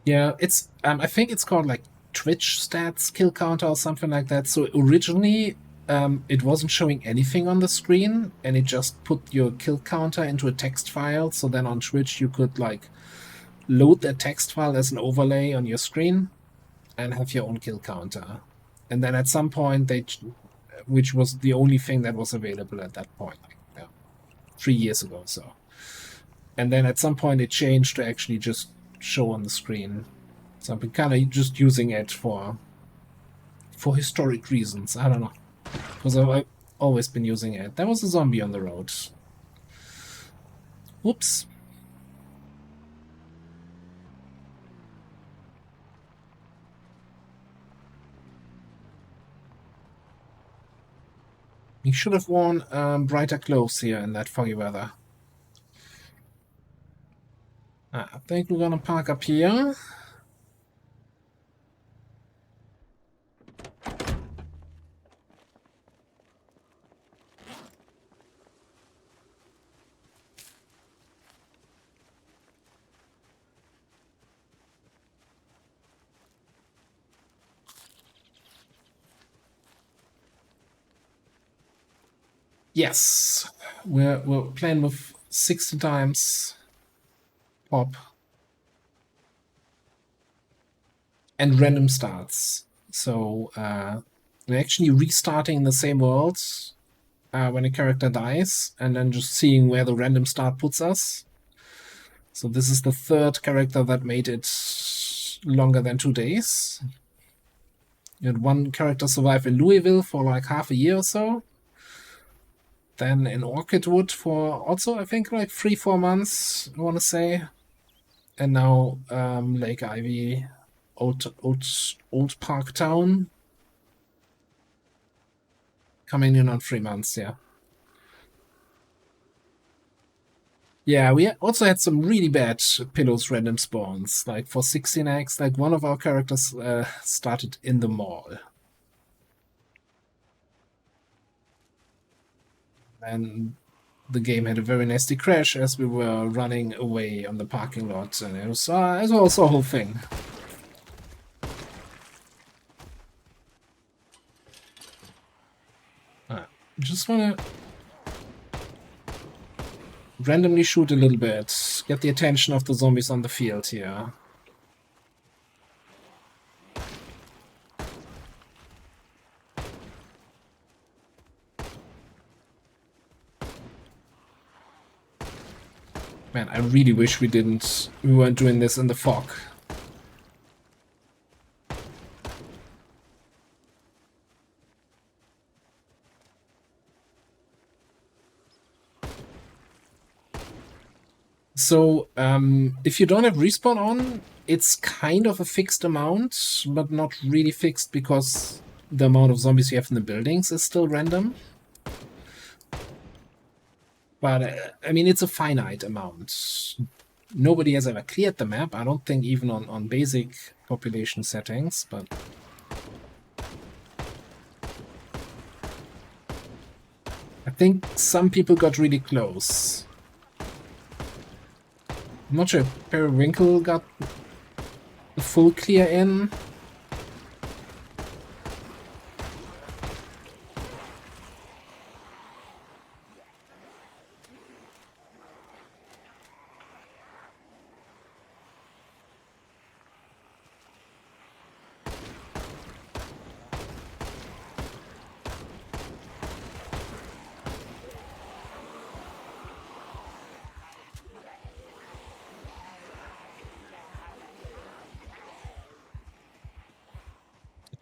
Yeah, it's I think it's called like Twitch stats kill counter or something like that. So originally it wasn't showing anything on the screen and it just put your kill counter into a text file. So then on Twitch you could like load that text file as an overlay on your screen and have your own kill counter. And then at some point which was the only thing that was available at that point, like 3 years ago or so. And then at some point it changed to actually just show on the screen. So I've been kind of just using it for historic reasons. I don't know, because I've always been using it. There was a zombie on the road. Whoops. You should have worn brighter clothes here in that foggy weather. I think we're gonna park up here. Yes, we're playing with 60 times pop and random starts. So we're actually restarting the same world when a character dies, and then just seeing where the random start puts us. So this is the third character that made it longer than 2 days. You had one character survive in Louisville for like half a year or so. Then in Orchidwood for also, I think, like 3-4 months, I want to say. And now Lake Ivy, Old Park Town. Coming in on 3 months, yeah. Yeah, we also had some really bad Pillows random spawns. Like for 16x, like one of our characters started in the mall. And the game had a very nasty crash as we were running away on the parking lot. And it was also a whole thing. Just wanna randomly shoot a little bit, get the attention of the zombies on the field here. Man, I really wish we weren't doing this in the fog. So, if you don't have respawn on, it's kind of a fixed amount, but not really fixed because the amount of zombies you have in the buildings is still random. But, I mean, it's a finite amount. Nobody has ever cleared the map, I don't think even on basic population settings, but... I think some people got really close. I'm not sure if Periwinkle got the full clear in.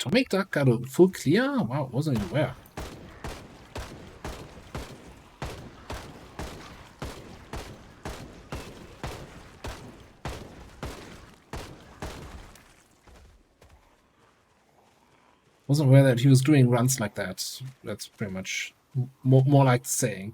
Atomic Duck got a full clear? Wow, wasn't aware. Wasn't aware that he was doing runs like that. That's pretty much more like saying.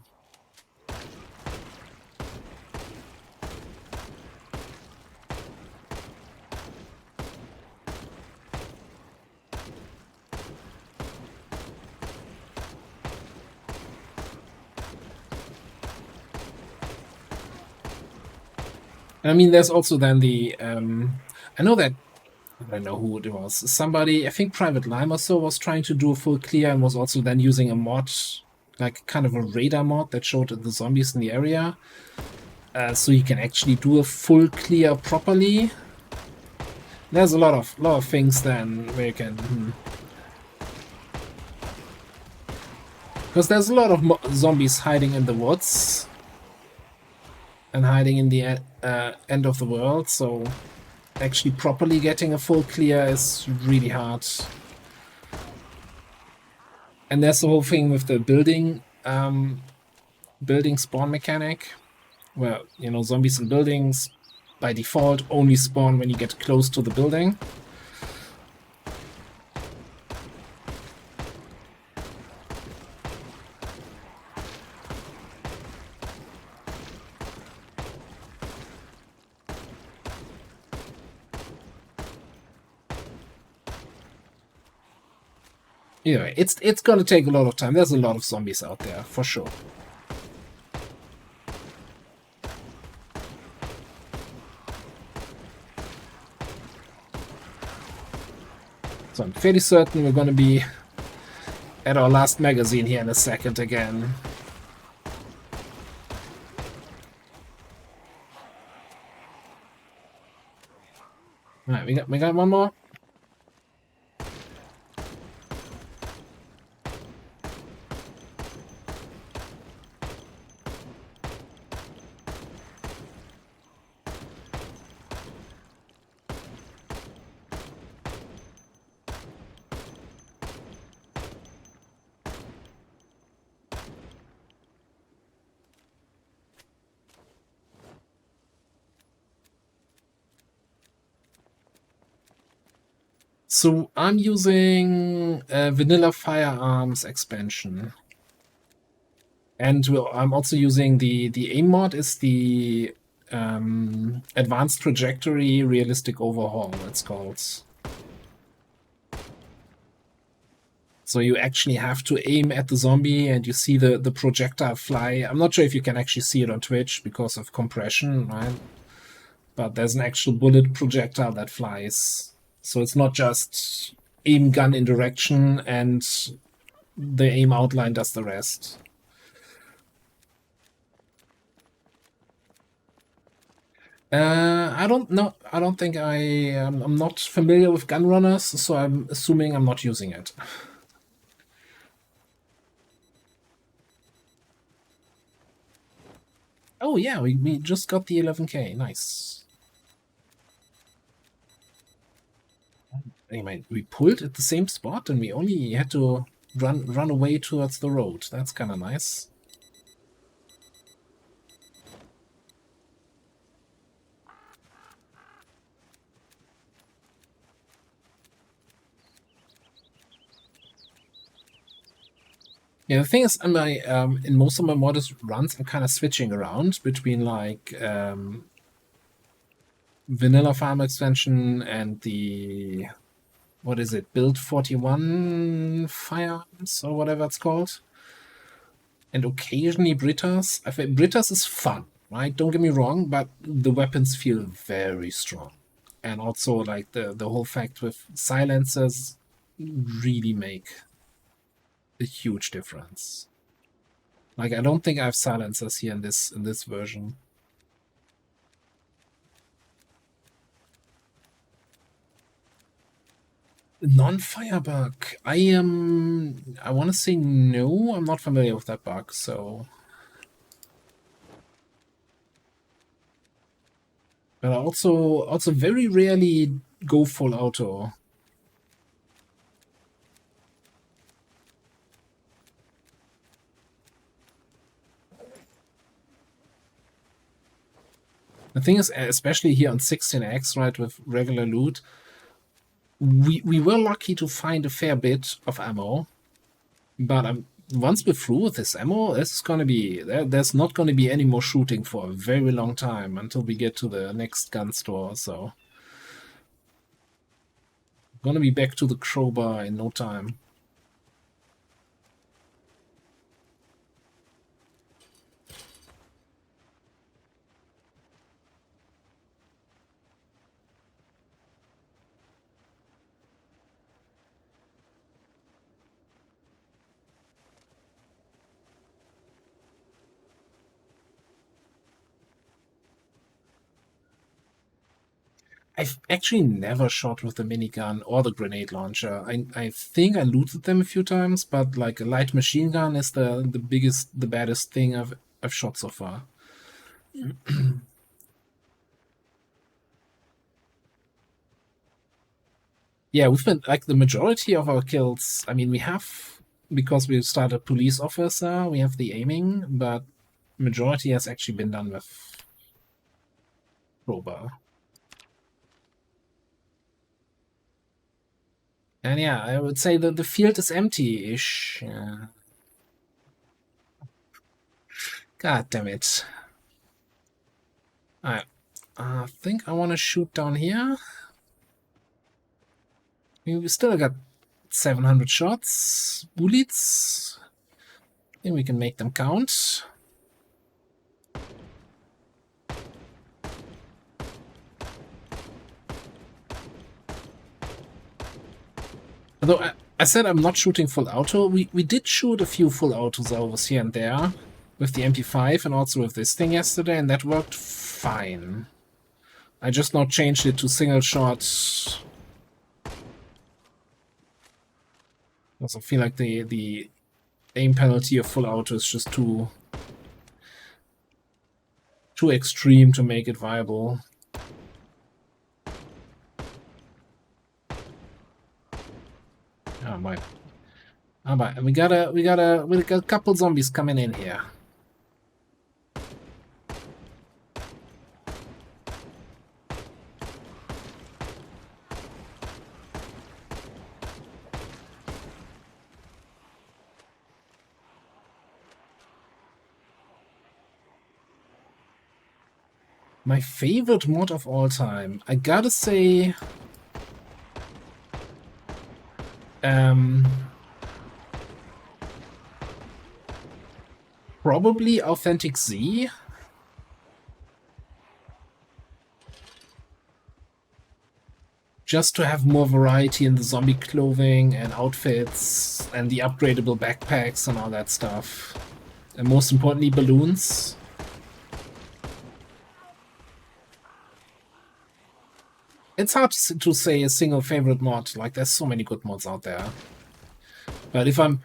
I mean, there's also then the I know that I don't know who it was. Somebody, I think Private Lime or so, was trying to do a full clear and was also then using a mod, like kind of a radar mod that showed the zombies in the area, so you can actually do a full clear properly. There's a lot of things then where you can. Because there's a lot of zombies hiding in the woods and hiding in the end of the world, so actually properly getting a full clear is really hard. And there's the whole thing with the building spawn mechanic, where, you know, zombies in buildings by default only spawn when you get close to the building. Anyway, it's gonna take a lot of time. There's a lot of zombies out there, for sure. So I'm fairly certain we're gonna be at our last magazine here in a second again. Alright, we got one more. So I'm using Vanilla Firearms expansion. And I'm also using the aim mod is the Advanced Trajectory Realistic Overhaul, it's called. So you actually have to aim at the zombie and you see the projectile fly. I'm not sure if you can actually see it on Twitch because of compression, right? But there's an actual bullet projectile that flies. So it's not just aim gun in direction and the aim outline does the rest. I don't know. I don't think I'm not familiar with gun runners, so I'm assuming I'm not using it. Oh yeah, we just got the 11K. Nice. Anyway, we pulled at the same spot and we only had to run away towards the road. That's kind of nice. Yeah, the thing is, in most of my modest runs, I'm kind of switching around between like vanilla farm expansion and the what is it, build 41 firearms or whatever it's called, and occasionally Britas. I think Britas is fun, right? Don't get me wrong, but the weapons feel very strong, and also like the whole fact with silencers really make a huge difference. Like I don't think I have silencers here in this version. Non-firebug. I want to say no. I'm not familiar with that bug, so. But I also very rarely go full auto. The thing is, especially here on 16X, right, with regular loot, we were lucky to find a fair bit of ammo, but once we're through with this ammo, it's gonna be there's not gonna be any more shooting for a very long time until we get to the next gun store. So gonna be back to the crowbar in no time. I've actually never shot with the minigun or the grenade launcher. I think I looted them a few times, but like a light machine gun is the biggest, the baddest thing I've shot so far. Yeah, we've been like the majority of our kills. I mean, we have because we started police officer, we have the aiming, but majority has actually been done with crowbar. And yeah, I would say that the field is empty-ish. Yeah. God damn it. I think I want to shoot down here. We still got 700 shots. Bullets. I think we can make them count. Although I said I'm not shooting full auto, we did shoot a few full autos over here and there with the MP5 and also with this thing yesterday, and that worked fine. I just not changed it to single shot. Also feel like the aim penalty of full auto is just too extreme to make it viable. Oh my. Oh my. We got a couple zombies coming in here. My favorite mod of all time. I gotta say... probably Authentic Z. Just to have more variety in the zombie clothing and outfits and the upgradable backpacks and all that stuff. And most importantly, balloons. It's hard to say a single favorite mod, like there's so many good mods out there. But if I'm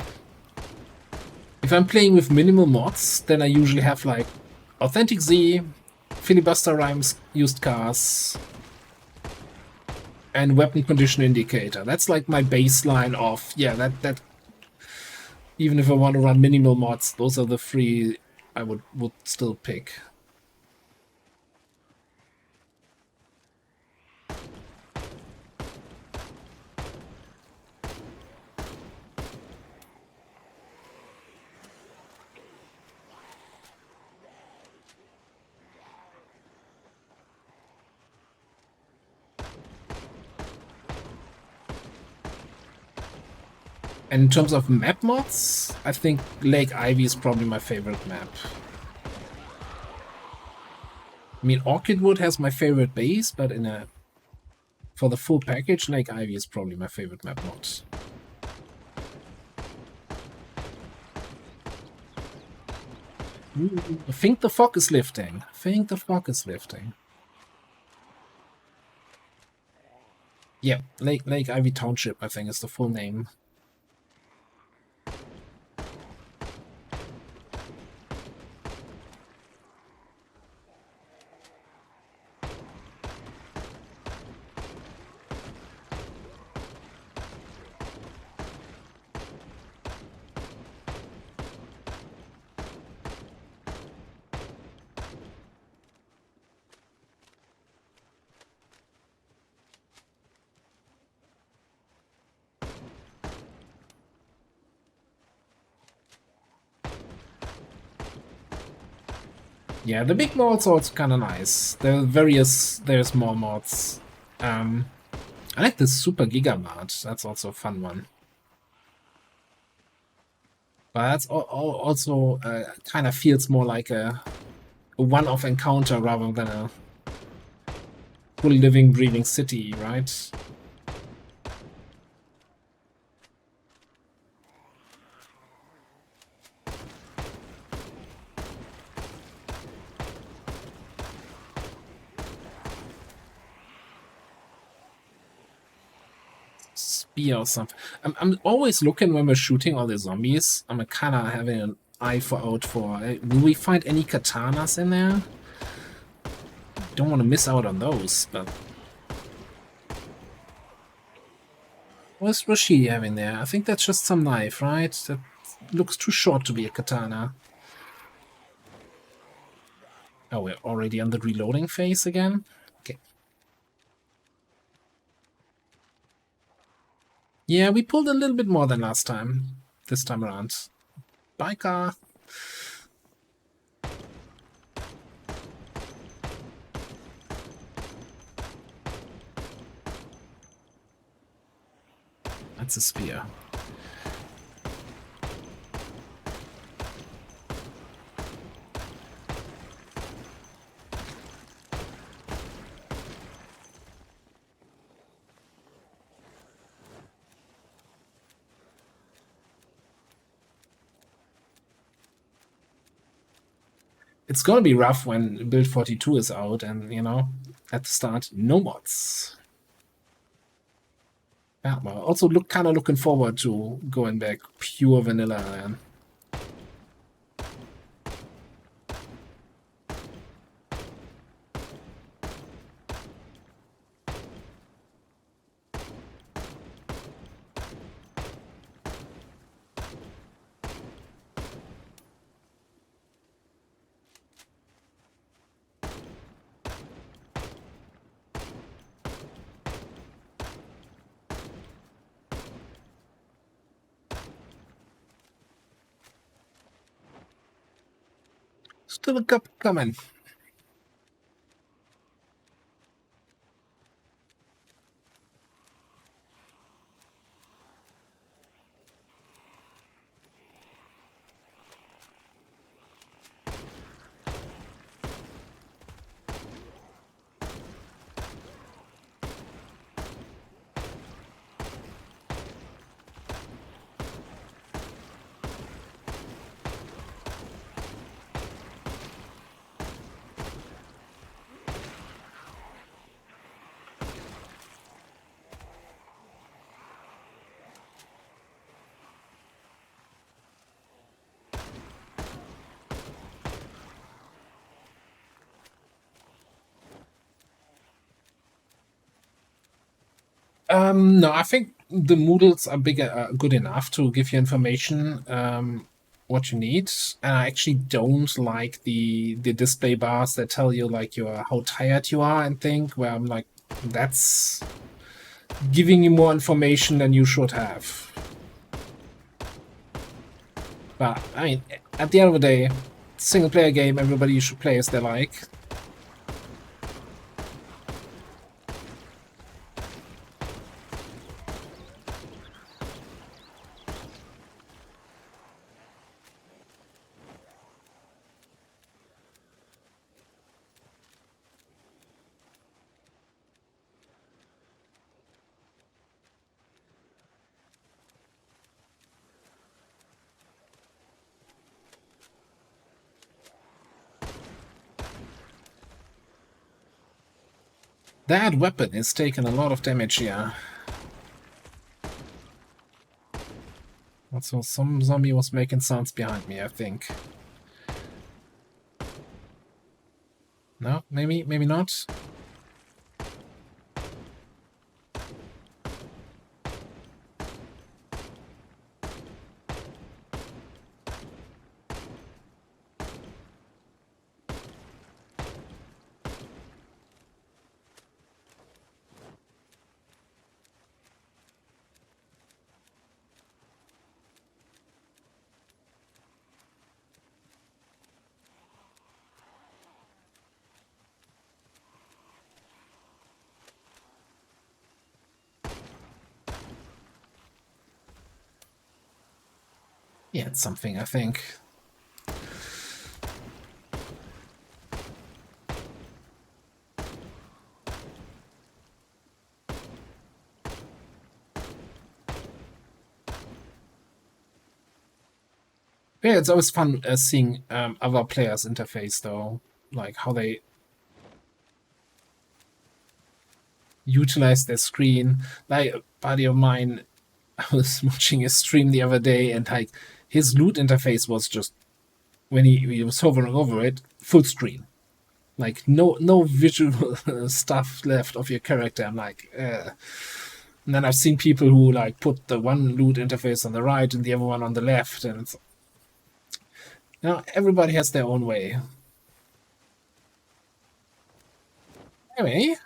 playing with minimal mods, then I usually have like Authentic Z, Filibuster Rhymes used cars, and weapon condition indicator. That's like my baseline of, yeah, that even if I want to run minimal mods, those are the three I would still pick. And in terms of map mods, I think Lake Ivy is probably my favorite map. I mean, Orchidwood has my favorite base, but for the full package, Lake Ivy is probably my favorite map mod. Ooh, I think the fog is lifting. Yeah, Lake Ivy Township, I think, is the full name. Yeah, the big mods are also kind of nice. There's more mods. I like the Super Giga mod. That's also a fun one. But that's also kind of feels more like a one-off encounter rather than a full living, breathing city, right? Spear or something. I'm always looking when we're shooting all the zombies. I'm kind of having an eye out for. Will we find any katanas in there? Don't want to miss out on those, but. What's she having there? I think that's just some knife, right? That looks too short to be a katana. Oh, we're already on the reloading phase again? Okay. Yeah, we pulled a little bit more than last time. This time around. Bye, car. That's a spear. It's gonna be rough when Build 42 is out and, you know, at the start, no mods. Yeah, but also kind of looking forward to going back pure vanilla, man. Still a couple coming. No, I think the Moodles are good enough to give you information what you need. And I actually don't like the display bars that tell you like how tired you are and think. Where I'm like, that's giving you more information than you should have. But I mean, at the end of the day, single player game. Everybody should play as they like. That weapon is taking a lot of damage here. Also, some zombie was making sounds behind me, I think. No, maybe not. Yeah, it's something, I think. Yeah, it's always fun seeing other players' interface, though. Like, how they utilize their screen. Like, a buddy of mine, I was watching his stream the other day, and like, his loot interface was just, when he was hovering over it, full screen. Like, no visual stuff left of your character. I'm like, And then I've seen people who like put the one loot interface on the right and the other one on the left, and it's, everybody has their own way. Anyway,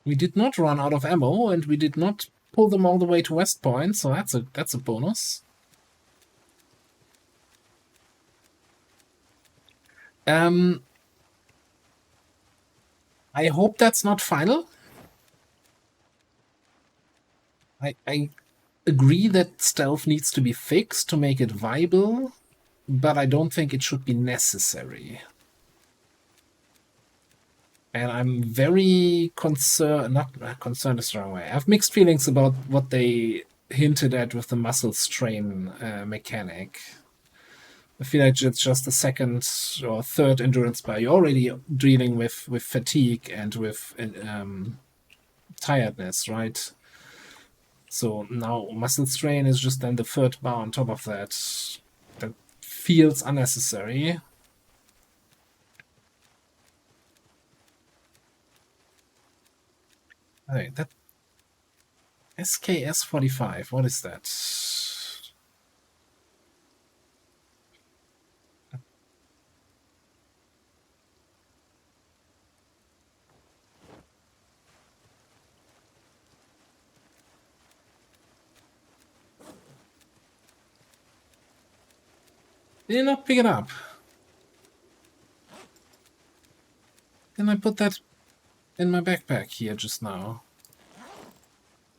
we did not run out of ammo, and we did not pull them all the way to West Point, so that's a bonus. I hope that's not final. I agree that stealth needs to be fixed to make it viable, but I don't think it should be necessary. And I'm very concerned, not concerned is the wrong way. I have mixed feelings about what they hinted at with the muscle strain mechanic. I feel like it's just the second or third endurance bar. You're already dealing with fatigue and with tiredness, right? So now muscle strain is just then the third bar on top of that. That feels unnecessary. Okay, that SKS-45, what is that? Did you not pick it up? Then I put that in my backpack here just now.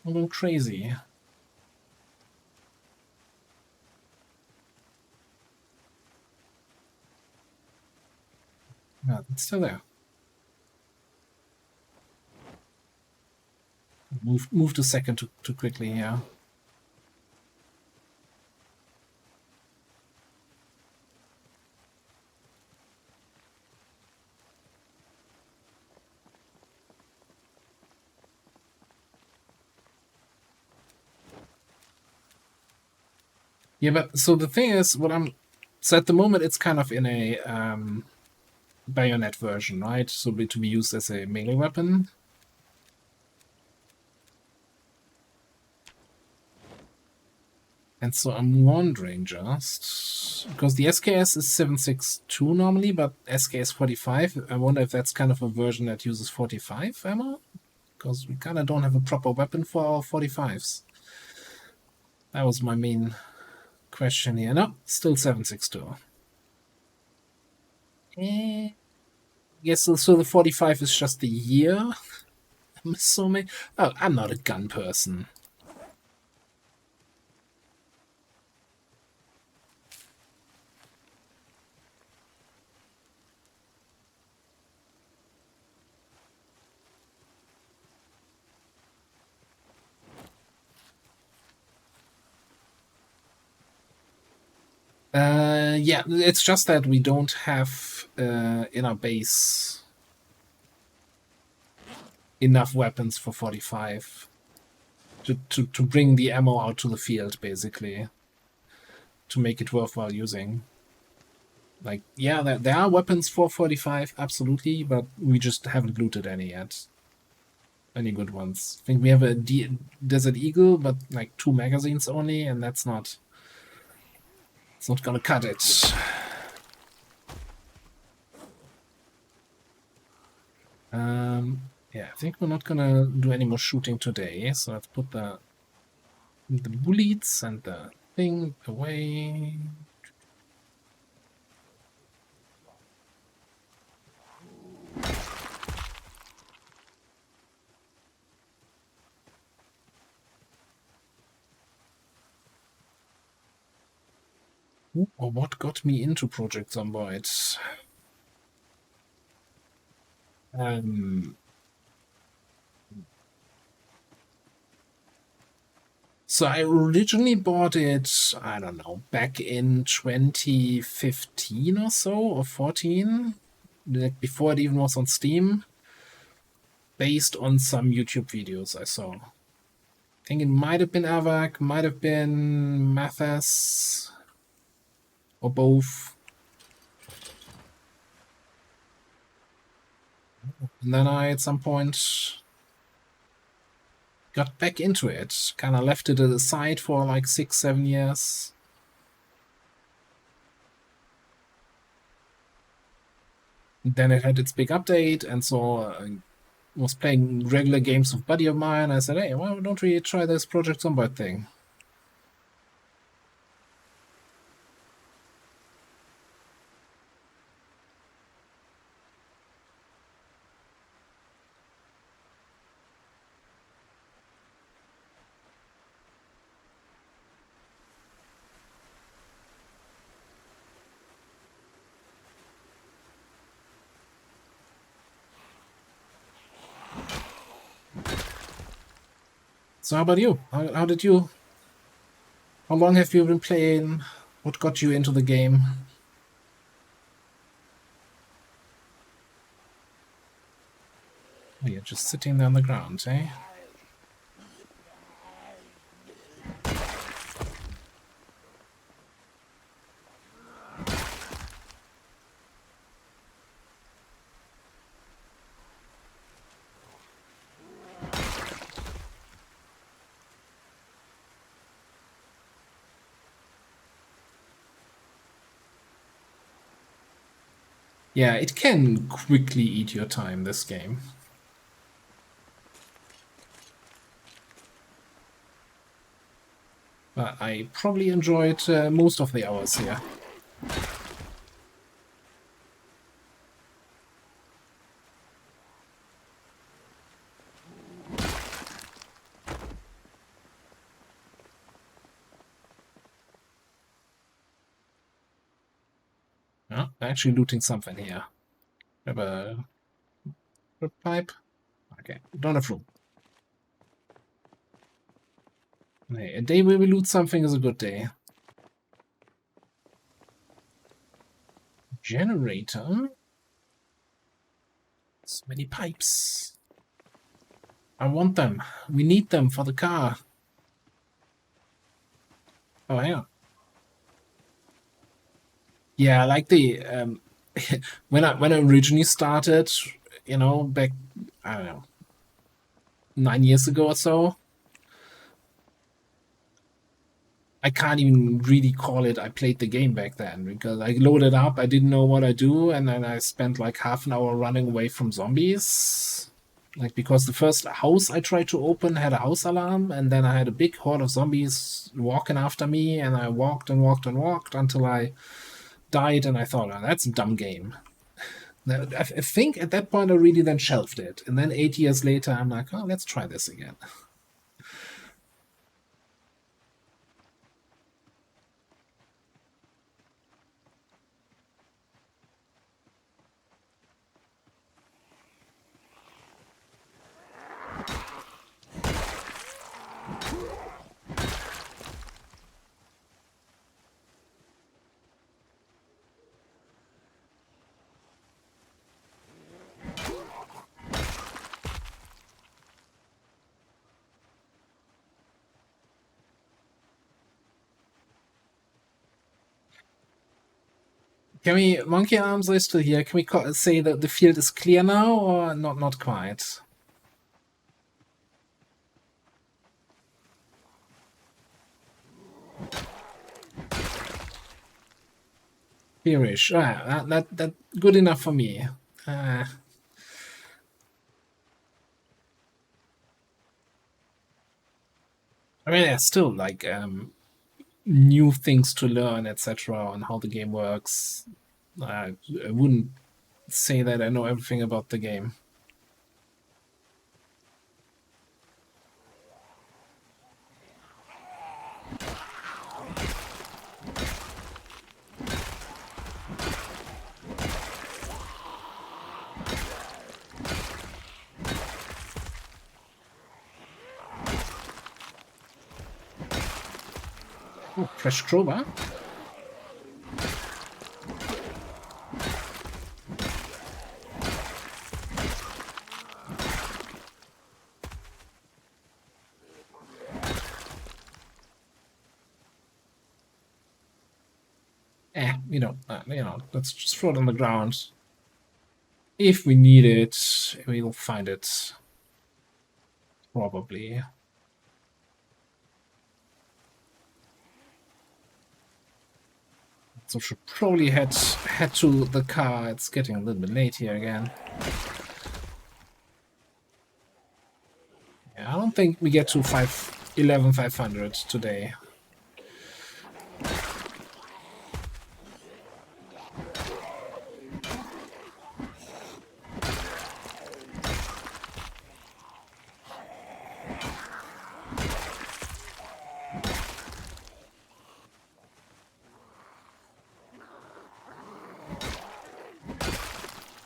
I'm going crazy. Yeah, it's still there. Move the second too quickly here. Yeah, but so the thing is, so at the moment it's kind of in a bayonet version, right? So to be used as a melee weapon. And so I'm wondering just because the SKS is 7.62 normally, but SKS 45. I wonder if that's kind of a version that uses 45 ammo, because we kind of don't have a proper weapon for our 45s. That was my main question here. No, still 7.62. Yes, so the 45 is just a year. I'm assuming. Oh, I'm not a gun person. Yeah, it's just that we don't have in our base enough weapons for 45 to bring the ammo out to the field, basically, to make it worthwhile using. Like, yeah, there are weapons for 45, absolutely, but we just haven't looted any yet. Any good ones. I think we have a Desert Eagle, but like 2 magazines only, and that's not... It's not gonna cut it. Yeah, I think we're not gonna do any more shooting today, so let's put the bullets and the thing away. Or what got me into Project Zomboid? So I originally bought it, I don't know, back in 2015 or so, or 14, like before it even was on Steam, based on some YouTube videos I saw. I think it might have been Avak, might have been Mathas, or both. And then I, at some point, got back into it. Kind of left it aside for like 6-7 years. Then it had its big update, and so I was playing regular games with a buddy of mine. I said, hey, why don't we try this Project Zomboid thing? So how about you? How did you... How long have you been playing? What got you into the game? Oh, you're just sitting there on the ground, eh? Yeah, it can quickly eat your time, this game. But I probably enjoyed most of the hours here. Oh, actually looting something here. Have a pipe. Okay, don't have room. Hey, a day where we loot something is a good day. Generator. So many pipes. I want them. We need them for the car. Oh yeah. Yeah, like the when I originally started, you know, back, I don't know, 9 years ago or so. I can't even really call it I played the game back then, because I loaded up, I didn't know what I do, and then I spent like half an hour running away from zombies. Like, because the first house I tried to open had a house alarm, and then I had a big horde of zombies walking after me, and I walked and walked and walked until I died, and I thought, oh, that's a dumb game. I think at that point I really then shelved it, and then 8 years later I'm like, oh, let's try this again. Can we, Monkey Arms are still here? Can we say that the field is clear now, or not quite? Clearish. Ah, that good enough for me. I mean, there's still like new things to learn, etc., on how the game works. I wouldn't say that I know everything about the game. Oh, fresh crowbar. Let's just throw it on the ground. If we need it, we'll find it. Probably. So should probably head to the car. It's getting a little bit late here again. Yeah, I don't think we get to 11,500 today.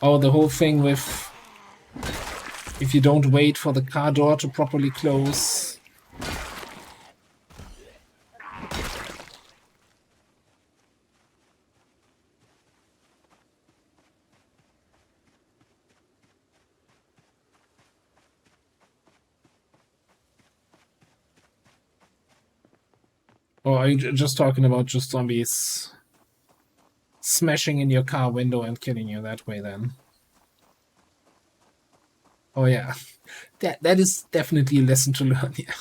Oh, the whole thing with if you don't wait for the car door to properly close. Or are you just talking about just zombies smashing in your car window and killing you that way then? Oh yeah, that is definitely a lesson to learn, yeah.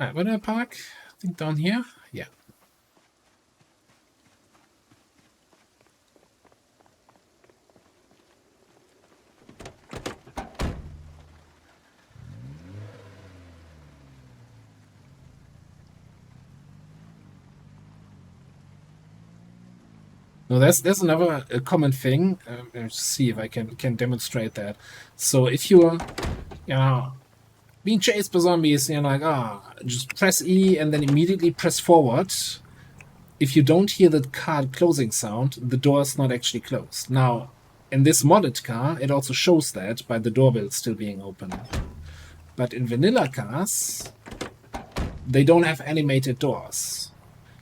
Alright, where do I park? I think down here? Yeah. No, there's another common thing. Let's see if I can demonstrate that. So if you're, being chased by zombies, you're like, just press E and then immediately press forward. If you don't hear the car closing sound, the door is not actually closed. Now, in this modded car, it also shows that by the doorbell still being open. But in vanilla cars, they don't have animated doors.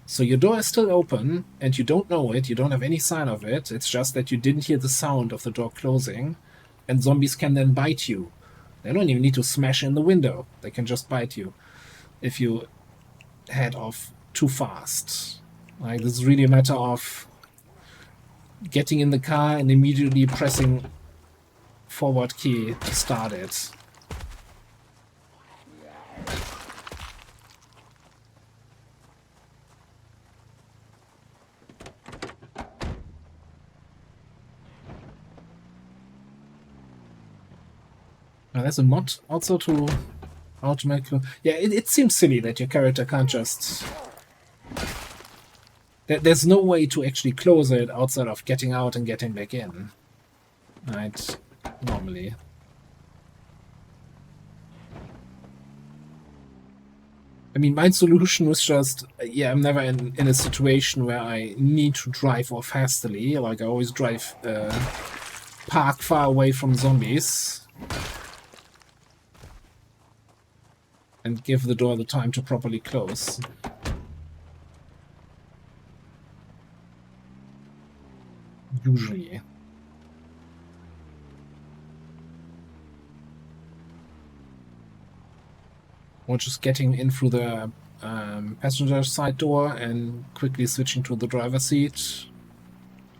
So your door is still open, and you don't know it, you don't have any sign of it, it's just that you didn't hear the sound of the door closing, and zombies can then bite you. They don't even need to smash in the window, they can just bite you if you head off too fast. Like, this is really a matter of getting in the car and immediately pressing forward key to start it. Now, there's a mod also to automatically... Yeah, it seems silly that your character can't just... There's no way to actually close it outside of getting out and getting back in. Right, normally. I mean, my solution was just, yeah, I'm never in a situation where I need to drive off hastily. Like, I always drive, park far away from zombies. And give the door the time to properly close. Usually. Or just getting in through the passenger side door and quickly switching to the driver's seat.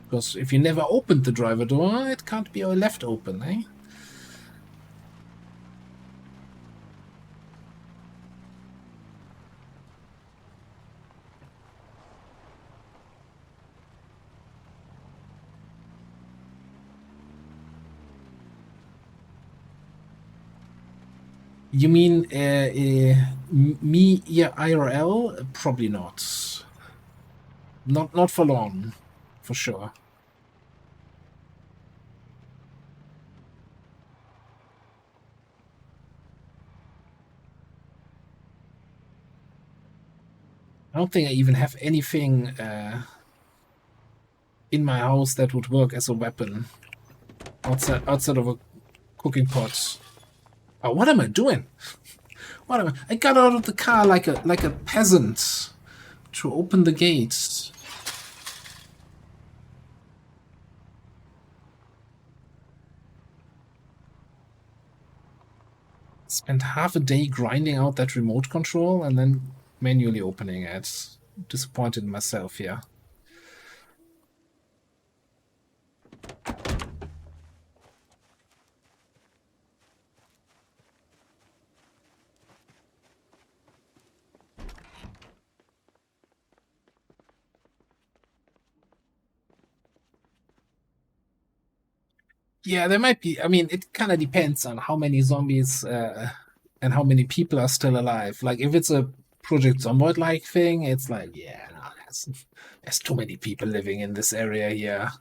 Because if you never opened the driver door, it can't be left open, eh? You mean me IRL? Probably not. Not for long, for sure. I don't think I even have anything in my house that would work as a weapon outside of a cooking pot. Oh, what am I doing? What am I got out of the car like a peasant to open the gate. Spent half a day grinding out that remote control and then manually opening it. Disappointed in myself here. Yeah, there might be. I mean, it kind of depends on how many zombies and how many people are still alive. Like, if it's a Project Zomboid-like thing, it's like, yeah, no, there's too many people living in this area here.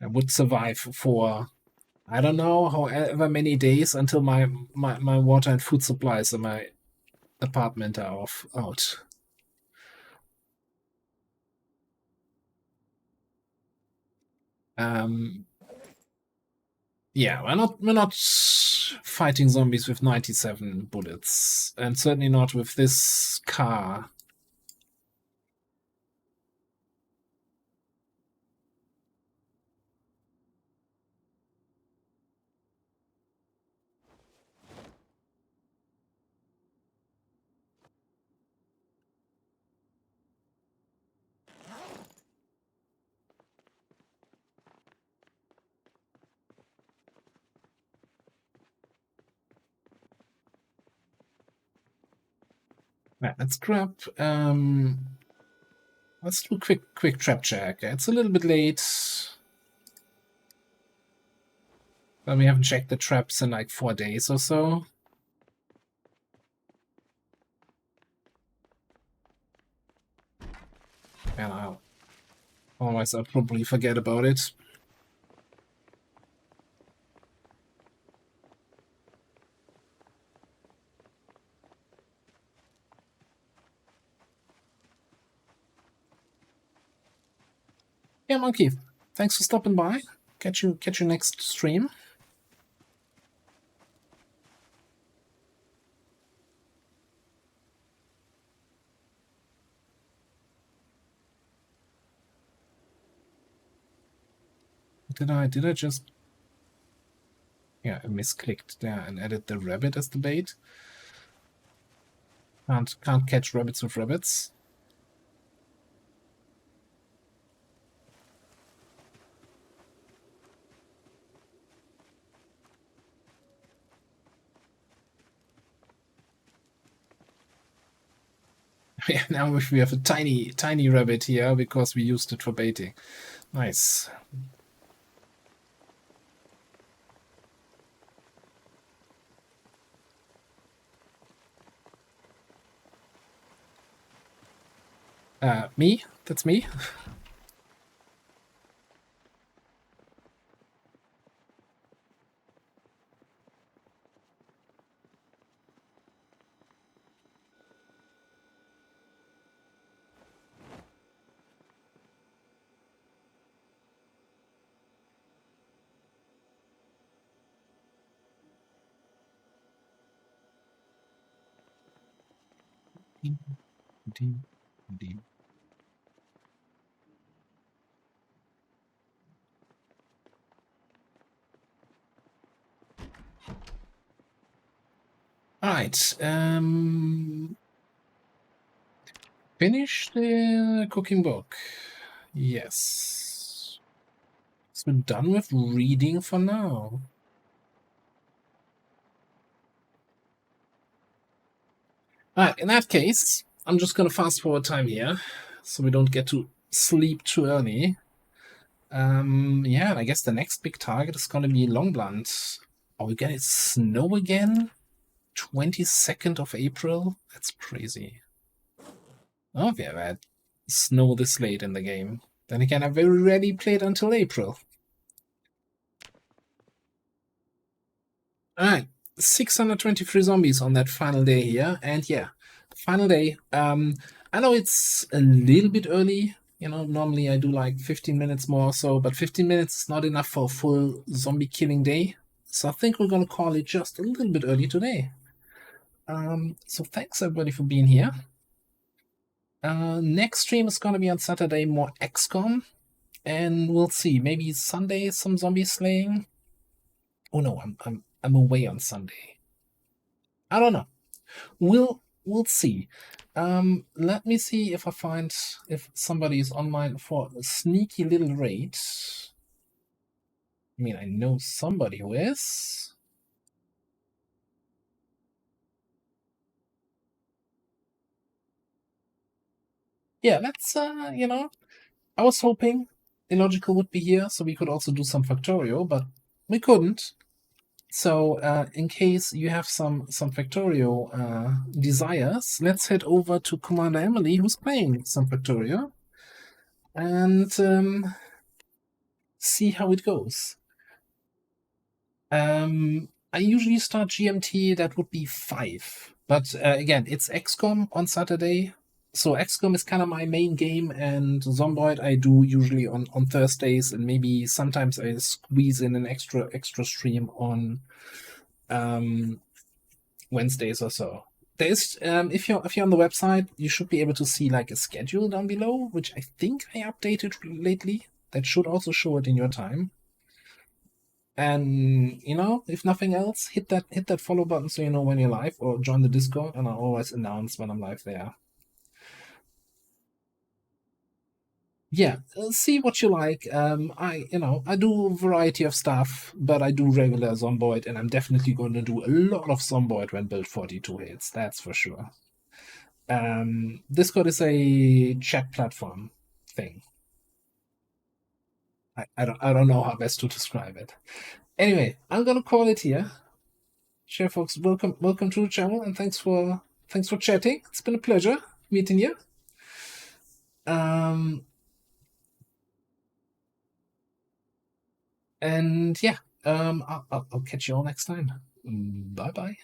I would survive for, I don't know, however many days until my water and food supplies in my apartment are out. Yeah, we're not fighting zombies with 97 bullets, and certainly not with this car. Right, let's grab. Let's do a quick trap check. It's a little bit late. But we haven't checked the traps in like 4 days or so. And otherwise I'll probably forget about it. Yeah, Monkey, thanks for stopping by. Catch you next stream. Did I just... Yeah, I misclicked there and added the rabbit as the bait. Can't catch rabbits with rabbits. Now we have a tiny rabbit here because we used it for baiting. Nice. Me? That's me? Alright, finish the cooking book. Yes. So we're done with reading for now. Alright, in that case, I'm just gonna fast forward time here, so we don't get to sleep too early. Yeah, I guess the next big target is gonna be Longblunt. Are we gonna snow again? 22nd of April? That's crazy. Oh, we have had snow this late in the game. Then again, I very rarely played until April. Alright, 623 zombies on that final day here, and yeah, final day. I know it's a little bit early, you know, normally I do like 15 minutes more or so, but 15 minutes is not enough for a full zombie killing day, so I think we're gonna call it just a little bit early today. So thanks everybody for being here. Next stream is gonna be on Saturday, more XCOM, and we'll see, maybe Sunday some zombie slaying. Oh no, I'm away on Sunday. I don't know. We'll see. Let me see if I find if somebody is online for a sneaky little raid. I mean, I know somebody who is. Yeah, let's you know, I was hoping Illogical would be here so we could also do some Factorio, but we couldn't. So in case you have some Factorio desires, let's head over to Commander Emily, who's playing some Factorio, and see how it goes. I usually start GMT, that would be 5. But again, it's XCOM on Saturday. So XCOM is kind of my main game, and Zomboid I do usually on Thursdays, and maybe sometimes I squeeze in an extra stream on Wednesdays or so. There's if you're on the website, you should be able to see like a schedule down below, which I think I updated lately. That should also show it in your time. And you know, if nothing else, hit that follow button so you know when you're live, or join the Discord, and I'll always announce when I'm live there. Yeah, see what you like. I do a variety of stuff, but I do regular Zomboid, and I'm definitely going to do a lot of Zomboid when build 42 hits. That's for sure. Discord is a chat platform thing. I don't know how best to describe it. Anyway, I'm gonna call it here. Sure, folks, welcome to the channel, and thanks for chatting. It's been a pleasure meeting you. And yeah, I'll catch you all next time. Bye bye.